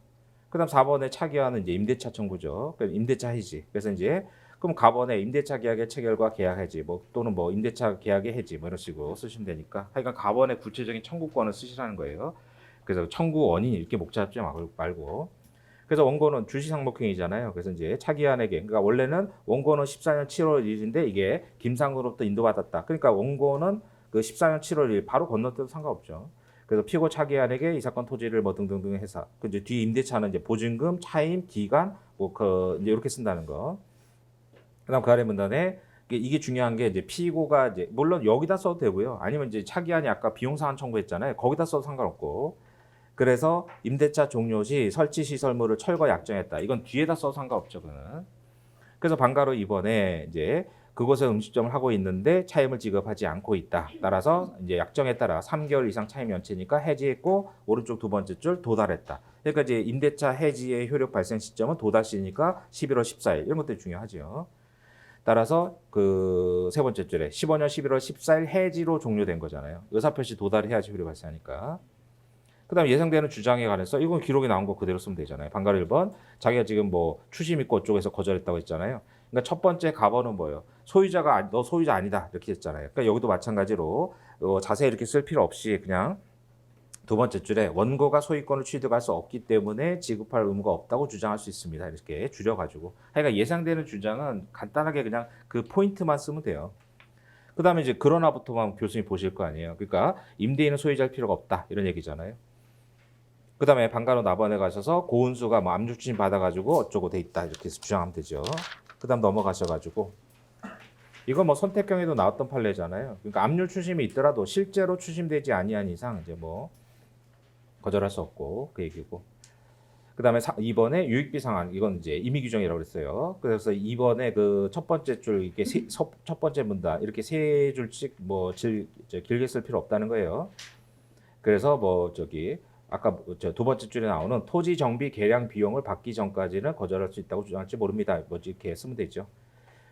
그다음 4번에 차기화는 이제 임대차 청구죠. 임대차 해지. 그래서 이제 그럼 가번에 임대차 계약의 체결과 계약 해지 뭐 또는 뭐 임대차 계약의 해지 뭐 이런 식으로 쓰시면 되니까 하여간 가번의 구체적인 청구권을 쓰시라는 거예요. 그래서 청구 원인 이렇게 목차 잡지 말고. 그래서 원고는 주시상목행위잖아요. 그래서 이제 차기한에게 그러니까 원래는 원고는 14년 7월 1일인데 이게 김상구로부터 인도받았다. 그러니까 원고는 그 14년 7월 1일 바로 건너뛰어도 상관없죠. 그래서 피고 차기한에게 이 사건 토지를 뭐 등등등 해서 그 이제 뒤 임대차는 이제 보증금, 차임, 기간 뭐 그 이제 이렇게 쓴다는 거. 그다음 그 아래 문단에 이게 중요한 게 이제 피고가 이제 물론 여기다 써도 되고요. 아니면 이제 차기한이 아까 비용 사안 청구했잖아요. 거기다 써도 상관없고. 그래서 임대차 종료 시 설치 시설물을 철거 약정했다. 이건 뒤에다 써도 상관없죠, 그는. 그래서 방가로 이번에 이제 그곳에 음식점을 하고 있는데 차임을 지급하지 않고 있다. 따라서 이제 약정에 따라 3개월 이상 차임 연체니까 해지했고 오른쪽 두 번째 줄 도달했다. 그러니까 이제 임대차 해지의 효력 발생 시점은 도달 시니까 11월 14일 이런 것들이 중요하죠. 따라서 그 세 번째 줄에 15년 11월 14일 해지로 종료된 거잖아요. 의사표시 도달해야지 효력 발생하니까. 그다음 예상되는 주장에 관해서 이건 기록에 나온 거 그대로 쓰면 되잖아요. 방가로 1번 자기가 지금 뭐 추심 있고 어쩌고해서 거절했다고 했잖아요. 그러니까 첫 번째 가번은 뭐예요? 소유자가 너 소유자 아니다 이렇게 했잖아요. 그러니까 여기도 마찬가지로 자세히 이렇게 쓸 필요 없이 그냥 두 번째 줄에 원고가 소유권을 취득할 수 없기 때문에 지급할 의무가 없다고 주장할 수 있습니다. 이렇게 줄여가지고 그러니까 예상되는 주장은 간단하게 그냥 그 포인트만 쓰면 돼요. 그 다음에 이제 그러나부터만 교수님 보실 거 아니에요. 그러니까 임대인은 소유자일 필요가 없다 이런 얘기잖아요. 그 다음에 방가로 나번에 가셔서 고은수가 뭐 암주추심 받아가지고 어쩌고 돼 있다 이렇게 해서 주장하면 되죠. 그 다음 넘어가셔가지고 이거 뭐 선택형에도 나왔던 판례잖아요. 그러니까 압류 추심이 있더라도 실제로 추심되지 아니한 이상 이제 뭐 거절할 수 없고 그 얘기고. 그다음에 2번에 유익비 상한 이건 이제 임의 규정이라고 그랬어요. 그래서 2번에 그 첫 번째 줄 이렇게 첫 번째 문단 이렇게 세 줄씩 뭐 길게 쓸 필요 없다는 거예요. 그래서 뭐 저기 아까 두 번째 줄에 나오는 토지 정비 개량 비용을 받기 전까지는 거절할 수 있다고 주장할지 모릅니다. 뭐 이렇게 쓰면 되죠.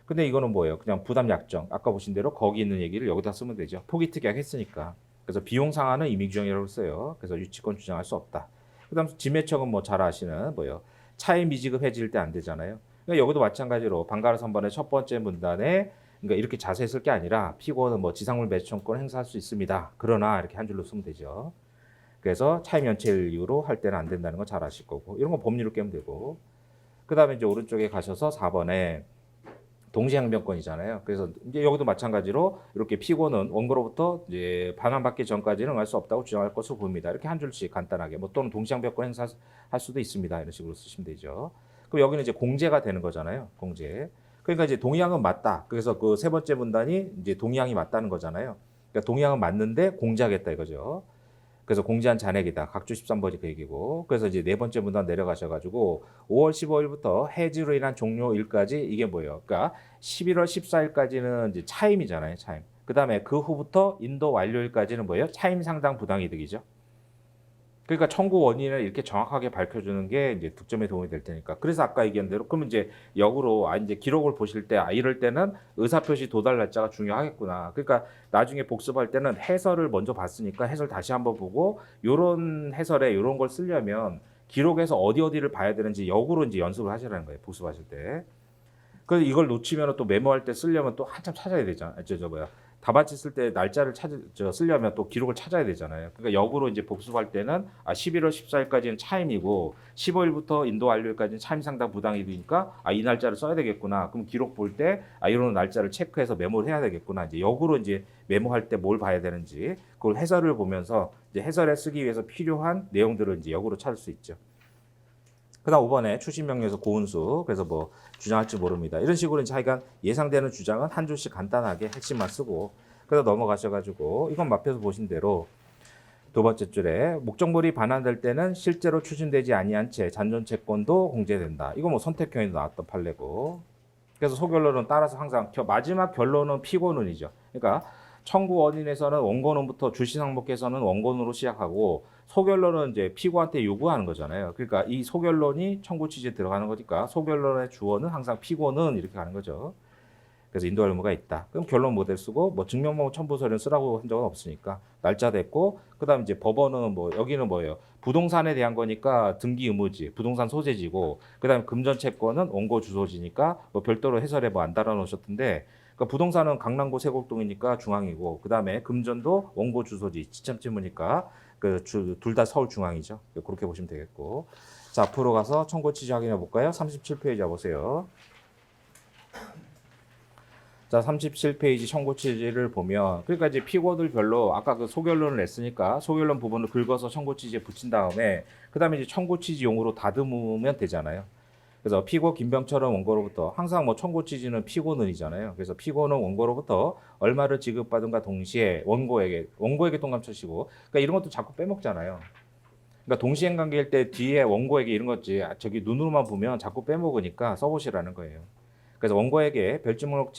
근데 이거는 뭐예요? 그냥 부담 약정. 아까 보신 대로 거기 있는 얘기를 여기다 쓰면 되죠. 포기 특약했으니까. 그래서 비용 상한은 임의 규정이라고 써요. 그래서 유치권 주장할 수 없다. 그다음 지매청은 뭐 잘 아시는 뭐예요? 차임 미지급 해지일 때 안 되잖아요. 그러니까 여기도 마찬가지로 방가르 3번의 첫 번째 문단에 그러니까 이렇게 자세히 쓸 게 아니라 피고는 뭐 지상물 매수청권 행사할 수 있습니다. 그러나 이렇게 한 줄로 쓰면 되죠. 그래서 차임 연체일 이유로 할 때는 안 된다는 거 잘 아실 거고 이런 거 법리로 깨면 되고 그다음에 이제 오른쪽에 가셔서 4번에 동시행변권이잖아요. 그래서 이제 여기도 마찬가지로 이렇게 피고는 원고로부터 이제 반환받기 전까지는 할 수 없다고 주장할 것으로 보입니다. 이렇게 한 줄씩 간단하게 뭐 또는 동시행변권 행사할 수도 있습니다. 이런 식으로 쓰시면 되죠. 그럼 여기는 이제 공제가 되는 거잖아요. 공제. 그러니까 이제 동의항은 맞다. 그래서 그 세 번째 문단이 이제 동의항이 맞다는 거잖아요. 그러니까 동의항은 맞는데 공제하겠다 이거죠. 그래서 공제한 잔액이다. 각주 13번이 그 얘기고. 그래서 이제 네 번째 문단 내려가셔가지고 5월 15일부터 해지로 인한 종료일까지 이게 뭐예요? 그러니까 11월 14일까지는 이제 차임이잖아요. 차임. 그 다음에 그 후부터 인도 완료일까지는 뭐예요? 차임 상당 부당이득이죠. 그러니까 청구 원인을 이렇게 정확하게 밝혀주는 게 이제 득점에 도움이 될 테니까. 그래서 아까 얘기한 대로 그러면 이제 역으로 이제 기록을 보실 때 이럴 때는 의사표시 도달 날짜가 중요하겠구나. 그러니까 나중에 복습할 때는 해설을 먼저 봤으니까 해설 다시 한번 보고 요런 해설에 요런 걸 쓰려면 기록에서 어디를 봐야 되는지 역으로 이제 연습을 하시라는 거예요. 복습하실 때. 그래서 이걸 놓치면 또 메모할 때 쓰려면 또 한참 찾아야 되잖아. 뭐야. 답안지 쓸 때 날짜를 쓰려면 또 기록을 찾아야 되잖아요. 그러니까 역으로 이제 복습할 때는 11월 14일까지는 차임이고 15일부터 인도 완료일까지는 차임 상당 부당이니까 이 날짜를 써야 되겠구나. 그럼 기록 볼 때 이런 날짜를 체크해서 메모를 해야 되겠구나. 이제 역으로 이제 메모할 때 뭘 봐야 되는지 그걸 해설을 보면서 이제 해설에 쓰기 위해서 필요한 내용들을 이제 역으로 찾을 수 있죠. 그다음 5번에 추심 명령에서 고운수 그래서 뭐 주장할지 모릅니다. 이런 식으로 자기가 예상되는 주장은 한 줄씩 간단하게 핵심만 쓰고 그래서 넘어가셔가지고 이건 마표에서 보신 대로 두 번째 줄에 목적물이 반환될 때는 실제로 추진되지 아니한 채 잔존 채권도 공제된다. 이거 뭐 선택형에도 나왔던 판례고 그래서 소결론은 따라서 항상 마지막 결론은 피고론이죠. 그러니까 청구 원인에서는 원고론부터 주시 항목에서는 원고론으로 시작하고 소결론은 이제 피고한테 요구하는 거잖아요. 그러니까 이 소결론이 청구 취지에 들어가는 거니까 소결론의 주어는 항상 피고는 이렇게 가는 거죠. 그래서 인도 의무가 있다. 그럼 결론 모델 쓰고 뭐 증명본부 첨부 서류는 쓰라고 한 적은 없으니까 날짜 됐고 그다음 이제 법원은 뭐 여기는 뭐예요? 부동산에 대한 거니까 등기 의무지, 부동산 소재지고 그다음 금전 채권은 원고 주소지니까 뭐 별도로 해설에 뭐 안 달아 놓으셨던데 그러니까 부동산은 강남구 세곡동이니까 중앙이고 그다음에 금전도 원고 주소지 지참지무니까 그 둘 다 서울 중앙이죠. 그렇게 보시면 되겠고. 자, 앞으로 가서 청구 취지 확인해 볼까요? 37페이지 보세요. 자, 37페이지 청구 취지를 보면 그러니까 이제 피고들 별로 아까 그 소결론을 냈으니까 소결론 부분을 긁어서 청구 취지에 붙인 다음에 그다음에 이제 청구 취지용으로 다듬으면 되잖아요. 그래서 피고 김병철은 원고로부터 항상 뭐 청구 취지는 피고는이잖아요. 그래서 피고는 원고로부터 얼마를 지급받은가 동시에 원고에게 동감처시고 그러니까 이런 것도 자꾸 빼먹잖아요. 그러니까 동시행 관계일 때 뒤에 원고에게 이런 거지 저기 눈으로만 보면 자꾸 빼먹으니까 써보시라는 거예요. 그래서 원고에게 별지목록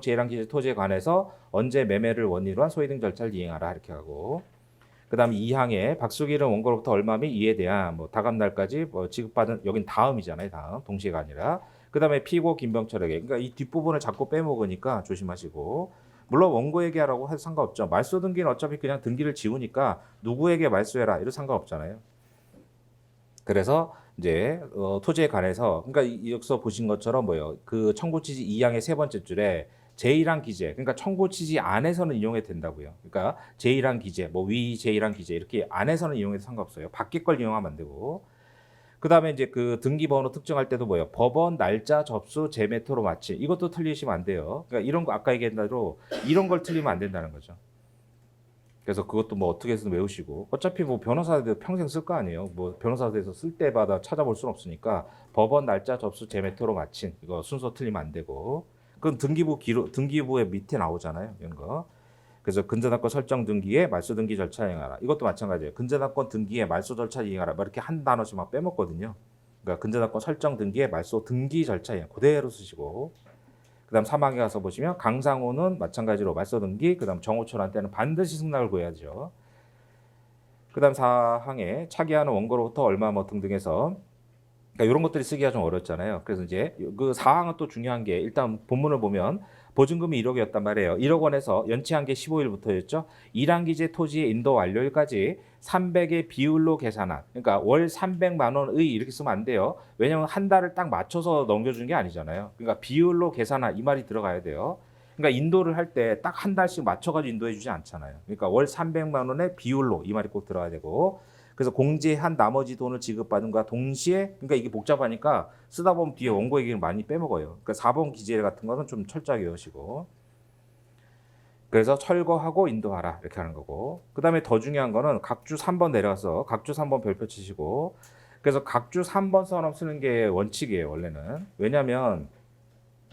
제일항 기재 토지에 관해서 언제 매매를 원인으로 한 소위 등 절차를 이행하라 이렇게 하고 그다음 2항에 박수길은 원고로부터 얼마 및 이에 대한 뭐 다감날까지 뭐 지급받은 여긴 다음이잖아요. 다음 동시가 아니라 그다음에 피고 김병철에게 그러니까 이 뒷부분을 자꾸 빼먹으니까 조심하시고 물론 원고에게 하라고 해도 상관없죠. 말소 등기는 어차피 그냥 등기를 지우니까 누구에게 말소해라 이런 상관없잖아요. 그래서 이제 토지에 관해서 그러니까 여기서 보신 것처럼 뭐요 그 청구 취지 2항의 세 번째 줄에 제1항 기재 그러니까 청구 취지 안에서는 이용해도 된다고요. 그러니까 제1항 기재 뭐 위 제1항 기재 이렇게 안에서는 이용해도 상관없어요. 밖에 걸 이용하면 안 되고 그다음에 이제 그 등기 번호 특정할 때도 뭐예요 법원 날짜 접수 제메토로 마치 이것도 틀리시면 안 돼요. 그러니까 이런 거 아까 얘기한 대로 이런 걸 틀리면 안 된다는 거죠. 그래서 그것도 뭐 어떻게 해서 외우시고 어차피 뭐 변호사들 평생 쓸 거 아니에요. 뭐 변호사들에서 쓸 때마다 찾아볼 수는 없으니까 법원 날짜 접수 제메토로 마친 이거 순서 틀리면 안 되고 그럼 등기부의 밑에 나오잖아요. 이런 거. 그래서 근저당권 설정 등기에 말소 등기 절차 이행하라. 이것도 마찬가지예요. 근저당권 등기에 말소 절차 이행하라. 막 이렇게 한 단어씩 막 빼먹거든요. 그러니까 근저당권 설정 등기에 말소 등기 절차 이행 그대로 쓰시고. 그다음 3항에 가서 보시면 강상호는 마찬가지로 말소 등기, 그다음 정호철한테는 반드시 승낙을 구해야죠. 그다음 4항에 차기하는 원고로부터 얼마 뭐 등등해서 그러니까 이런 것들이 쓰기가 좀 어렵잖아요. 그래서 이제 그 4항은 또 중요한 게 일단 본문을 보면 보증금이 1억이었단 말이에요. 1억 원에서 연체한 게 15일부터였죠. 1한 기재 토지의 인도 완료일까지 300의 비율로 계산한. 그러니까 월 300만 원의 이렇게 쓰면 안 돼요. 왜냐하면 한 달을 딱 맞춰서 넘겨준 게 아니잖아요. 그러니까 비율로 계산한 이 말이 들어가야 돼요. 그러니까 인도를 할 때 딱 한 달씩 맞춰가지고 인도해 주지 않잖아요. 그러니까 월 300만 원의 비율로 이 말이 꼭 들어가야 되고. 그래서 공제한 나머지 돈을 지급받은과 동시에 그러니까 이게 복잡하니까 쓰다 보면 뒤에 원고 얘기를 많이 빼먹어요. 그러니까 4번 기재 같은 거는 좀 철저하게 외우시고 그래서 철거하고 인도하라 이렇게 하는 거고 그다음에 더 중요한 거는 각주 3번 내려가서 각주 3번 별표 치시고 그래서 각주 3번 선언 쓰는 게 원칙이에요 원래는. 왜냐하면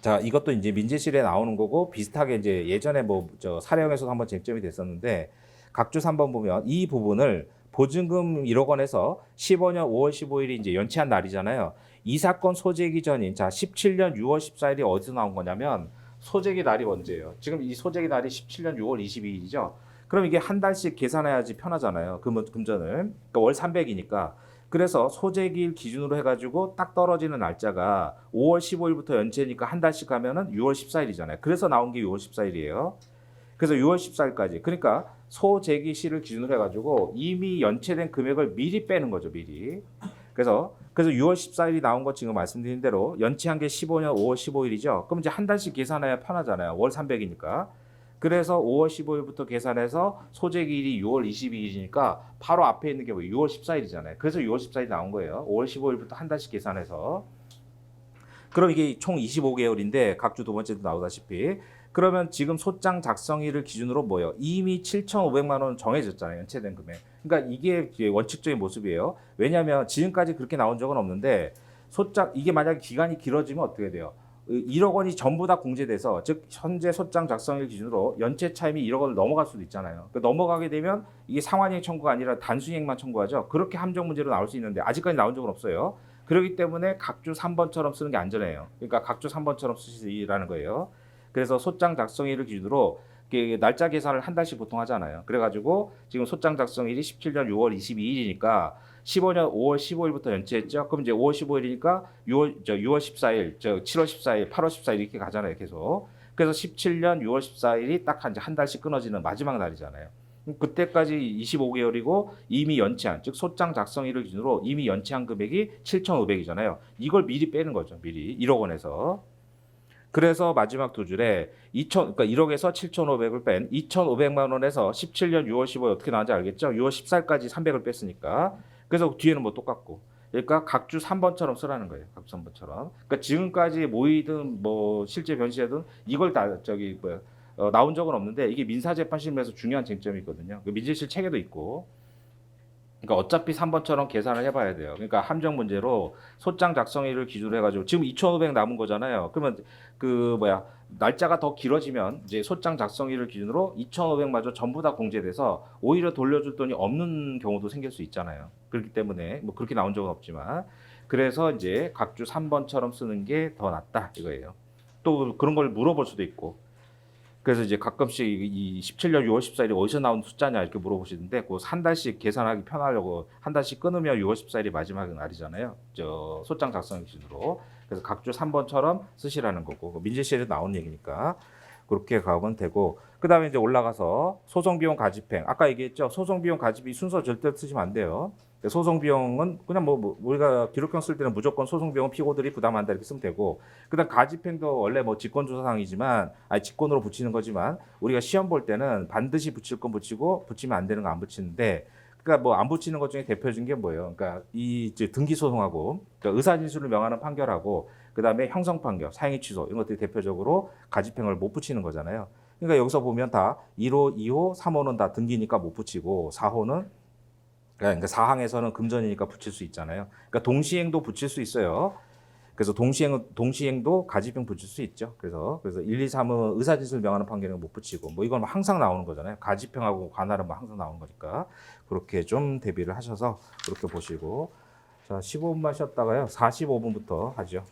자 이것도 이제 민재실에 나오는 거고 비슷하게 이제 예전에 뭐 저 사례형에서도 한번 쟁점이 됐었는데 각주 3번 보면 이 부분을 보증금 1억 원에서 15년 5월 15일이 이제 연체한 날이잖아요. 이 사건 소재기 전인 자 17년 6월 14일이 어디서 나온 거냐면 소재기 날이 언제예요? 지금 이 소재기 날이 17년 6월 22일이죠. 그럼 이게 한 달씩 계산해야지 편하잖아요. 금전을. 그러니까 월 300이니까. 그래서 소재기일 기준으로 해가지고 딱 떨어지는 날짜가 5월 15일부터 연체니까 한 달씩 가면은 6월 14일이잖아요. 그래서 나온 게 6월 14일이에요. 그래서 6월 14일까지. 그러니까 소재기시를 기준으로 해가지고 이미 연체된 금액을 미리 빼는 거죠, 미리. 그래서 6월 14일이 나온 거 지금 말씀드린 대로 연체한 게 15년 5월 15일이죠. 그럼 이제 한 달씩 계산해야 편하잖아요. 월 300이니까. 그래서 5월 15일부터 계산해서 소재기일이 6월 22일이니까 바로 앞에 있는 게 뭐 6월 14일이잖아요. 그래서 6월 14일이 나온 거예요. 5월 15일부터 한 달씩 계산해서. 그럼 이게 총 25개월인데 각주 두 번째도 나오다시피 그러면 지금 소장 작성일을 기준으로 뭐예요? 이미 7,500만 원 정해졌잖아요. 연체된 금액. 그러니까 이게 원칙적인 모습이에요. 왜냐하면 지금까지 그렇게 나온 적은 없는데 소장 이게 만약에 기간이 길어지면 어떻게 돼요? 1억 원이 전부 다 공제돼서 즉 현재 소장 작성일 기준으로 연체 차임이 1억 원을 넘어갈 수도 있잖아요. 그러니까 넘어가게 되면 이게 상환이행 청구가 아니라 단순이행만 청구하죠. 그렇게 함정 문제로 나올 수 있는데 아직까지 나온 적은 없어요. 그렇기 때문에 각주 3번처럼 쓰는 게 안전해요. 그러니까 각주 3번처럼 쓰시라는 거예요. 그래서 소장 작성일을 기준으로 날짜 계산을 한 달씩 보통 하잖아요. 그래가지고 지금 소장 작성일이 17년 6월 22일이니까 15년 5월 15일부터 연체했죠. 그럼 이제 5월 15일이니까 6월 14일, 7월 14일, 8월 14일 이렇게 가잖아요. 계속. 그래서 17년 6월 14일이 딱 한 달씩 끊어지는 마지막 날이잖아요. 그때까지 25개월이고 이미 연체한 즉 소장 작성일을 기준으로 이미 연체한 금액이 7,500이잖아요. 이걸 미리 빼는 거죠. 미리 1억 원에서. 그래서 마지막 두 줄에 그러니까 1억에서 7,500을 뺀 2,500만 원에서 17년 6월 15일 어떻게 나왔는지 알겠죠? 6월 14일까지 300을 뺐으니까. 그래서 뒤에는 뭐 똑같고. 그러니까 각주 3번처럼 쓰라는 거예요. 각주 3번처럼. 그러니까 지금까지 모이든 뭐 실제 변시하든 이걸 다 나온 적은 없는데 이게 민사재판실에서 중요한 쟁점이거든요. 민재실 책에도 있고. 그러니까 어차피 3번처럼 계산을 해봐야 돼요. 그러니까 함정 문제로 소장 작성일을 기준으로 해가지고 지금 2,500 남은 거잖아요. 그러면 날짜가 더 길어지면 이제 소장 작성일을 기준으로 2,500마저 전부 다 공제돼서 오히려 돌려줄 돈이 없는 경우도 생길 수 있잖아요. 그렇기 때문에 뭐 그렇게 나온 적은 없지만 그래서 이제 각주 3번처럼 쓰는 게 더 낫다 이거예요. 또 그런 걸 물어볼 수도 있고. 그래서 이제 가끔씩 이 17년 6월 14일이 어디서 나온 숫자냐 이렇게 물어보시는데 그 한 달씩 계산하기 편하려고 한 달씩 끊으면 6월 14일이 마지막 날이잖아요. 저 소장 작성 기준으로. 그래서 각주 3번처럼 쓰시라는 거고 민재실에서 나온 얘기니까 그렇게 가면 되고 그다음에 이제 올라가서 소송 비용 가집행 아까 얘기했죠. 소송 비용 가집이 순서 절대 쓰시면 안 돼요. 소송 비용은 그냥 뭐 우리가 기록형 쓸 때는 무조건 소송 비용은 피고들이 부담한다 이렇게 쓰면 되고 그다음 가집행도 원래 뭐 직권조사상이지만 직권으로 붙이는 거지만 우리가 시험 볼 때는 반드시 붙일 건 붙이고 붙이면 안 되는 거 안 붙이는데 그러니까 뭐 안 붙이는 것 중에 대표적인 게 뭐예요? 그러니까 이 이제 등기 소송하고 그러니까 의사 진술을 명하는 판결하고 그다음에 형성 판결, 사행위 취소 이런 것들이 대표적으로 가집행을 못 붙이는 거잖아요. 그러니까 여기서 보면 다 1호, 2호, 3호는 다 등기니까 못 붙이고 4호는 그러니까 사항에서는 금전이니까 붙일 수 있잖아요. 그러니까 동시행도 붙일 수 있어요. 그래서 동시행도 가지병 붙일 수 있죠. 그래서 1, 2, 3은 의사짓을 명하는 판결은 못 붙이고 뭐 이건 뭐 항상 나오는 거잖아요. 가지병하고 관할은 뭐 항상 나오는 거니까 그렇게 좀 대비를 하셔서 그렇게 보시고 자 15분만 쉬었다가요 45분부터 하죠.